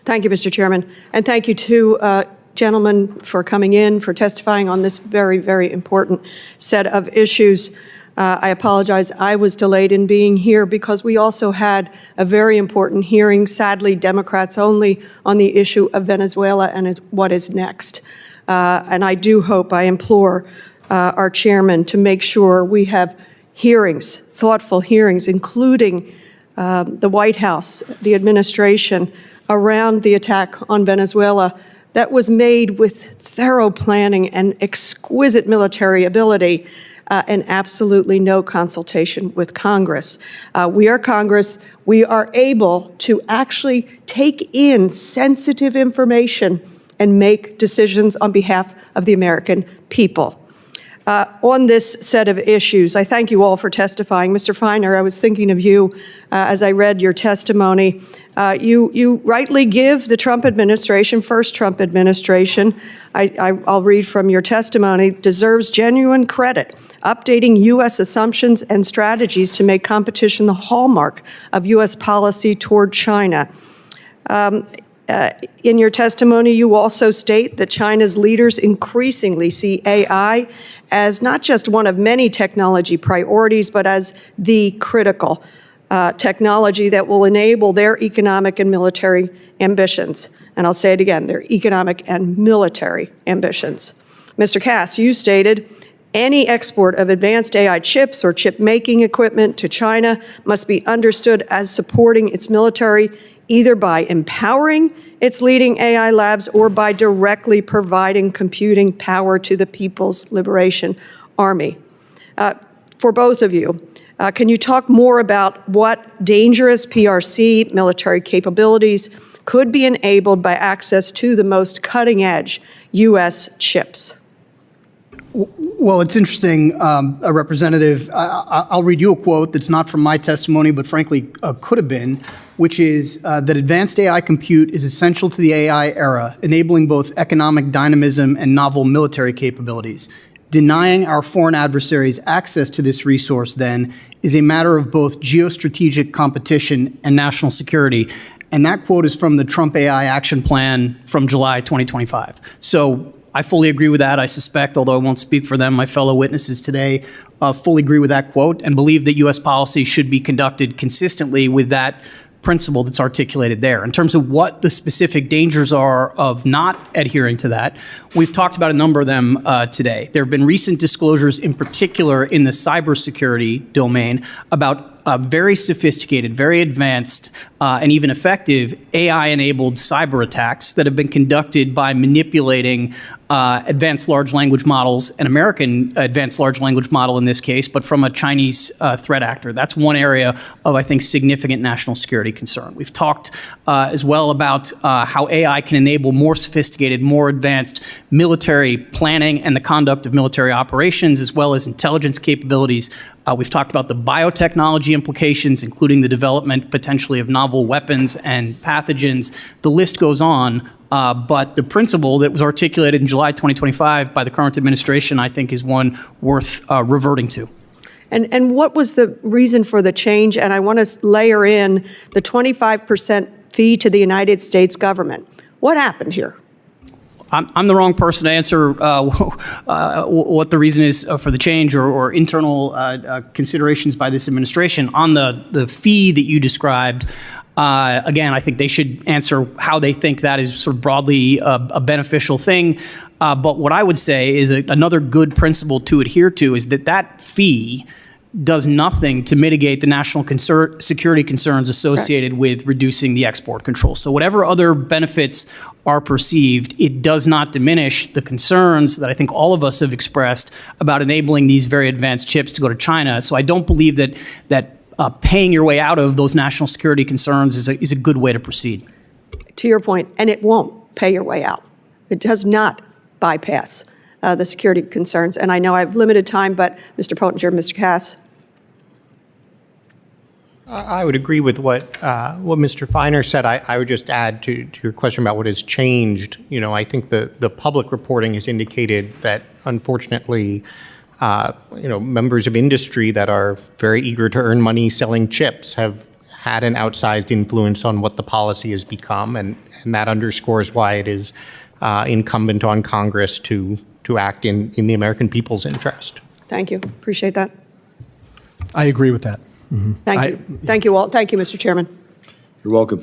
Thank you, Mr. Chairman. And thank you to gentlemen for coming in, for testifying on this very, very important set of issues. I apologize, I was delayed in being here because we also had a very important hearing, sadly Democrats only, on the issue of Venezuela and what is next. And I do hope, I implore our chairman to make sure we have hearings, thoughtful hearings, including the White House, the administration, around the attack on Venezuela that was made with thorough planning and exquisite military ability, and absolutely no consultation with Congress. We are Congress. We are able to actually take in sensitive information and make decisions on behalf of the American people. On this set of issues, I thank you all for testifying. Mr. Feiner, I was thinking of you as I read your testimony. You rightly give the Trump administration, first Trump administration, I'll read from your testimony, deserves genuine credit, updating U.S. assumptions and strategies to make competition the hallmark of U.S. policy toward China. In your testimony, you also state that China's leaders increasingly see AI as not just one of many technology priorities, but as the critical technology that will enable their economic and military ambitions. And I'll say it again, their economic and military ambitions. Mr. Cass, you stated, any export of advanced AI chips or chip-making equipment to China must be understood as supporting its military, either by empowering its leading AI labs or by directly providing computing power to the People's Liberation Army. For both of you, can you talk more about what dangerous PRC military capabilities could be enabled by access to the most cutting-edge U.S. chips? Well, it's interesting, Representative. I'll read you a quote that's not from my testimony, but frankly could have been, which is that advanced AI compute is essential to the AI era, enabling both economic dynamism and novel military capabilities. Denying our foreign adversaries access to this resource, then, is a matter of both geostrategic competition and national security. And that quote is from the Trump AI Action Plan from July 2025. So I fully agree with that. I suspect, although I won't speak for them, my fellow witnesses today fully agree with that quote and believe that U.S. policy should be conducted consistently with that principle that's articulated there. In terms of what the specific dangers are of not adhering to that, we've talked about a number of them today. There have been recent disclosures, in particular in the cybersecurity domain, about very sophisticated, very advanced, and even effective AI-enabled cyber attacks that have been conducted by manipulating advanced large language models, an American advanced large language model in this case, but from a Chinese threat actor. That's one area of, I think, significant national security concern. We've talked as well about how AI can enable more sophisticated, more advanced military planning and the conduct of military operations, as well as intelligence capabilities. We've talked about the biotechnology implications, including the development potentially of novel weapons and pathogens. The list goes on, but the principle that was articulated in July 2025 by the current administration, I think, is one worth reverting to. And what was the reason for the change? And I want to layer in the 25% fee to the United States government. What happened here? I'm the wrong person to answer what the reason is for the change or internal considerations by this administration. On the fee that you described, again, I think they should answer how they think that is sort of broadly a beneficial thing. But what I would say is another good principle to adhere to is that fee does nothing to mitigate the national security concerns associated with reducing the export control. So whatever other benefits are perceived, it does not diminish the concerns that I think all of us have expressed about enabling these very advanced chips to go to China. So I don't believe that paying your way out of those national security concerns is a good way to proceed. To your point, and it won't pay your way out. It does not bypass the security concerns. And I know I have limited time, but Mr. Pottinger, Mr. Cass. I would agree with what Mr. Feiner said. I would just add to your question about what has changed. You know, I think the public reporting has indicated that, unfortunately, members of industry that are very eager to earn money selling chips have had an outsized influence on what the policy has become, and that underscores why it is incumbent on Congress to act in the American people's interest. Thank you. Appreciate that. I agree with that. Mm-hmm. Thank you. Thank you all. Thank you, Mr. Chairman. You're welcome.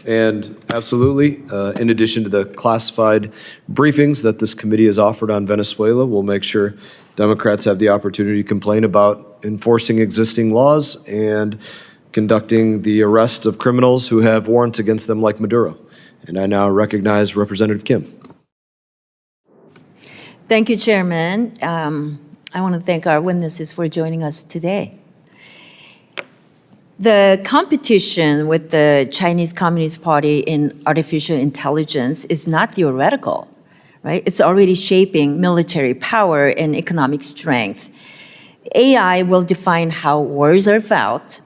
And absolutely, in addition to the classified briefings that this committee has offered on Venezuela, we'll make sure Democrats have the opportunity to complain about enforcing existing laws and conducting the arrest of criminals who have warrants against them like Maduro. And I now recognize Representative Kim. Thank you, Chairman. I want to thank our witnesses for joining us today. The competition with the Chinese Communist Party in artificial intelligence is not theoretical, right? It's already shaping military power and economic strength. AI will define how wars are fought,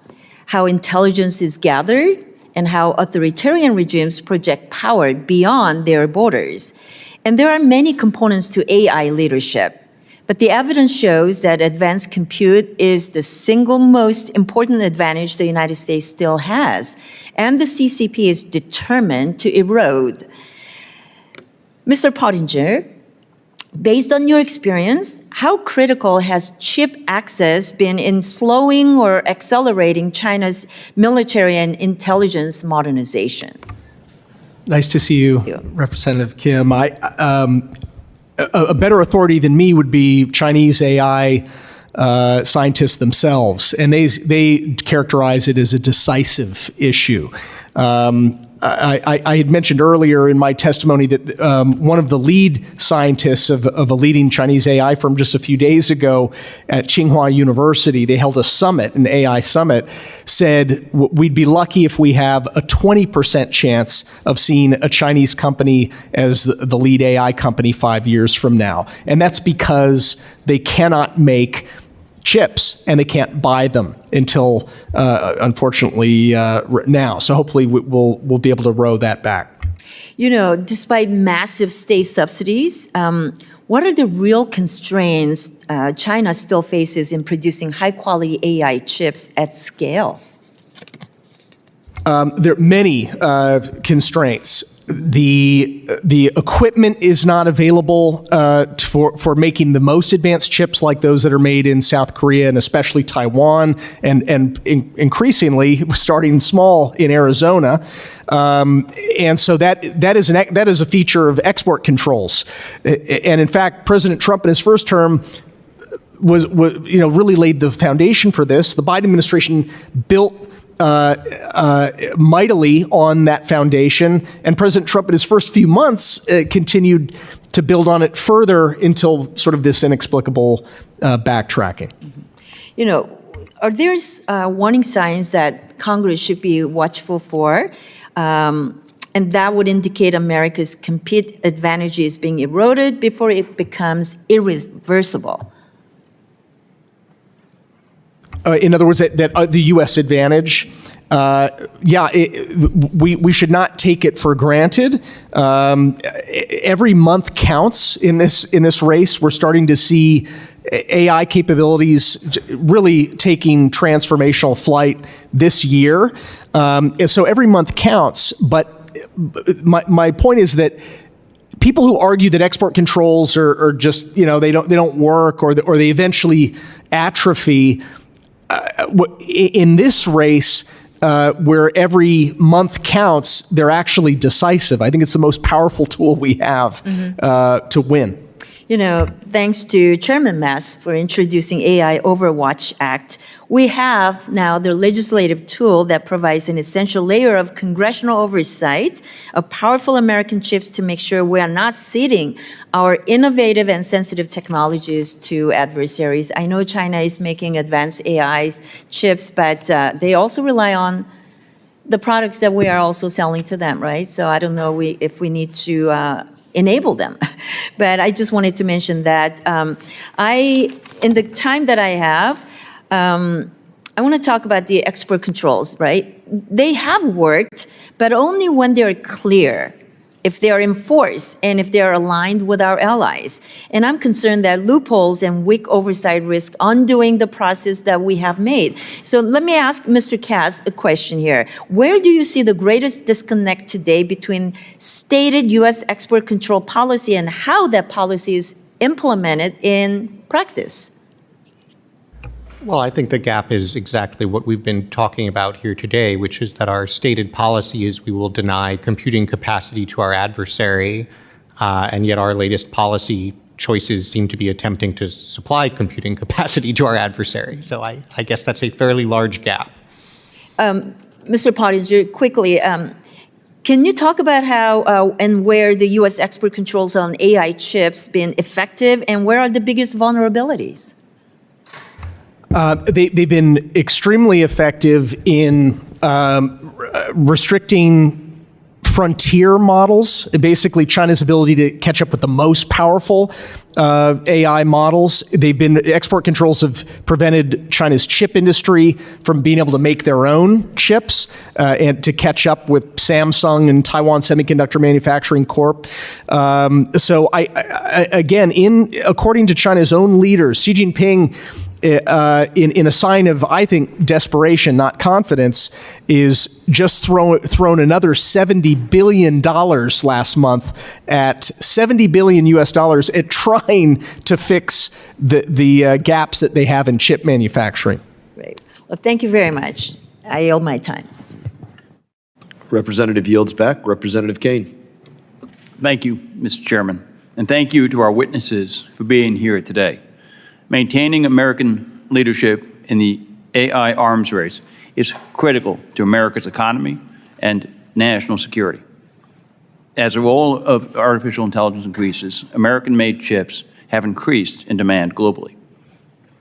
how intelligence is gathered, and how authoritarian regimes project power beyond their borders. And there are many components to AI leadership, But the evidence shows that advanced compute is the single most important advantage the United States still has, and the CCP is determined to erode. Mr. Pottinger, based on your experience, how critical has chip access been in slowing or accelerating China's military and intelligence modernization? Nice to see you, Representative Kim. A better authority than me would be Chinese AI scientists themselves, and they characterize it as a decisive issue. I had mentioned earlier in my testimony that one of the lead scientists of a leading Chinese AI firm just a few days ago at Tsinghua University, they held a summit, an AI summit, said we'd be lucky if we have a 20% chance of seeing a Chinese company as the lead AI company 5 years from now. And that's because they cannot make chips, and they can't buy them until, unfortunately, now. So hopefully we'll be able to row that back. You know, despite massive state subsidies, what are the real constraints China still faces in producing high-quality AI chips at scale? There are many constraints. The equipment is not available for making the most advanced chips like those that are made in South Korea and especially Taiwan, and increasingly starting small in Arizona. And so that is a feature of export controls. And in fact, President Trump in his first term was really laid the foundation for this. The Biden administration built mightily on that foundation, and President Trump in his first few months continued to build on it further until sort of this inexplicable backtracking. You know, are there warning signs that Congress should be watchful for? And that would indicate America's compete advantage is being eroded before it becomes irreversible. In other words, that the U.S. advantage, we should not take it for granted. Every month counts in this race. We're starting to see AI capabilities really taking transformational flight this year, and so every month counts. But my point is that people who argue that export controls are just they don't work or they eventually atrophy. In this race, where every month counts, they're actually decisive. I think it's the most powerful tool we have to win. You know, thanks to Chairman Mast for introducing AI Overwatch Act, we have now the legislative tool that provides an essential layer of congressional oversight of powerful American chips to make sure we are not ceding our innovative and sensitive technologies to adversaries. I know China is making advanced AI chips, but they also rely on the products that we are also selling to them, right? So I don't know if we need to enable them. But I just wanted to mention that in the time that I have, I want to talk about the export controls, right? They have worked, but only when they're clear, if they are enforced, and if they are aligned with our allies. And I'm concerned that loopholes and weak oversight risk undoing the process that we have made. So let me ask Mr. Cass a question here. Where do you see the greatest disconnect today between stated U.S. export control policy and how that policy is implemented in practice? Well, I think the gap is exactly what we've been talking about here today, which is that our stated policy is we will deny computing capacity to our adversary, and yet our latest policy choices seem to be attempting to supply computing capacity to our adversary. So I guess that's a fairly large gap. Mr. Pottinger, quickly, can you talk about how and where the U.S. export controls on AI chips been effective, and where are the biggest vulnerabilities? They've been extremely effective in restricting frontier models, basically China's ability to catch up with the most powerful AI models. Export controls have prevented China's chip industry from being able to make their own chips and to catch up with Samsung and Taiwan Semiconductor Manufacturing Corp. So according to China's own leaders, Xi Jinping, in a sign of, I think, desperation, not confidence, is just thrown another $70 billion last month at $70 billion US at trying to fix the gaps that they have in chip manufacturing. Great. Well, thank you very much. I yield my time. Representative yields back. Representative Kane. Thank you, Mr. Chairman, and thank you to our witnesses for being here today. Maintaining American leadership in the AI arms race is critical to America's economy and national security. As the role of artificial intelligence increases, American-made chips have increased in demand globally.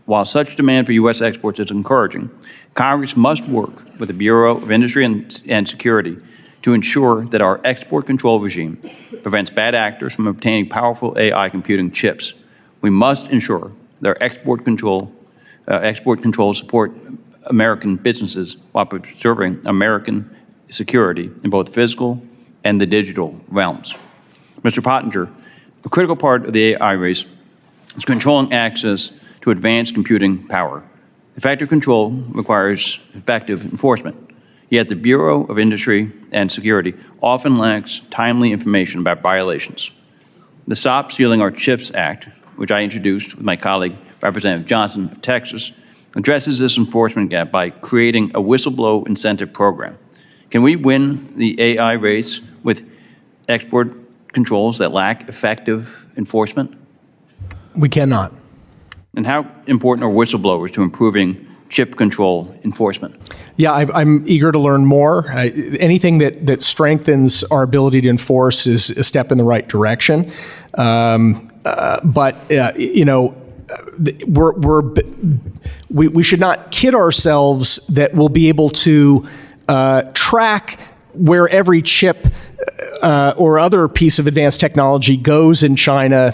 While such demand for U.S. exports is encouraging, Congress must work with the Bureau of Industry and Security to ensure that our export control regime prevents bad actors from obtaining powerful AI computing chips. We must ensure that our export controls support American businesses while preserving American security in both physical and the digital realms. Mr. Pottinger, a critical part of the AI race is controlling access to advanced computing power. Effective control requires effective enforcement. Yet the Bureau of Industry and Security often lacks timely information about violations. The Stop Stealing Our Chips Act, which I introduced with my colleague, Representative Johnson of Texas, addresses this enforcement gap by creating a whistleblower incentive program. Can we win the AI race with export controls that lack effective enforcement? We cannot. And how important are whistleblowers to improving chip control enforcement? Yeah, I'm eager to learn more. Anything that strengthens our ability to enforce is a step in the right direction. We should not kid ourselves that we'll be able to track where every chip or other piece of advanced technology goes in China.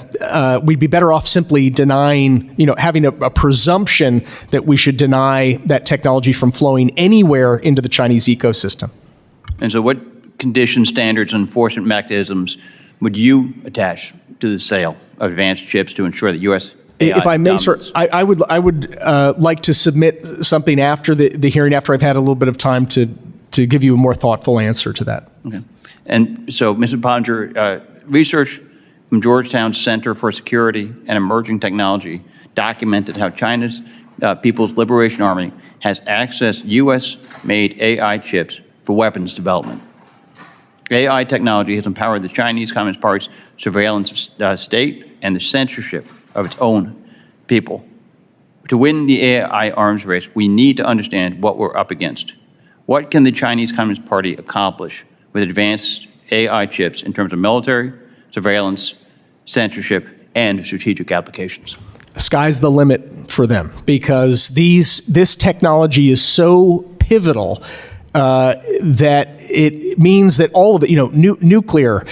We'd be better off simply denying, having a presumption that we should deny that technology from flowing anywhere into the Chinese ecosystem. And so what conditions, standards, and enforcement mechanisms would you attach to the sale of advanced chips to ensure that U.S. AI If I may, sir, dominance? I would like to submit something after the hearing, after I've had a little bit of time to give you a more thoughtful answer to that. Okay. And so, Mr. Pottinger, research from Georgetown's Center for Security and Emerging Technology documented how China's People's Liberation Army has accessed U.S.-made AI chips for weapons development. AI technology has empowered the Chinese Communist Party's surveillance state and the censorship of its own people. To win the AI arms race, we need to understand what we're up against. What can the Chinese Communist Party accomplish with advanced AI chips in terms of military, surveillance, censorship, and strategic applications? The sky's the limit for them because this technology is so pivotal that it means that all of it, nuclear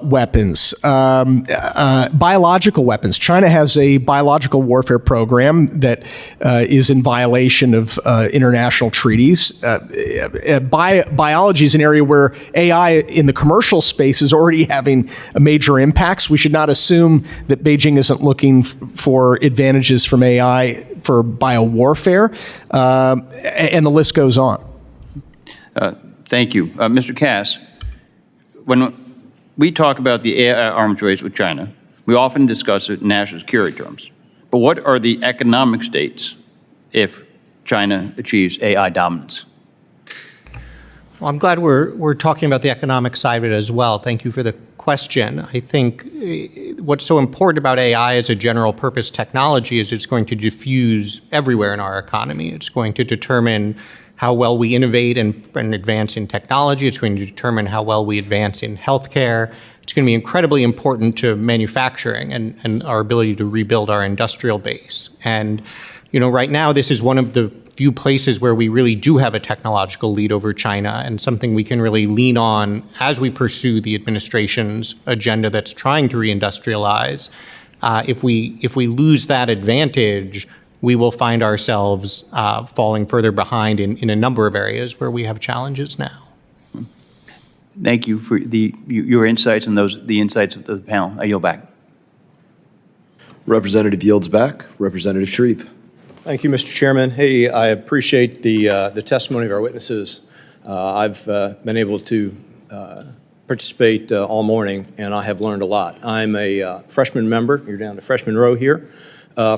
weapons, biological weapons. China has a biological warfare program that is in violation of international treaties. Biology is an area where AI in the commercial space is already having major impacts. We should not assume that Beijing isn't looking for advantages from AI for biowarfare, and the list goes on. Thank you. Mr. Cass, when we talk about the AI arms race with China, we often discuss it in national security terms. But what are the economic stakes if China achieves AI dominance? Well, I'm glad we're talking about the economic side of it as well. Thank you for the question. I think what's so important about AI as a general purpose technology is it's going to diffuse everywhere in our economy. It's going to determine how well we innovate and advance in technology. It's going to determine how well we advance in healthcare. It's going to be incredibly important to manufacturing and our ability to rebuild our industrial base. And Right now, this is one of the few places where we really do have a technological lead over China, and something we can really lean on as we pursue the administration's agenda that's trying to reindustrialize. If we lose that advantage, we will find ourselves falling further behind in a number of areas where we have challenges now. Thank you for your insights and the insights of the panel. I yield back. Representative yields back. Representative Shreve. Thank you, Mr. Chairman. Hey, I appreciate the testimony of our witnesses. I've been able to participate all morning, and I have learned a lot. I'm a freshman member, you're down to freshman row here,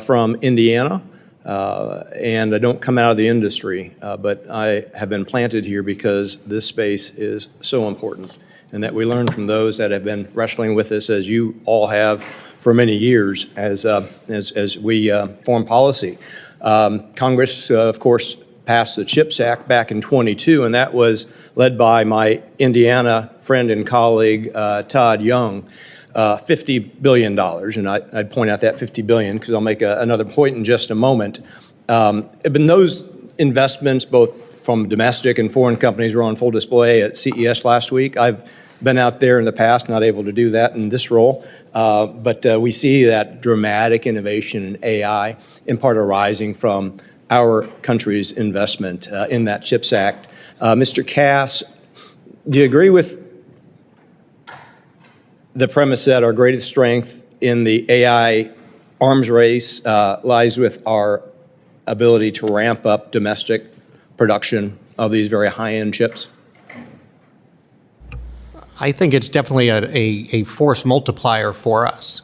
from Indiana, and I don't come out of the industry, but I have been planted here because this space is so important, and that we learn from those that have been wrestling with this, as you all have for many years, as we form policy. Congress, of course, passed the CHIPS Act back in '22, and that was led by my Indiana friend and colleague, Todd Young, $50 billion. And I'd point out that $50 billion because I'll make another point in just a moment. But those investments, both from domestic and foreign companies, were on full display at CES last week. I've been out there in the past, not able to do that in this role. But we see that dramatic innovation in AI, in part arising from our country's investment in that CHIPS Act. Mr. Cass, do you agree with the premise that our greatest strength in the AI arms race lies with our ability to ramp up domestic production of these very high-end chips? I think it's definitely a force multiplier for us.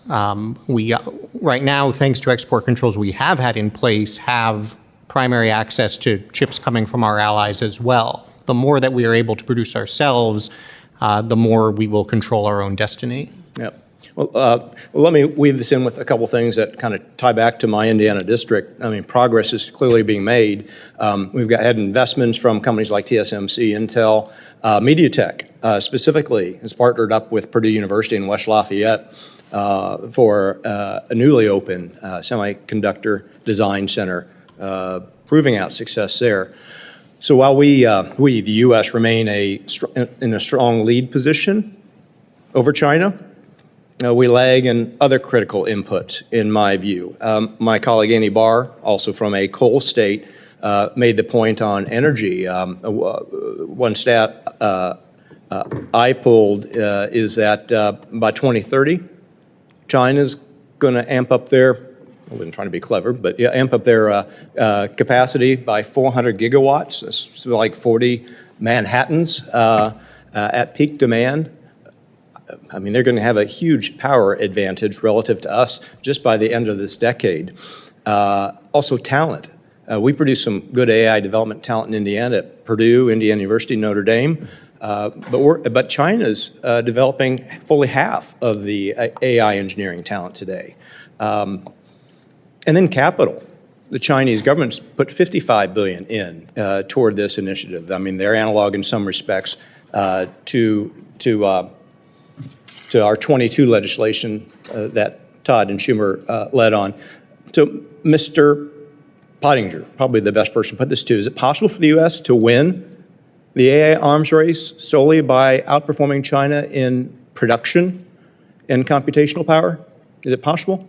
We right now, thanks to export controls we have had in place, have primary access to chips coming from our allies as well. The more that we are able to produce ourselves, the more we will control our own destiny. Yep. Well, let me weave this in with a couple things that kind of tie back to my Indiana district. I mean, progress is clearly being made. We've had investments from companies like TSMC, Intel, MediaTek specifically has partnered up with Purdue University in West Lafayette for a newly opened semiconductor design center, proving out success there. So while we, the U.S., remain in a strong lead position over China, we lag in other critical inputs, in my view. My colleague Annie Barr, also from a coal state, made the point on energy. One stat I pulled is that by 2030, China's going to amp up their, I wasn't trying to be clever, but yeah, amp up their capacity by 400 gigawatts. That's like 40 Manhattans at peak demand. I mean, they're going to have a huge power advantage relative to us just by the end of this decade. Also, talent. We produce some good AI development talent in Indiana at Purdue, Indiana University, Notre Dame. But China's developing fully half of the AI engineering talent today. And then capital. The Chinese government's put $55 billion in toward this initiative. I mean, they're analog in some respects to our 22 legislation that Todd and Schumer led on. So, Mr. Pottinger, probably the best person to put this to, is it possible for the U.S. to win the AI arms race solely by outperforming China in production and computational power? Is it possible?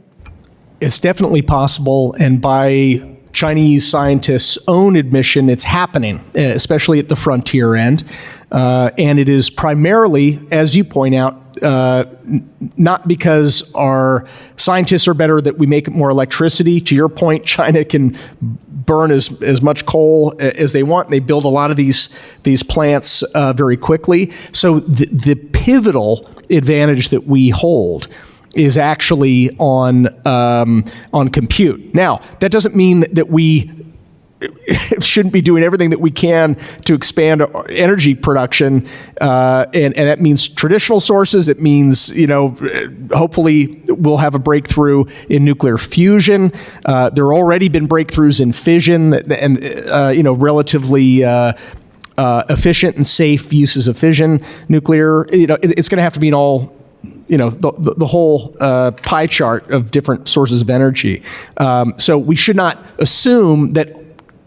It's definitely possible, and by Chinese scientists' own admission, it's happening, especially at the frontier end. And it is primarily, as you point out, not because our scientists are better that we make more electricity. To your point, China can burn as much coal as they want. They build a lot of these plants very quickly. So the pivotal advantage that we hold is actually on compute. Now, that doesn't mean that we shouldn't be doing everything that we can to expand our energy production, and that means traditional sources. It means, hopefully we'll have a breakthrough in nuclear fusion. There have already been breakthroughs in fission and relatively efficient and safe uses of fission nuclear. It's going to have to be in all the whole pie chart of different sources of energy. So we should not assume that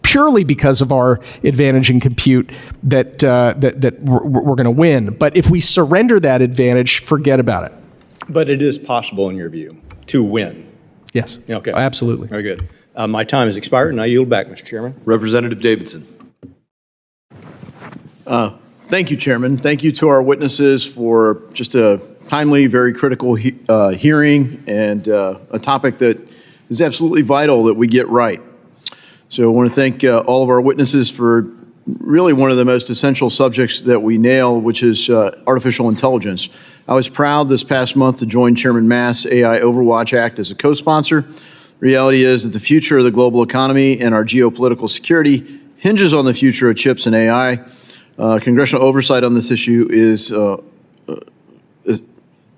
purely because of our advantage in compute that we're going to win. But if we surrender that advantage, forget about it. But it is possible, in your view, to win. Yes. Okay. Absolutely. Very good. My time has expired, and I yield back, Mr. Chairman. Representative Davidson. Thank you, Chairman. Thank you to our witnesses for just a timely, very critical hearing and a topic that is absolutely vital that we get right. So I want to thank all of our witnesses for really one of the most essential subjects that we nail, which is artificial intelligence. I was proud this past month to join Chairman Mast's AI Overwatch Act as a co-sponsor. The reality is that the future of the global economy and our geopolitical security hinges on the future of chips and AI. Congressional oversight on this issue is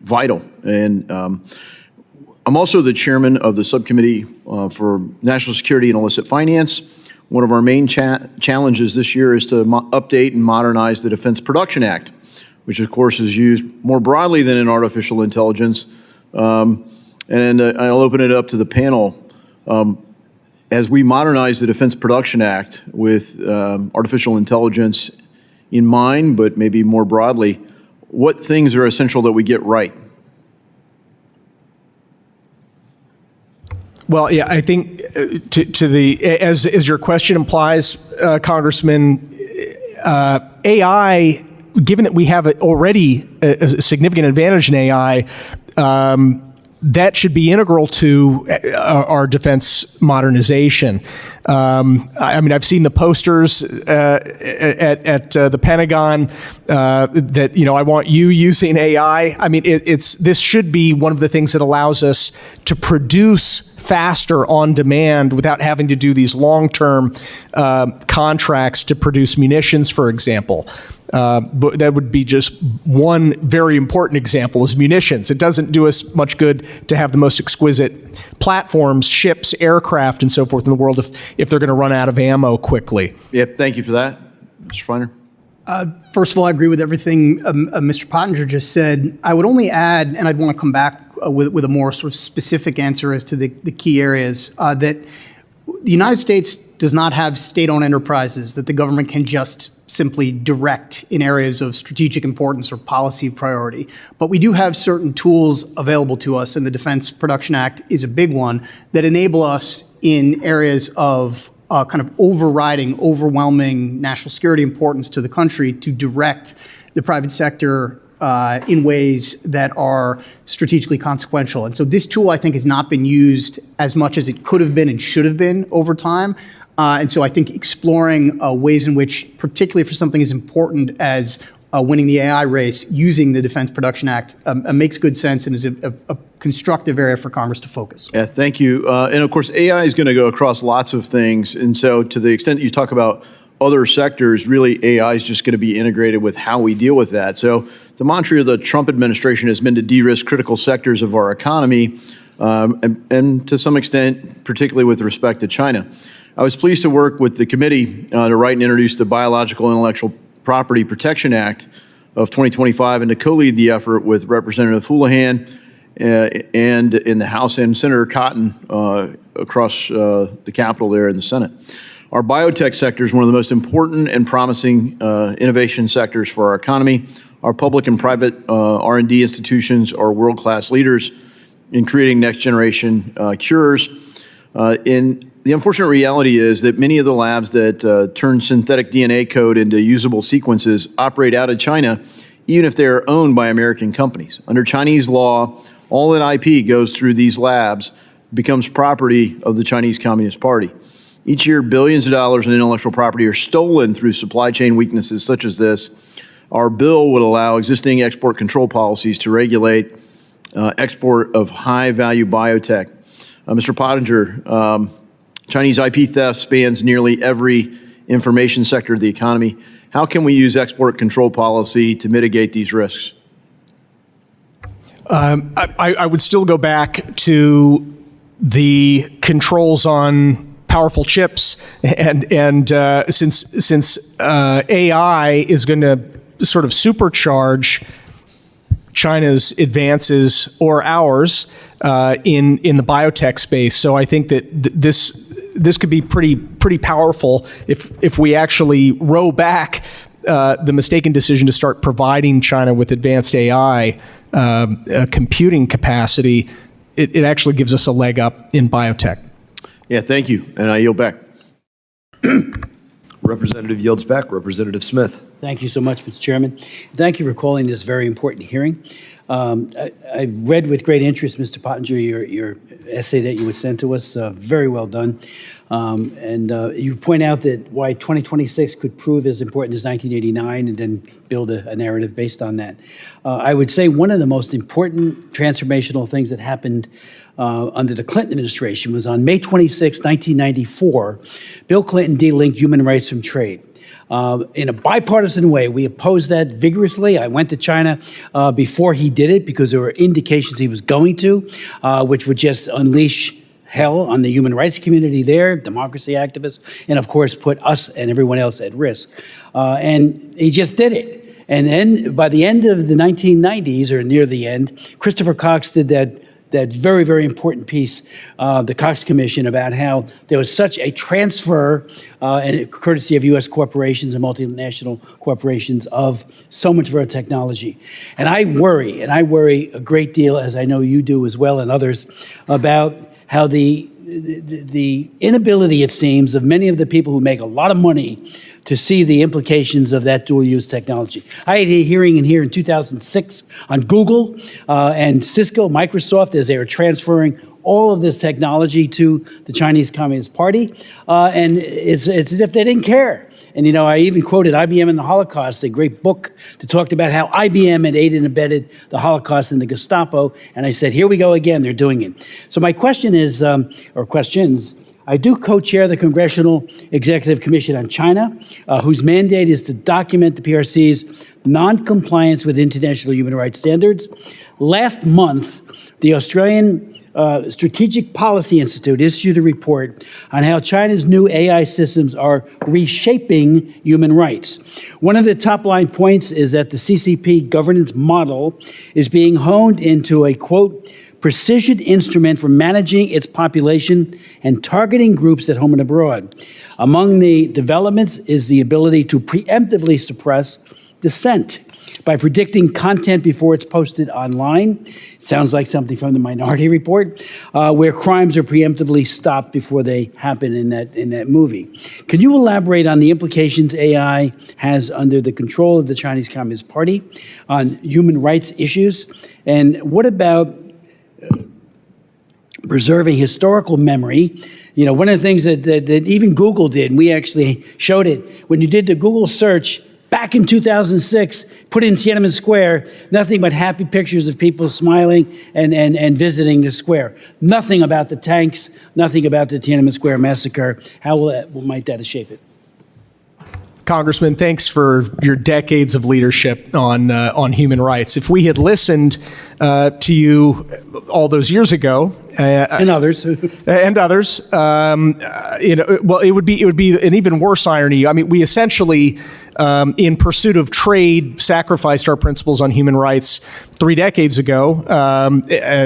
vital. And I'm also the chairman of the subcommittee for national security and illicit finance. One of our main challenges this year is to update and modernize the Defense Production Act, which of course is used more broadly than in artificial intelligence. And I'll open it up to the panel. As we modernize the Defense Production Act with artificial intelligence in mind, but maybe more broadly, what things are essential that we get right? Well, yeah, I think as your question implies, Congressman, AI, given that we have already a significant advantage in AI, that should be integral to our defense modernization. I mean, I've seen the posters at the Pentagon that, I want you using AI. I mean, this should be one of the things that allows us to produce faster on demand without having to do these long-term contracts to produce munitions, for example. But that would be just one very important example is munitions. It doesn't do us much good to have the most exquisite platforms, ships, aircraft, and so forth in the world if they're going to run out of ammo quickly. Yep, thank you for that. Mr. Feiner. First of all, I agree with everything Mr. Pottinger just said. I would only add, and I'd want to come back with a more sort of specific answer as to the key areas, that the United States does not have state-owned enterprises that the government can just simply direct in areas of strategic importance or policy priority. But we do have certain tools available to us, and the Defense Production Act is a big one, that enable us in areas of kind of overwhelming national security importance to the country to direct the private sector in ways that are strategically consequential. And so this tool, I think, has not been used as much as it could have been and should have been over time. And so I think exploring ways in which, particularly for something as important as winning the AI race, using the Defense Production Act makes good sense and is a constructive area for Congress to focus. Yeah, thank you. And of course, AI is going to go across lots of things. And so to the extent you talk about other sectors, really AI is just going to be integrated with how we deal with that. So the mantra of the Trump administration has been to de-risk critical sectors of our economy, and to some extent, particularly with respect to China. I was pleased to work with the committee to write and introduce the Biological Intellectual Property Protection Act of 2025 and to co-lead the effort with Representative Houlihan and in the House and Senator Cotton across the Capitol there in the Senate. Our biotech sector is one of the most important and promising innovation sectors for our economy. Our public and private R&D institutions are world-class leaders in creating next-generation cures. The unfortunate reality is that many of the labs that turn synthetic DNA code into usable sequences operate out of China, even if they are owned by American companies. Under Chinese law, all that IP goes through these labs becomes property of the Chinese Communist Party. Each year, billions of dollars in intellectual property are stolen through supply chain weaknesses such as this. Our bill would allow existing export control policies to regulate export of high-value biotech. Mr. Pottinger, Chinese IP theft spans nearly every information sector of the economy. How can we use export control policy to mitigate these risks? I would still go back to the controls on powerful chips, and since AI is going to sort of supercharge China's advances or ours in the biotech space. So I think that this could be pretty powerful if we actually row back the mistaken decision to start providing China with advanced AI computing capacity. It actually gives us a leg up in biotech. Yeah, thank you. And I yield back. Representative yields back. Representative Smith. Thank you so much, Mr. Chairman. Thank you for calling this very important hearing. I read with great interest, Mr. Pottinger, your essay that you would send to us. Very well done. And you point out that why 2026 could prove as important as 1989 and then build a narrative based on that. I would say one of the most important transformational things that happened under the Clinton administration was on May 26, 1994, Bill Clinton delinked human rights from trade. In a bipartisan way, we opposed that vigorously. I went to China before he did it because there were indications he was going to, which would just unleash hell on the human rights community there, democracy activists, and of course put us and everyone else at risk. And he just did it. And then by the end of the 1990s, or near the end, Christopher Cox did that very, very important piece, the Cox Commission, about how there was such a transfer, and courtesy of U.S. corporations and multinational corporations, of so much of our technology. And I worry a great deal, as I know you do as well and others, about how the inability, it seems, of many of the people who make a lot of money to see the implications of that dual-use technology. I had a hearing in here in 2006 on Google and Cisco, Microsoft, as they were transferring all of this technology to the Chinese Communist Party, and it's as if they didn't care. And, you know, I even quoted IBM and the Holocaust, a great book that talked about how IBM had aided and abetted the Holocaust and the Gestapo. And I said, here we go again, they're doing it. So my question is, or questions, I do co-chair the Congressional Executive Commission on China, whose mandate is to document the PRC's non-compliance with international human rights standards. Last month, the Australian Strategic Policy Institute issued a report on how China's new AI systems are reshaping human rights. One of the top line points is that the CCP governance model is being honed into a, quote, precision instrument for managing its population and targeting groups at home and abroad. Among the developments is the ability to preemptively suppress dissent by predicting content before it's posted online. Sounds like something from the Minority Report, where crimes are preemptively stopped before they happen in that movie. Can you elaborate on the implications AI has under the control of the Chinese Communist Party on human rights issues? And what about preserving historical memory? You know, one of the things that even Google did, and we actually showed it, when you did the Google search back in 2006, put in Tiananmen Square, nothing but happy pictures of people smiling and visiting the square. Nothing about the tanks, nothing about the Tiananmen Square massacre. How might that shape it? Congressman, thanks for your decades of leadership on human rights. If we had listened to you all those years ago, and others, well, it would be an even worse irony. I mean, we essentially, in pursuit of trade, sacrificed our principles on human rights 3 decades ago,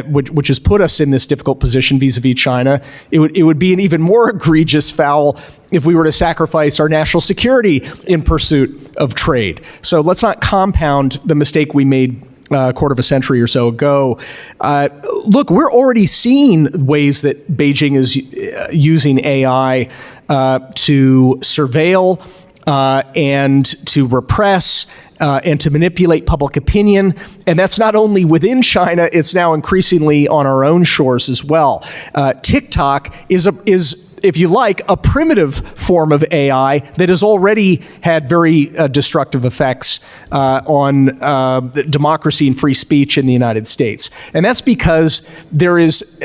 which has put us in this difficult position vis-a-vis China. It would be an even more egregious foul if we were to sacrifice our national security in pursuit of trade. So let's not compound the mistake we made a quarter of a century or so ago. Look, we're already seeing ways that Beijing is using AI to surveil and to repress and to manipulate public opinion. And that's not only within China, it's now increasingly on our own shores as well. TikTok is, if you like, a primitive form of AI that has already had very destructive effects on democracy and free speech in the United States. And that's because there is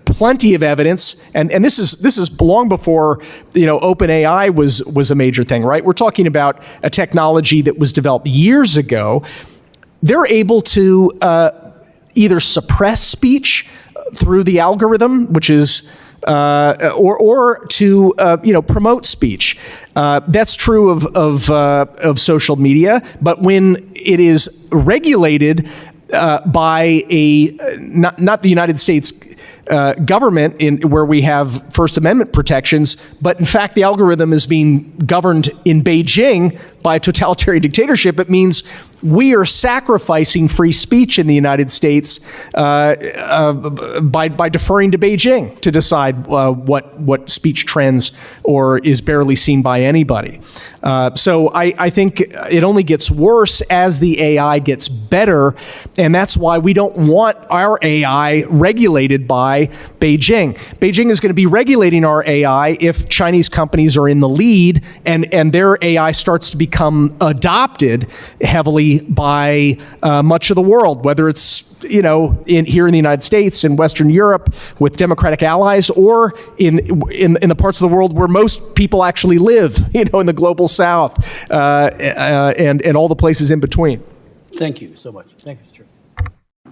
plenty of evidence, and this is long before OpenAI was a major thing, right? We're talking about a technology that was developed years ago. They're able to either suppress speech through the algorithm, which is or to promote speech. That's true of social media, but when it is regulated, by not the United States government where we have First Amendment protections, but in fact the algorithm is being governed in Beijing by a totalitarian dictatorship. It means we are sacrificing free speech in the United States by deferring to Beijing to decide what speech trends or is barely seen by anybody. So I think it only gets worse as the AI gets better, and that's why we don't want our AI regulated by Beijing. Beijing is going to be regulating our AI if Chinese companies are in the lead and their AI starts to become adopted heavily by much of the world, whether it's here in the United States, in Western Europe, with democratic allies, or in the parts of the world where most people actually live, in the global South, and all the places in between. Thank you so much. Thank you, Mr. Chair.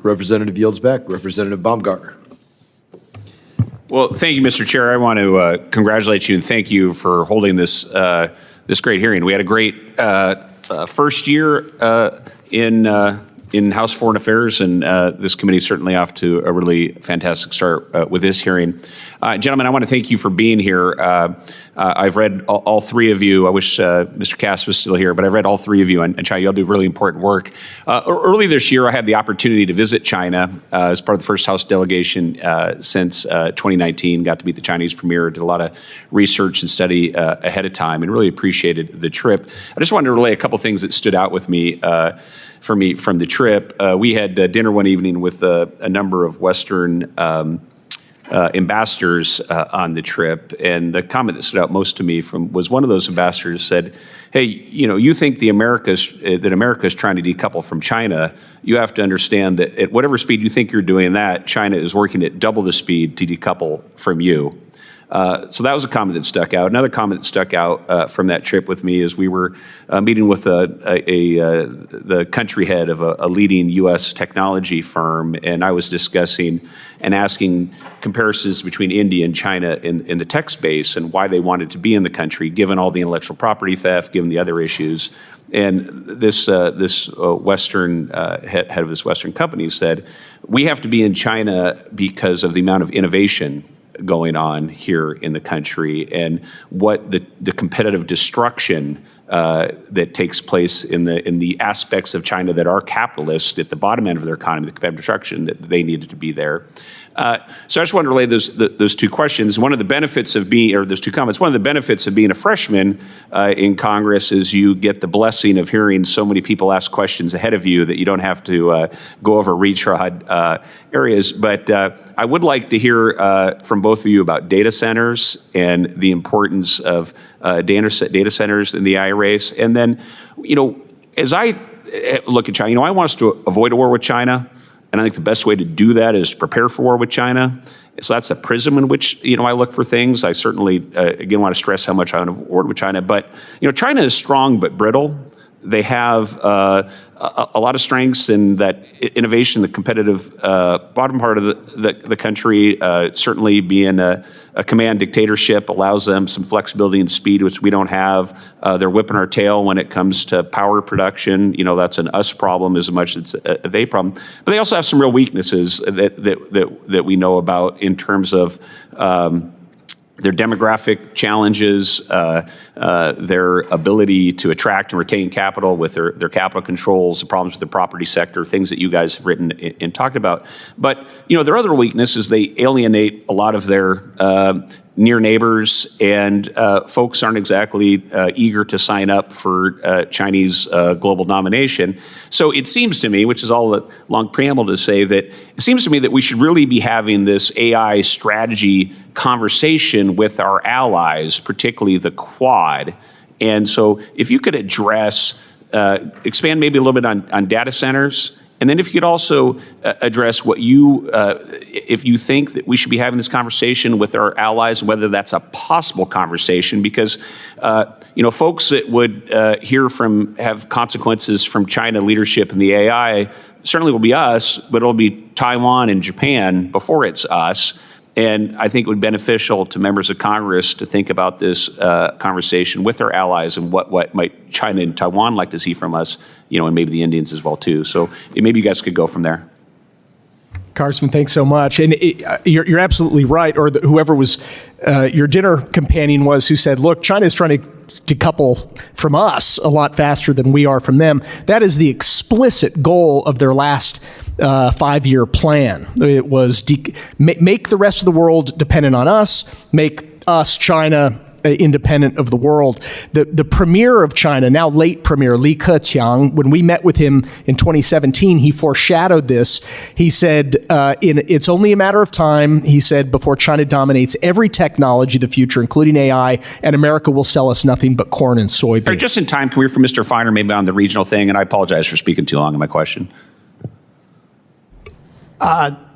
Representative yields back. Representative Baumgartner. Well, thank you, Mr. Chair. I want to congratulate you and thank you for holding this this great hearing. We had a great first year in House Foreign Affairs, and this committee is certainly off to a really fantastic start with this hearing. Gentlemen, I want to thank you for being here. I've read all three of you. I wish Mr. Cass was still here, but I've read all three of you, and China, you all do really important work. Early this year, I had the opportunity to visit China as part of the first House delegation since 2019, got to meet the Chinese premier, did a lot of research and study ahead of time, and really appreciated the trip. I just wanted to relay a couple things that stood out with me for me from the trip. We had dinner one evening with a number of Western ambassadors on the trip, and the comment that stood out most to me was one of those ambassadors said, "Hey, you think that America is trying to decouple from China? You have to understand that at whatever speed you think you're doing that, China is working at double the speed to decouple from you." So that was a comment that stuck out. Another comment that stuck out from that trip with me is we were meeting with the country head of a leading U.S. technology firm, and I was discussing and asking comparisons between India and China in the tech space and why they wanted to be in the country, given all the intellectual property theft, given the other issues. And this Western head of this Western company said, "We have to be in China because of the amount of innovation going on here in the country and what the competitive destruction that takes place in the aspects of China that are capitalist at the bottom end of their economy, the competitive destruction, that they needed to be there." So I just wanted to relay those two questions. One of the benefits of being, or those two comments, one of the benefits of being a freshman in Congress is you get the blessing of hearing so many people ask questions ahead of you that you don't have to go over retrod areas. But I would like to hear from both of you about data centers and the importance of data centers in the AI race. And then, as I look at China, I want us to avoid a war with China. And I think the best way to do that is prepare for war with China. So that's a prism in which, I look for things. I certainly, again, want to stress how much I want to war with China. But, China is strong but brittle. They have a lot of strengths in that innovation, the competitive bottom part of the country, certainly being a command dictatorship allows them some flexibility and speed, which we don't have. They're whipping our tail when it comes to power production. That's an us problem as much as it's a they problem. But they also have some real weaknesses that we know about in terms of their demographic challenges, their ability to attract and retain capital with their capital controls, the problems with the property sector, things that you guys have written and talked about. But, their other weakness is they alienate a lot of their near neighbors, and folks aren't exactly eager to sign up for Chinese global domination. So it seems to me, which is all a long preamble to say, that it seems to me that we should really be having this AI strategy conversation with our allies, particularly the Quad. And so if you could expand maybe a little bit on data centers, and then if you could also address what if you think that we should be having this conversation with our allies, and whether that's a possible conversation, because folks that would have consequences from China leadership in the AI certainly will be us, but it'll be Taiwan and Japan before it's us. And I think it would be beneficial to members of Congress to think about this conversation with our allies and what might China and Taiwan like to see from us, and maybe the Indians as well too. So maybe you guys could go from there. Congressman, thanks so much. And you're absolutely right, or whoever was your dinner companion was who said, look, China is trying to decouple from us a lot faster than we are from them. That is the explicit goal of their last 5-year plan. It was make the rest of the world dependent on us, make us, China, independent of the world. The premier of China, now late premier, Li Keqiang, when we met with him in 2017, he foreshadowed this. He said, it's only a matter of time, he said, before China dominates every technology of the future, including AI, and America will sell us nothing but corn and soybeans. Just in time, can we hear from Mr. Feiner maybe on the regional thing? And I apologize for speaking too long on my question.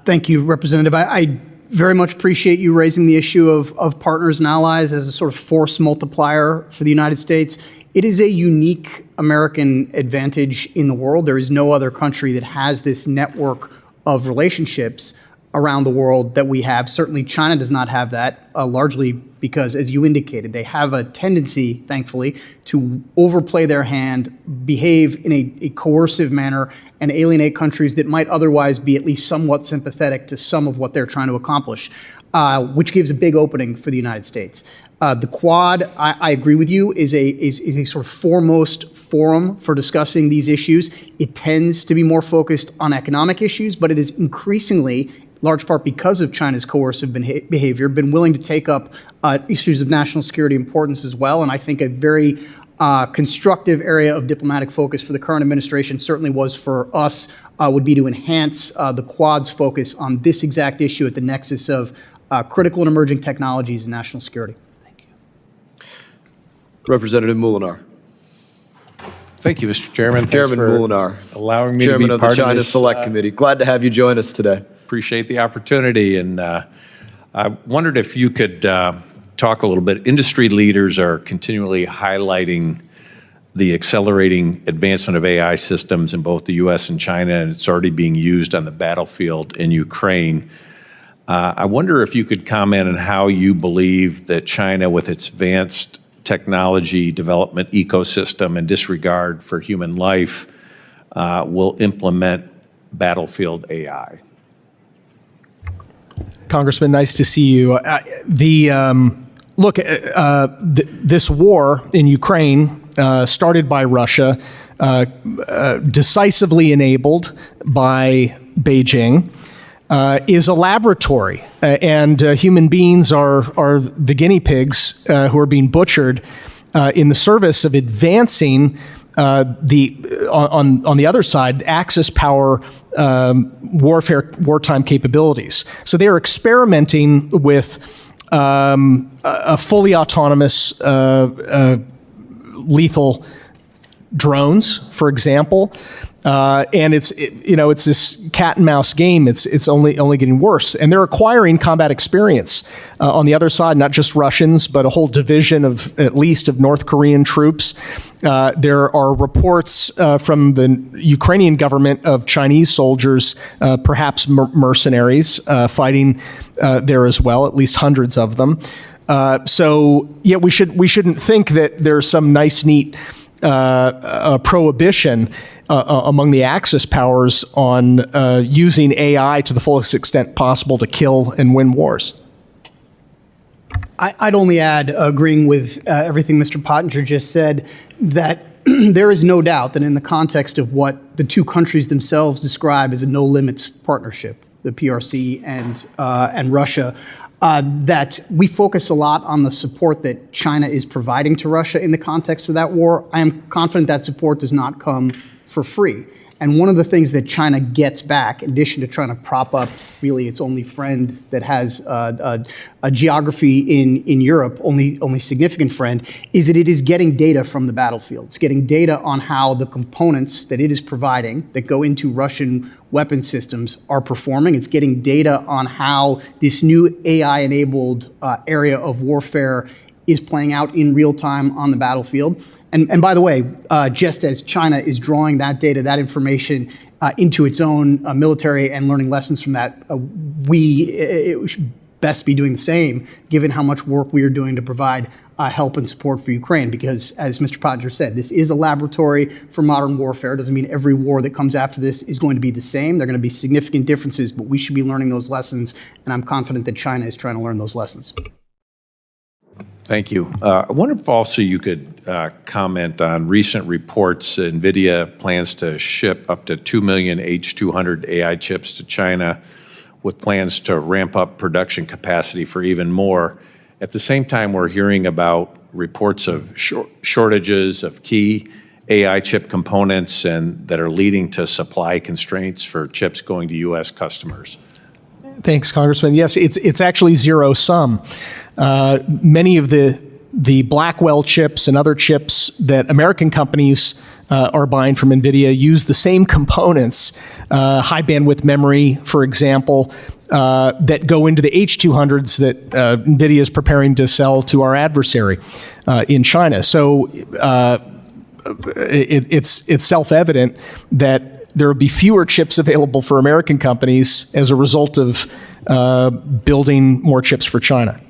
Thank you, Representative. I very much appreciate you raising the issue of partners and allies as a sort of force multiplier for the United States. It is a unique American advantage in the world. There is no other country that has this network of relationships around the world that we have. Certainly China does not have that, largely because, as you indicated, they have a tendency, thankfully, to overplay their hand, behave in a coercive manner, and alienate countries that might otherwise be at least somewhat sympathetic to some of what they're trying to accomplish, which gives a big opening for the United States. The Quad, I agree with you, is a sort of foremost forum for discussing these issues. It tends to be more focused on economic issues, but it is increasingly, large part because of China's coercive behavior, been willing to take up issues of national security importance as well. And I think a very constructive area of diplomatic focus for the current administration certainly was for us, would be to enhance the Quad's focus on this exact issue at the nexus of critical and emerging technologies and national security. Thank you. Representative Molinar. Thank you, Mr. Chairman. Chairman Molinar, allowing me Chairman to be of the part China of this, Select Committee. Glad to have you join us today. Appreciate the opportunity, and I wondered if you could talk a little bit. Industry leaders are continually highlighting the accelerating advancement of AI systems in both the U.S. and China, and it's already being used on the battlefield in Ukraine. I wonder if you could comment on how you believe that China, with its advanced technology development ecosystem and disregard for human life, will implement battlefield AI. Congressman, nice to see you. This war in Ukraine, started by Russia, decisively enabled by Beijing, is a laboratory, and human beings are the guinea pigs who are being butchered in the service of advancing on the other side, Axis power wartime capabilities. So they are experimenting with a fully autonomous lethal drones, for example. And it's this cat and mouse game. It's only getting worse, and they're acquiring combat experience on the other side. Not just Russians, but a whole division of at least of North Korean troops. There are reports from the Ukrainian government of Chinese soldiers, perhaps mercenaries, fighting there as well. At least hundreds of them. So yeah, we shouldn't think that there's some nice, neat prohibition among the Axis powers on using AI to the fullest extent possible to kill and win wars. I'd only add, agreeing with everything Mr. Pottinger just said, that there is no doubt that in the context of what the two countries themselves describe as a no-limits partnership, the PRC and Russia, that we focus a lot on the support that China is providing to Russia in the context of that war. I am confident that support does not come for free. And one of the things that China gets back, in addition to trying to prop up really its only friend that has a geography in Europe, only significant friend, is that it is getting data from the battlefield. It's getting data on how the components that it is providing that go into Russian weapon systems are performing. It's getting data on how this new AI-enabled area of warfare is playing out in real time on the battlefield. And by the way, just as China is drawing that data, that information into its own military and learning lessons from that, best be doing the same, given how much work we are doing to provide help and support for Ukraine. Because, as Mr. Pottinger said, this is a laboratory for modern warfare. It doesn't mean every war that comes after this is going to be the same. There are going to be significant differences, but we should be learning those lessons, and I'm confident that China is trying to learn those lessons. Thank you. I wonder if also you could comment on recent reports. NVIDIA plans to ship up to 2 million H200 AI chips to China, with plans to ramp up production capacity for even more. At the same time, we're hearing about reports of shortages of key AI chip components and that are leading to supply constraints for chips going to U.S. customers. Thanks, Congressman. Yes, it's actually zero sum. Many of the Blackwell chips and other chips that American companies are buying from NVIDIA use the same components, high bandwidth memory, for example, that go into the H200s that NVIDIA is preparing to sell to our adversary in China. So it's self-evident that there will be fewer chips available for American companies as a result of building more chips for China.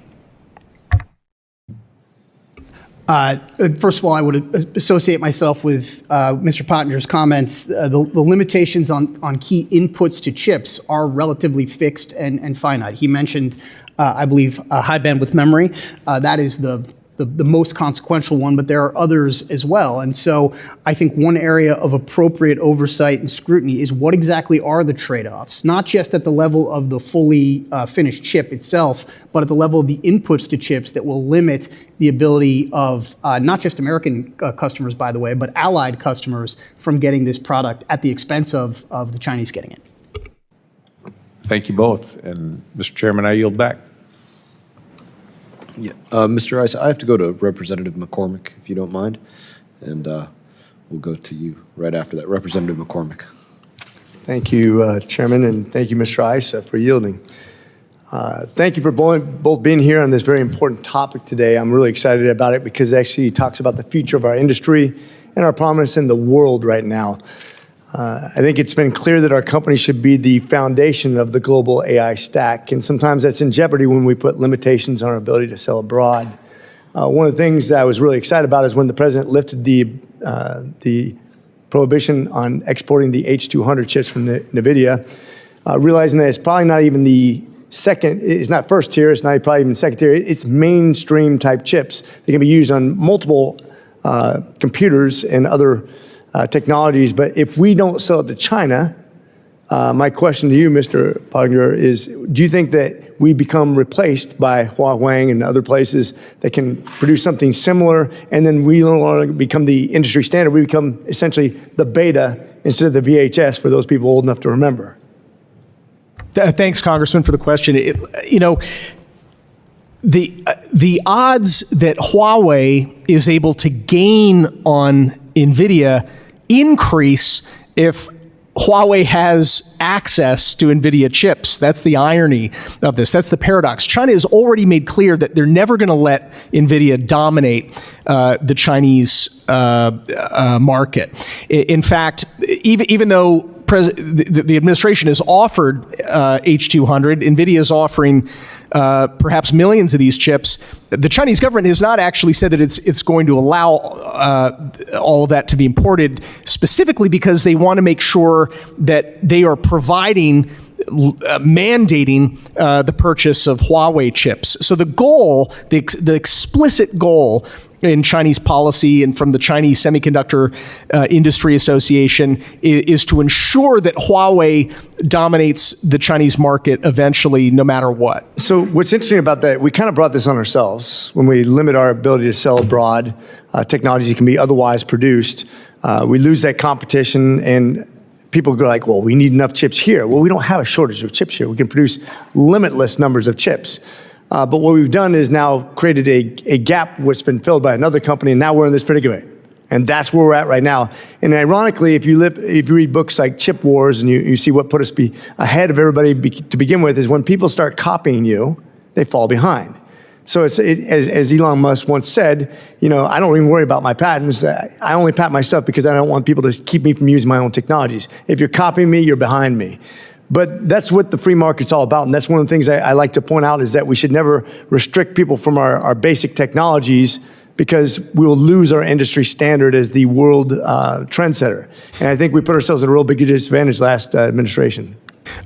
First of all, I would associate myself with Mr. Pottinger's comments. The limitations on key inputs to chips are relatively fixed and finite. He mentioned, I believe, high bandwidth memory. That is the most consequential one, but there are others as well. And so I think one area of appropriate oversight and scrutiny is what exactly are the trade-offs, not just at the level of the fully finished chip itself, but at the level of the inputs to chips that will limit the ability of not just American customers, by the way, but allied customers from getting this product at the expense of the Chinese getting it. Thank you both. And Mr. Chairman, I yield back. Yeah. Mr. Rice, I have to go to Representative McCormick, if you don't mind, and we'll go to you right after that. Representative McCormick. Thank you, Chairman, and thank you, Mr. Rice, for yielding. Thank you for both being here on this very important topic today. I'm really excited about it because it actually talks about the future of our industry and our prominence in the world right now. I think it's been clear that our company should be the foundation of the global AI stack, and sometimes that's in jeopardy when we put limitations on our ability to sell abroad. One of the things that I was really excited about is when the president lifted the prohibition on exporting the H200 chips from NVIDIA, realizing that it's probably not even the second, it's not first tier, it's not probably even second tier, it's mainstream type chips that can be used on multiple computers and other technologies. But if we don't sell it to China, my question to you, Mr. Pottinger, is do you think that we become replaced by Huawei and other places that can produce something similar, and then we no longer become the industry standard, we become essentially the beta instead of the VHS for those people old enough to remember? Thanks, Congressman, for the question. The odds that Huawei is able to gain on NVIDIA increase if Huawei has access to NVIDIA chips. That's the irony of this. That's the paradox. China has already made clear that they're never going to let NVIDIA dominate the Chinese market. In fact, even though the administration has offered H200, NVIDIA is offering perhaps millions of these chips. The Chinese government has not actually said that it's going to allow all of that to be imported, specifically because they want to make sure that they are providing, mandating the purchase of Huawei chips. So the goal, the explicit goal in Chinese policy and from the Chinese Semiconductor Industry Association is to ensure that Huawei dominates the Chinese market eventually, no matter what. So what's interesting about that, we kind of brought this on ourselves when we limit our ability to sell abroad technologies that can be otherwise produced. We lose that competition, and people go like, well, we need enough chips here. Well, we don't have a shortage of chips here. We can produce limitless numbers of chips. But what we've done is now created a gap which has been filled by another company, and now we're in this predicament. And that's where we're at right now. And ironically, if you read books like Chip Wars and you see what put us ahead of everybody to begin with, is when people start copying you, they fall behind. So as Elon Musk once said, I don't even worry about my patents. I only patent my stuff because I don't want people to keep me from using my own technologies. If you're copying me, you're behind me. But that's what the free market's all about. And that's one of the things I like to point out is that we should never restrict people from our basic technologies because we will lose our industry standard as the world trendsetter. And I think we put ourselves at a real big disadvantage last administration.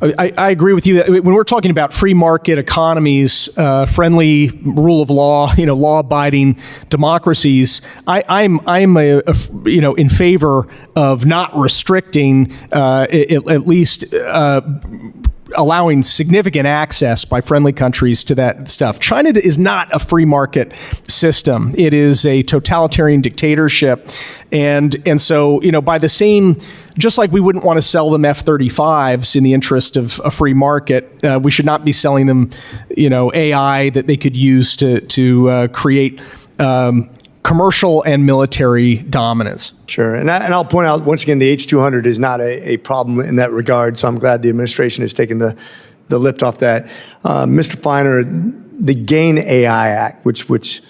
I agree with you. When we're talking about free market economies, friendly rule of law, law-abiding democracies, I'm in favor of not restricting, at least allowing significant access by friendly countries to that stuff. China is not a free market system. It is a totalitarian dictatorship. And so, by the same, just like we wouldn't want to sell them F-35s in the interest of a free market, we should not be selling them, AI that they could use to create commercial and military dominance. Sure, and I'll point out, once again, the H-200 is not a problem in that regard, so I'm glad the administration has taken the lift off that. Mr. Feiner, the GAIN AI Act, which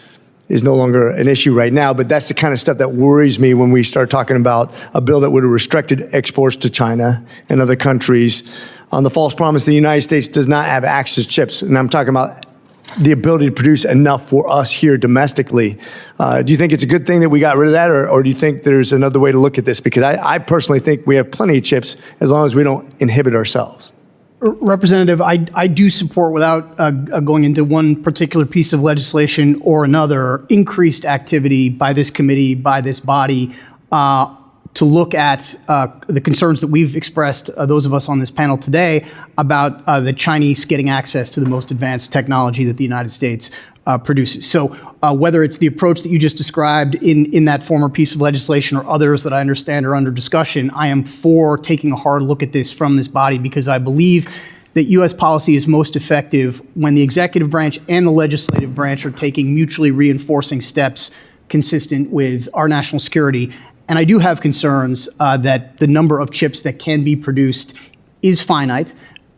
is no longer an issue right now, but that's the kind of stuff that worries me when we start talking about a bill that would have restricted exports to China and other countries on the false promise the United States does not have access to chips, and I'm talking about the ability to produce enough for us here domestically. Do you think it's a good thing that we got rid of that, or do you think there's another way to look at this? Because I personally think we have plenty of chips as long as we don't inhibit ourselves. Representative, I do support, without going into one particular piece of legislation or another, increased activity by this committee, by this body, to look at the concerns that we've expressed, those of us on this panel today, about the Chinese getting access to the most advanced technology that the United States produces. So whether it's the approach that you just described in that former piece of legislation or others that I understand are under discussion, I am for taking a hard look at this from this body, because I believe that U.S. policy is most effective when the executive branch and the legislative branch are taking mutually reinforcing steps consistent with our national security. And I do have concerns that the number of chips that can be produced is finite.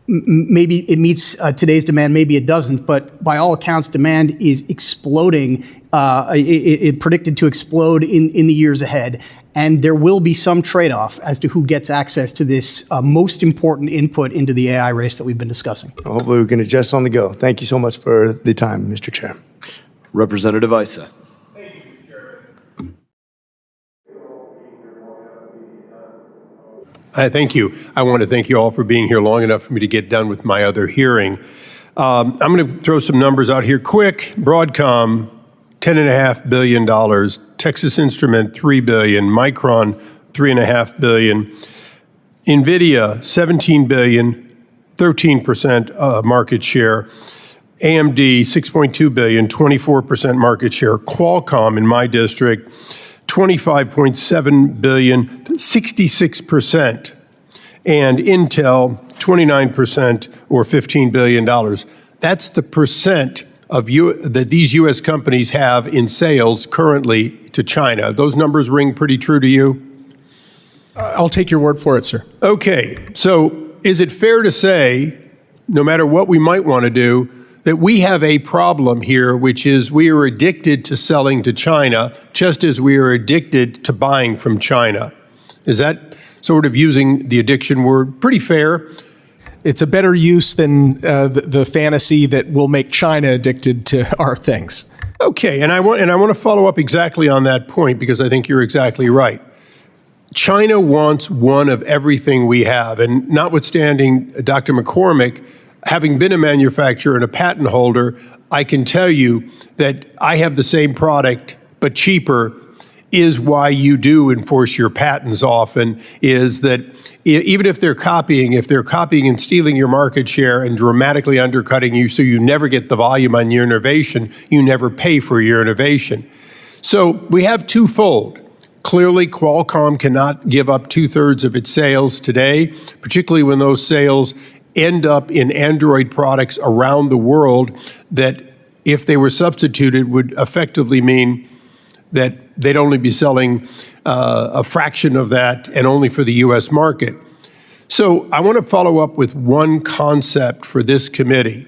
Maybe it meets today's demand, maybe it doesn't, but by all accounts, demand is exploding, it predicted to explode in the years ahead. And there will be some trade-off as to who gets access to this most important input into the AI race that we've been discussing. Hopefully we can adjust on the go. Thank you so much for the time, Mr. Chair. Representative Issa. Thank you. I want to thank you all for being here long enough for me to get done with my other hearing. I'm going to throw some numbers out here quick. Broadcom, $10.5 billion. Texas Instrument, $3 billion. Micron, $3.5 billion. NVIDIA, $17 billion, 13% market share. AMD, $6.2 billion, 24% market share. Qualcomm in my district, $25.7 billion, 66%, and Intel, 29%, or $15 billion. That's the percent of that these U.S. companies have in sales currently to China. Those numbers ring pretty true to you? I'll take your word for it, sir. Okay, so is it fair to say, no matter what we might want to do, that we have a problem here, which is we are addicted to selling to China, just as we are addicted to buying from China? Is that sort of, using the addiction word, pretty fair? It's a better use than the fantasy that will make China addicted to our things. Okay, and I want to follow up exactly on that point, because I think you're exactly right. China wants one of everything we have, and notwithstanding Dr. McCormick, having been a manufacturer and a patent holder, I can tell you that I have the same product, but cheaper, is why you do enforce your patents often, is that even if they're copying and stealing your market share and dramatically undercutting you so you never get the volume on your innovation, you never pay for your innovation. So we have twofold. Clearly, Qualcomm cannot give up 2/3 of its sales today, particularly when those sales end up in Android products around the world that, if they were substituted, would effectively mean that they'd only be selling a fraction of that, and only for the U.S. market. So I want to follow up with one concept for this committee.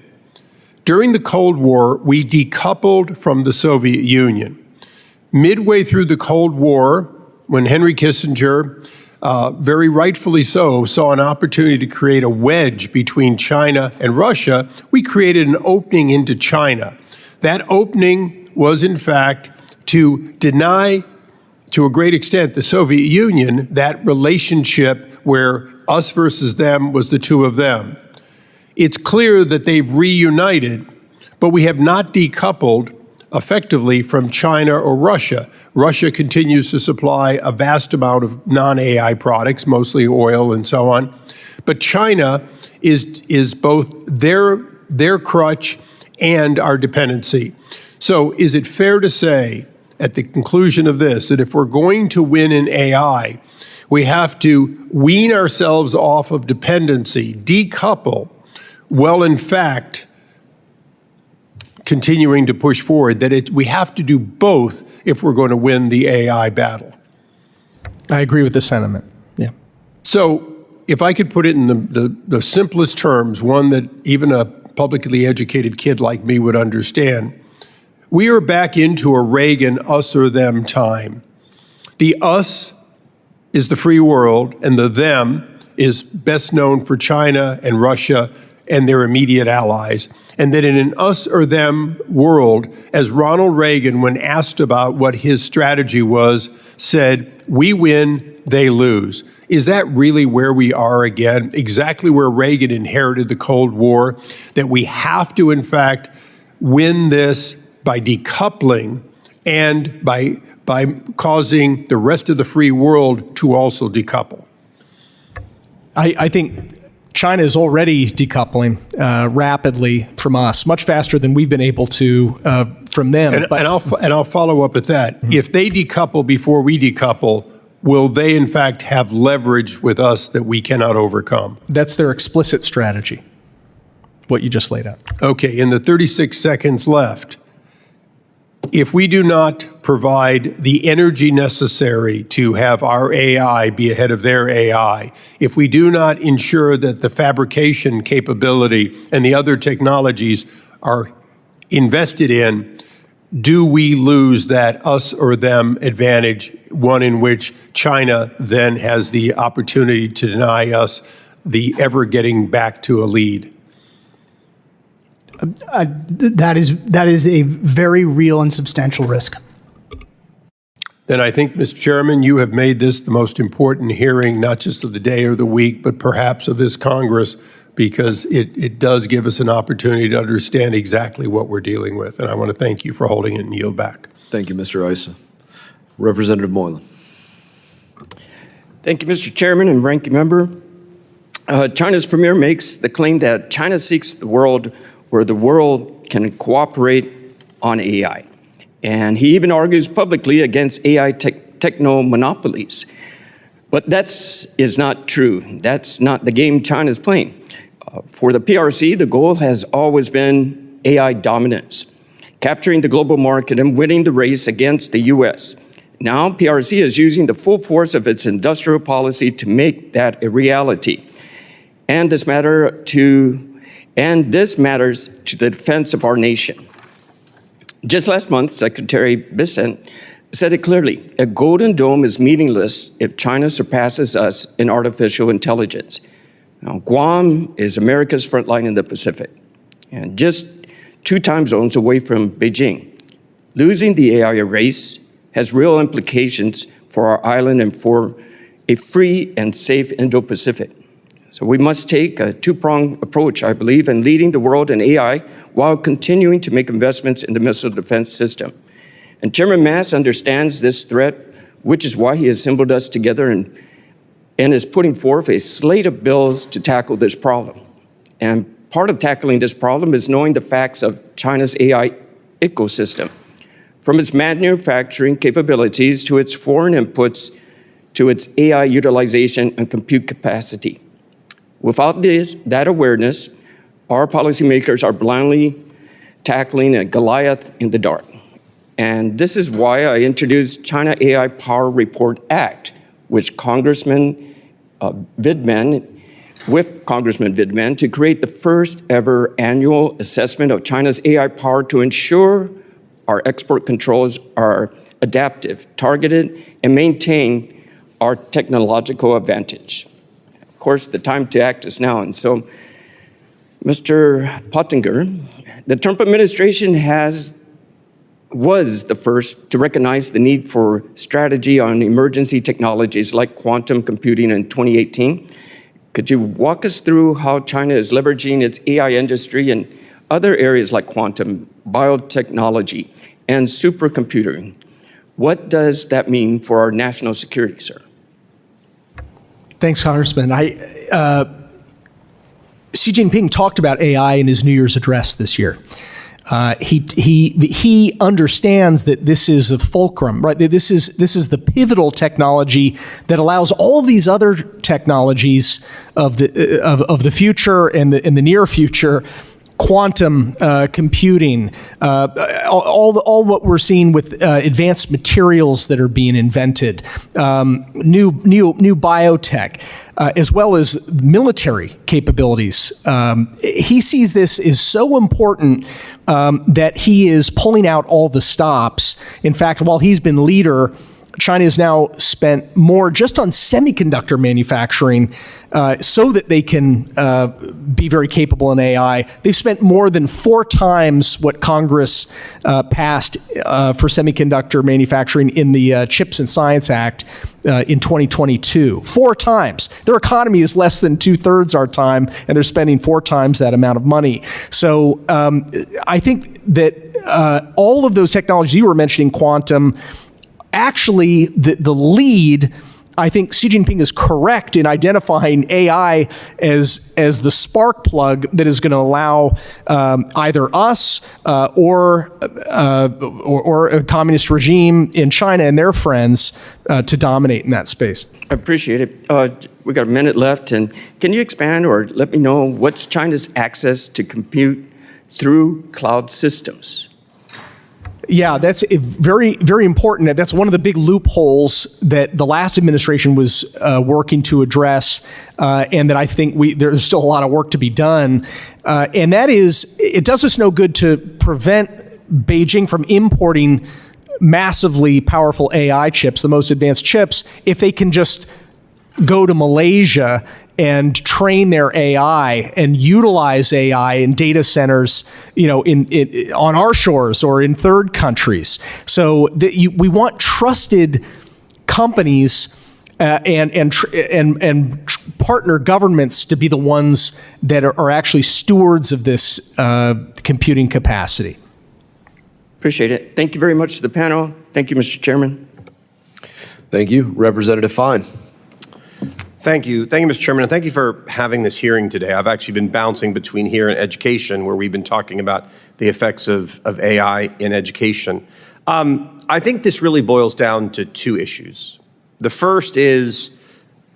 During the Cold War, we decoupled from the Soviet Union. Midway through the Cold War, when Henry Kissinger very rightfully so, saw an opportunity to create a wedge between China and Russia, we created an opening into China. That opening was, in fact, to deny, to a great extent, the Soviet Union that relationship where us versus them was the two of them. It's clear that they've reunited, but we have not decoupled effectively from China or Russia. Russia continues to supply a vast amount of non-AI products, mostly oil and so on. But China is both their crutch and our dependency. So is it fair to say, at the conclusion of this, that if we're going to win in AI, we have to wean ourselves off of dependency, decouple, while in fact continuing to push forward, that we have to do both if we're going to win the AI battle? I agree with the sentiment. Yeah. So if I could put it in the simplest terms, one that even a publicly educated kid like me would understand, we are back into a Reagan us or them time. The us is the free world, and the them is best known for China and Russia and their immediate allies. And that in an us or them world, as Ronald Reagan, when asked about what his strategy was, said, we win, they lose. Is that really where we are again? Exactly where Reagan inherited the Cold War, that we have to, in fact, win this by decoupling and by causing the rest of the free world to also decouple? I think China is already decoupling rapidly from us, much faster than we've been able to from them. And I'll follow up with that. Mm-hmm. If they decouple before we decouple, will they in fact have leverage with us that we cannot overcome? That's their explicit strategy, what you just laid out. Okay, in the 36 seconds left, if we do not provide the energy necessary to have our AI be ahead of their AI, if we do not ensure that the fabrication capability and the other technologies are invested in, do we lose that us or them advantage, one in which China then has the opportunity to deny us the ever getting back to a lead? That is a very real and substantial risk. Then I think, Mr. Chairman, you have made this the most important hearing, not just of the day or the week, but perhaps of this Congress, because it does give us an opportunity to understand exactly what we're dealing with. And I want to thank you for holding it and yield back. Thank you, Mr. Issa. Representative Moylan. Thank you, Mr. Chairman and Ranking Member. China's premier makes the claim that China seeks the world where the world can cooperate on AI. And he even argues publicly against AI techno monopolies. But that is not true. That's not the game China's playing. For the PRC, the goal has always been AI dominance, capturing the global market and winning the race against the US. Now, PRC is using the full force of its industrial policy to make that a reality. And this matters to the defense of our nation. Just last month, Secretary Bessent said it clearly, a golden dome is meaningless if China surpasses us in artificial intelligence. Now, Guam is America's front line in the Pacific, and just 2 time zones away from Beijing. Losing the AI race has real implications for our island and for a free and safe Indo-Pacific. So we must take a 2-pronged approach, I believe, in leading the world in AI while continuing to make investments in the missile defense system. And Chairman Mast understands this threat, which is why he assembled us together and is putting forth a slate of bills to tackle this problem. And part of tackling this problem is knowing the facts of China's AI ecosystem, from its manufacturing capabilities to its foreign inputs to its AI utilization and compute capacity. Without that awareness, our policymakers are blindly tackling a Goliath in the dark. And this is why I introduced China AI Power Report Act, which Congressman Vidman to create the first ever annual assessment of China's AI power to ensure our export controls are adaptive, targeted, and maintain our technological advantage. Of course, the time to act is now. And so, Mr. Pottinger, the Trump administration was the first to recognize the need for strategy on emergency technologies like quantum computing in 2018. Could you walk us through how China is leveraging its AI industry in other areas like quantum, biotechnology, and supercomputing? What does that mean for our national security, sir? Thanks, Congressman. Xi Jinping talked about AI in his New Year's address this year. He understands that this is a fulcrum, right? This is the pivotal technology that allows all these other technologies of the future and the near future, quantum computing, all what we're seeing with advanced materials that are being invented, new biotech, as well as military capabilities. He sees this as so important that he is pulling out all the stops. In fact, while he's been leader, China has now spent more just on semiconductor manufacturing so that they can be very capable in AI. They've spent more than 4 times what Congress passed for semiconductor manufacturing in the Chips and Science Act in 2022. 4 times. Their economy is less than 2/3 our time, and they're spending 4 times that amount of money. So I think that all of those technologies you were mentioning, quantum, actually, the lead, I think Xi Jinping is correct in identifying AI as the spark plug that is going to allow either us or a communist regime in China and their friends to dominate in that space. I appreciate it. We got a minute left, and can you expand or let me know what's China's access to compute through cloud systems? Yeah, that's very, very important. That's one of the big loopholes that the last administration was working to address, and that I think there's still a lot of work to be done. And that is, it does us no good to prevent Beijing from importing massively powerful AI chips, the most advanced chips, if they can just go to Malaysia and train their AI and utilize AI in data centers, on our shores or in third countries. So we want trusted companies and partner governments to be the ones that are actually stewards of this computing capacity. Appreciate it. Thank you very much to the panel. Thank you, Mr. Chairman. Thank you. Representative Fine. Thank you. Thank you, Mr. Chairman, and thank you for having this hearing today. I've actually been bouncing between here and education, where we've been talking about the effects of AI in education. I think this really boils down to 2 issues. The first is,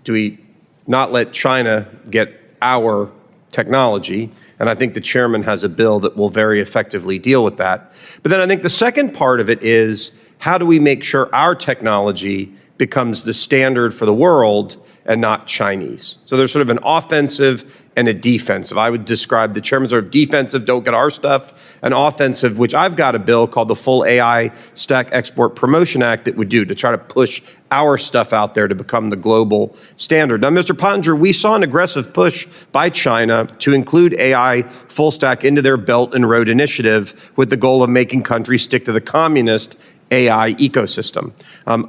do we not let China get our technology? And I think the chairman has a bill that will very effectively deal with that. But then I think the second part of it is, how do we make sure our technology becomes the standard for the world and not Chinese? So there's sort of an offensive and a defensive. I would describe the chairman's sort of defensive, don't get our stuff, and offensive, which I've got a bill called the Full AI Stack Export Promotion Act that would do to try to push our stuff out there to become the global standard. Now, Mr. Pottinger, we saw an aggressive push by China to include AI full stack into their Belt and Road Initiative with the goal of making countries stick to the communist AI ecosystem.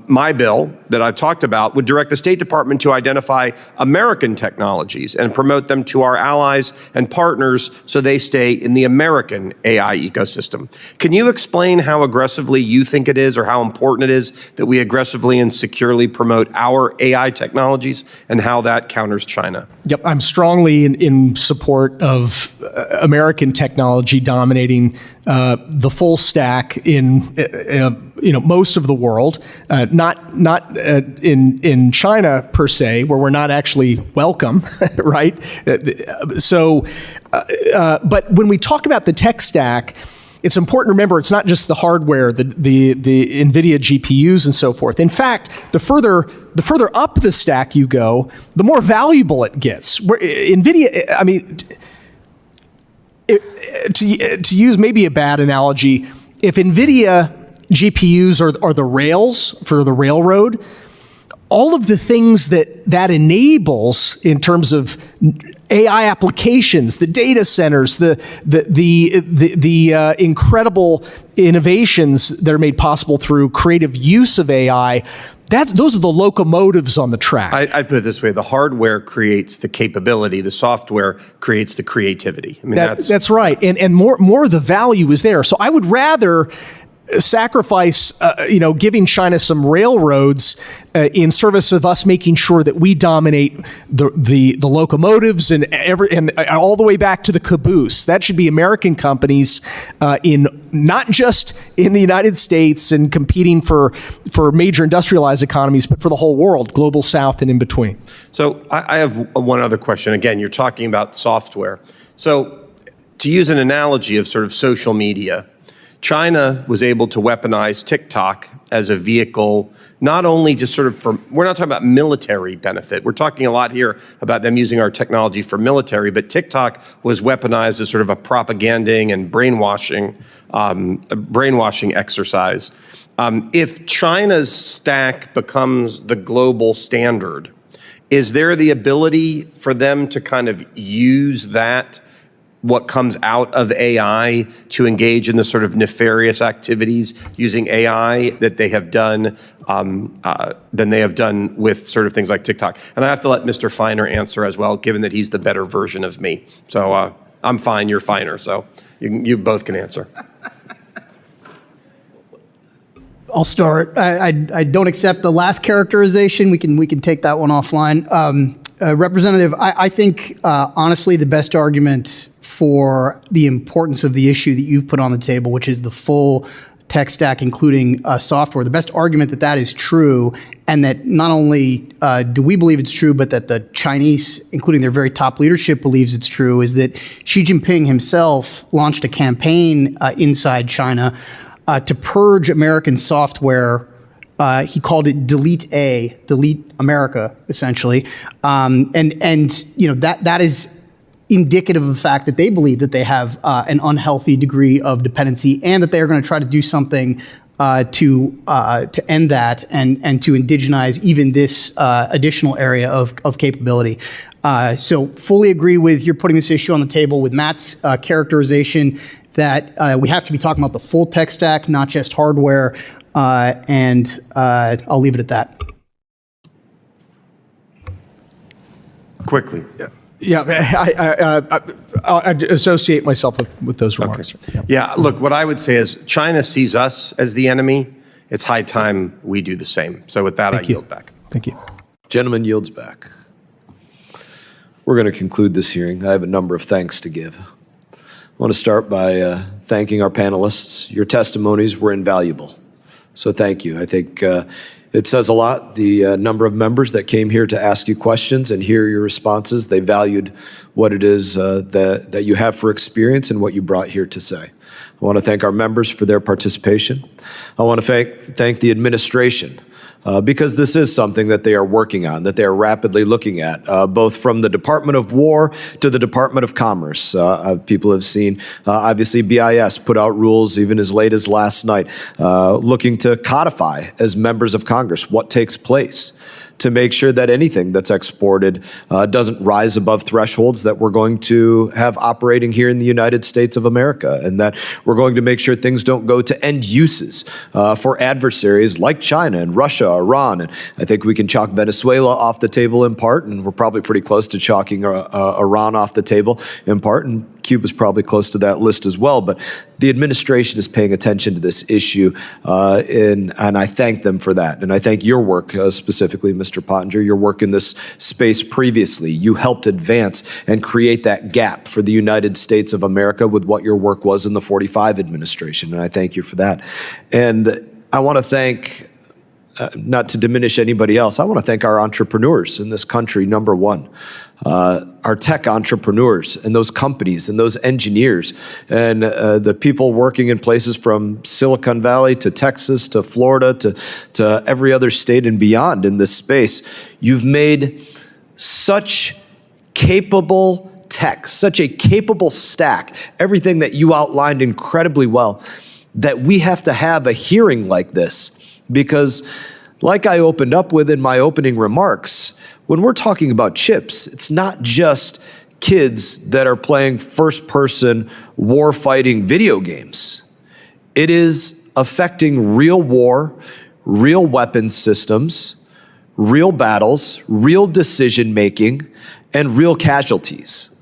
My bill that I've talked about would direct the State Department to identify American technologies and promote them to our allies and partners so they stay in the American AI ecosystem. Can you explain how aggressively you think it is, or how important it is that we aggressively and securely promote our AI technologies, and how that counters China? Yep, I'm strongly in support of American technology dominating the full stack in most of the world, not in China per se, where we're not actually welcome, right? So, but when we talk about the tech stack, it's important to remember it's not just the hardware, the NVIDIA GPUs and so forth. In fact, the further up the stack you go, the more valuable it gets. NVIDIA, I mean, to use maybe a bad analogy, if NVIDIA GPUs are the rails for the railroad, all of the things that enables in terms of AI applications, the data centers, the incredible innovations that are made possible through creative use of AI, those are the locomotives on the track. I'd put it this way: the hardware creates the capability, the software creates the creativity. I mean, that's right, and more of the value is there. So I would rather sacrifice, giving China some railroads in service of us making sure that we dominate the locomotives and all the way back to the caboose. That should be American companies in not just in the United States and competing for major industrialized economies, but for the whole world, global South and in between. So I have one other question. Again, you're talking about software. So to use an analogy of sort of social media, China was able to weaponize TikTok as a vehicle, not only just sort of we're not talking about military benefit. We're talking a lot here about them using our technology for military, but TikTok was weaponized as sort of a propaganding and brainwashing exercise. If China's stack becomes the global standard, is there the ability for them to kind of use that, what comes out of AI, to engage in the sort of nefarious activities using AI that they have done with sort of things like TikTok? And I have to let Mr. Feiner answer as well, given that he's the better version of me. So I'm fine, you're finer, so you both can answer. I'll start. I don't accept the last characterization. We can take that one offline. Representative, I think honestly the best argument for the importance of the issue that you've put on the table, which is the full tech stack, including software, the best argument that is true, and that not only do we believe it's true, but that the Chinese, including their very top leadership, believes it's true, is that Xi Jinping himself launched a campaign inside China to purge American software. He called it Delete America, essentially, and that is indicative of the fact that they believe that they have an unhealthy degree of dependency, and that they are going to try to do something to end that and to indigenize even this additional area of capability. So fully agree with you're putting this issue on the table with Matt's characterization that we have to be talking about the full tech stack, not just hardware, and I'll leave it at that. Quickly. Yeah, I associate myself with those remarks. Okay. Yeah, look, what I would say is China sees us as the enemy. It's high time we do the same. So with that, I yield back. Thank you. Gentleman yields back. We're going to conclude this hearing. I have a number of thanks to give. I want to start by thanking our panelists. Your testimonies were invaluable, so thank you. I think it says a lot, the number of members that came here to ask you questions and hear your responses. They valued what it is that you have for experience and what you brought here to say. I want to thank our members for their participation. I want to thank the administration, because this is something that they are working on, that they are rapidly looking at, both from the Department of War to the Department of Commerce. People have seen, obviously, BIS put out rules even as late as last night, looking to codify as members of Congress what takes place to make sure that anything that's exported doesn't rise above thresholds that we're going to have operating here in the United States of America, and that we're going to make sure things don't go to end uses for adversaries like China and Russia, Iran. And I think we can chalk Venezuela off the table in part, and we're probably pretty close to chalking Iran off the table in part, and Cuba's probably close to that list as well. But the administration is paying attention to this issue, and I thank them for that. And I thank your work, specifically, Mr. Pottinger, your work in this space previously. You helped advance and create that gap for the United States of America with what your work was in the 45 administration, and I thank you for that. And I want to thank, not to diminish anybody else, I want to thank our entrepreneurs in this country, number one. Our tech entrepreneurs and those companies and those engineers and the people working in places from Silicon Valley to Texas to Florida to every other state and beyond in this space. You've made such capable tech, such a capable stack, everything that you outlined incredibly well, that we have to have a hearing like this, because Like I opened up with in my opening remarks, when we're talking about chips, it's not just kids that are playing first-person war-fighting video games. It is affecting real war, real weapons systems, real battles, real decision-making, and real casualties.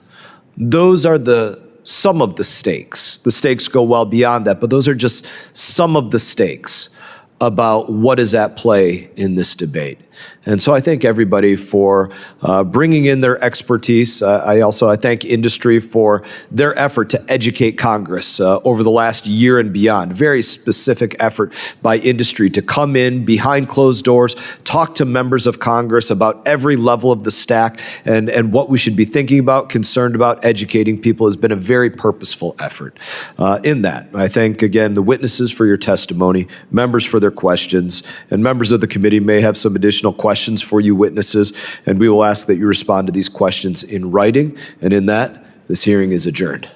Those are some of the stakes. The stakes go well beyond that, but those are just some of the stakes about what is at play in this debate. And so I thank everybody for bringing in their expertise. I thank industry for their effort to educate Congress over the last year and beyond. Very specific effort by industry to come in behind closed doors, talk to members of Congress about every level of the stack and what we should be thinking about, concerned about, educating people has been a very purposeful effort in that. I thank, again, the witnesses for your testimony, members for their questions, and members of the committee may have some additional questions for you witnesses, and we will ask that you respond to these questions in writing. And in that, this hearing is adjourned.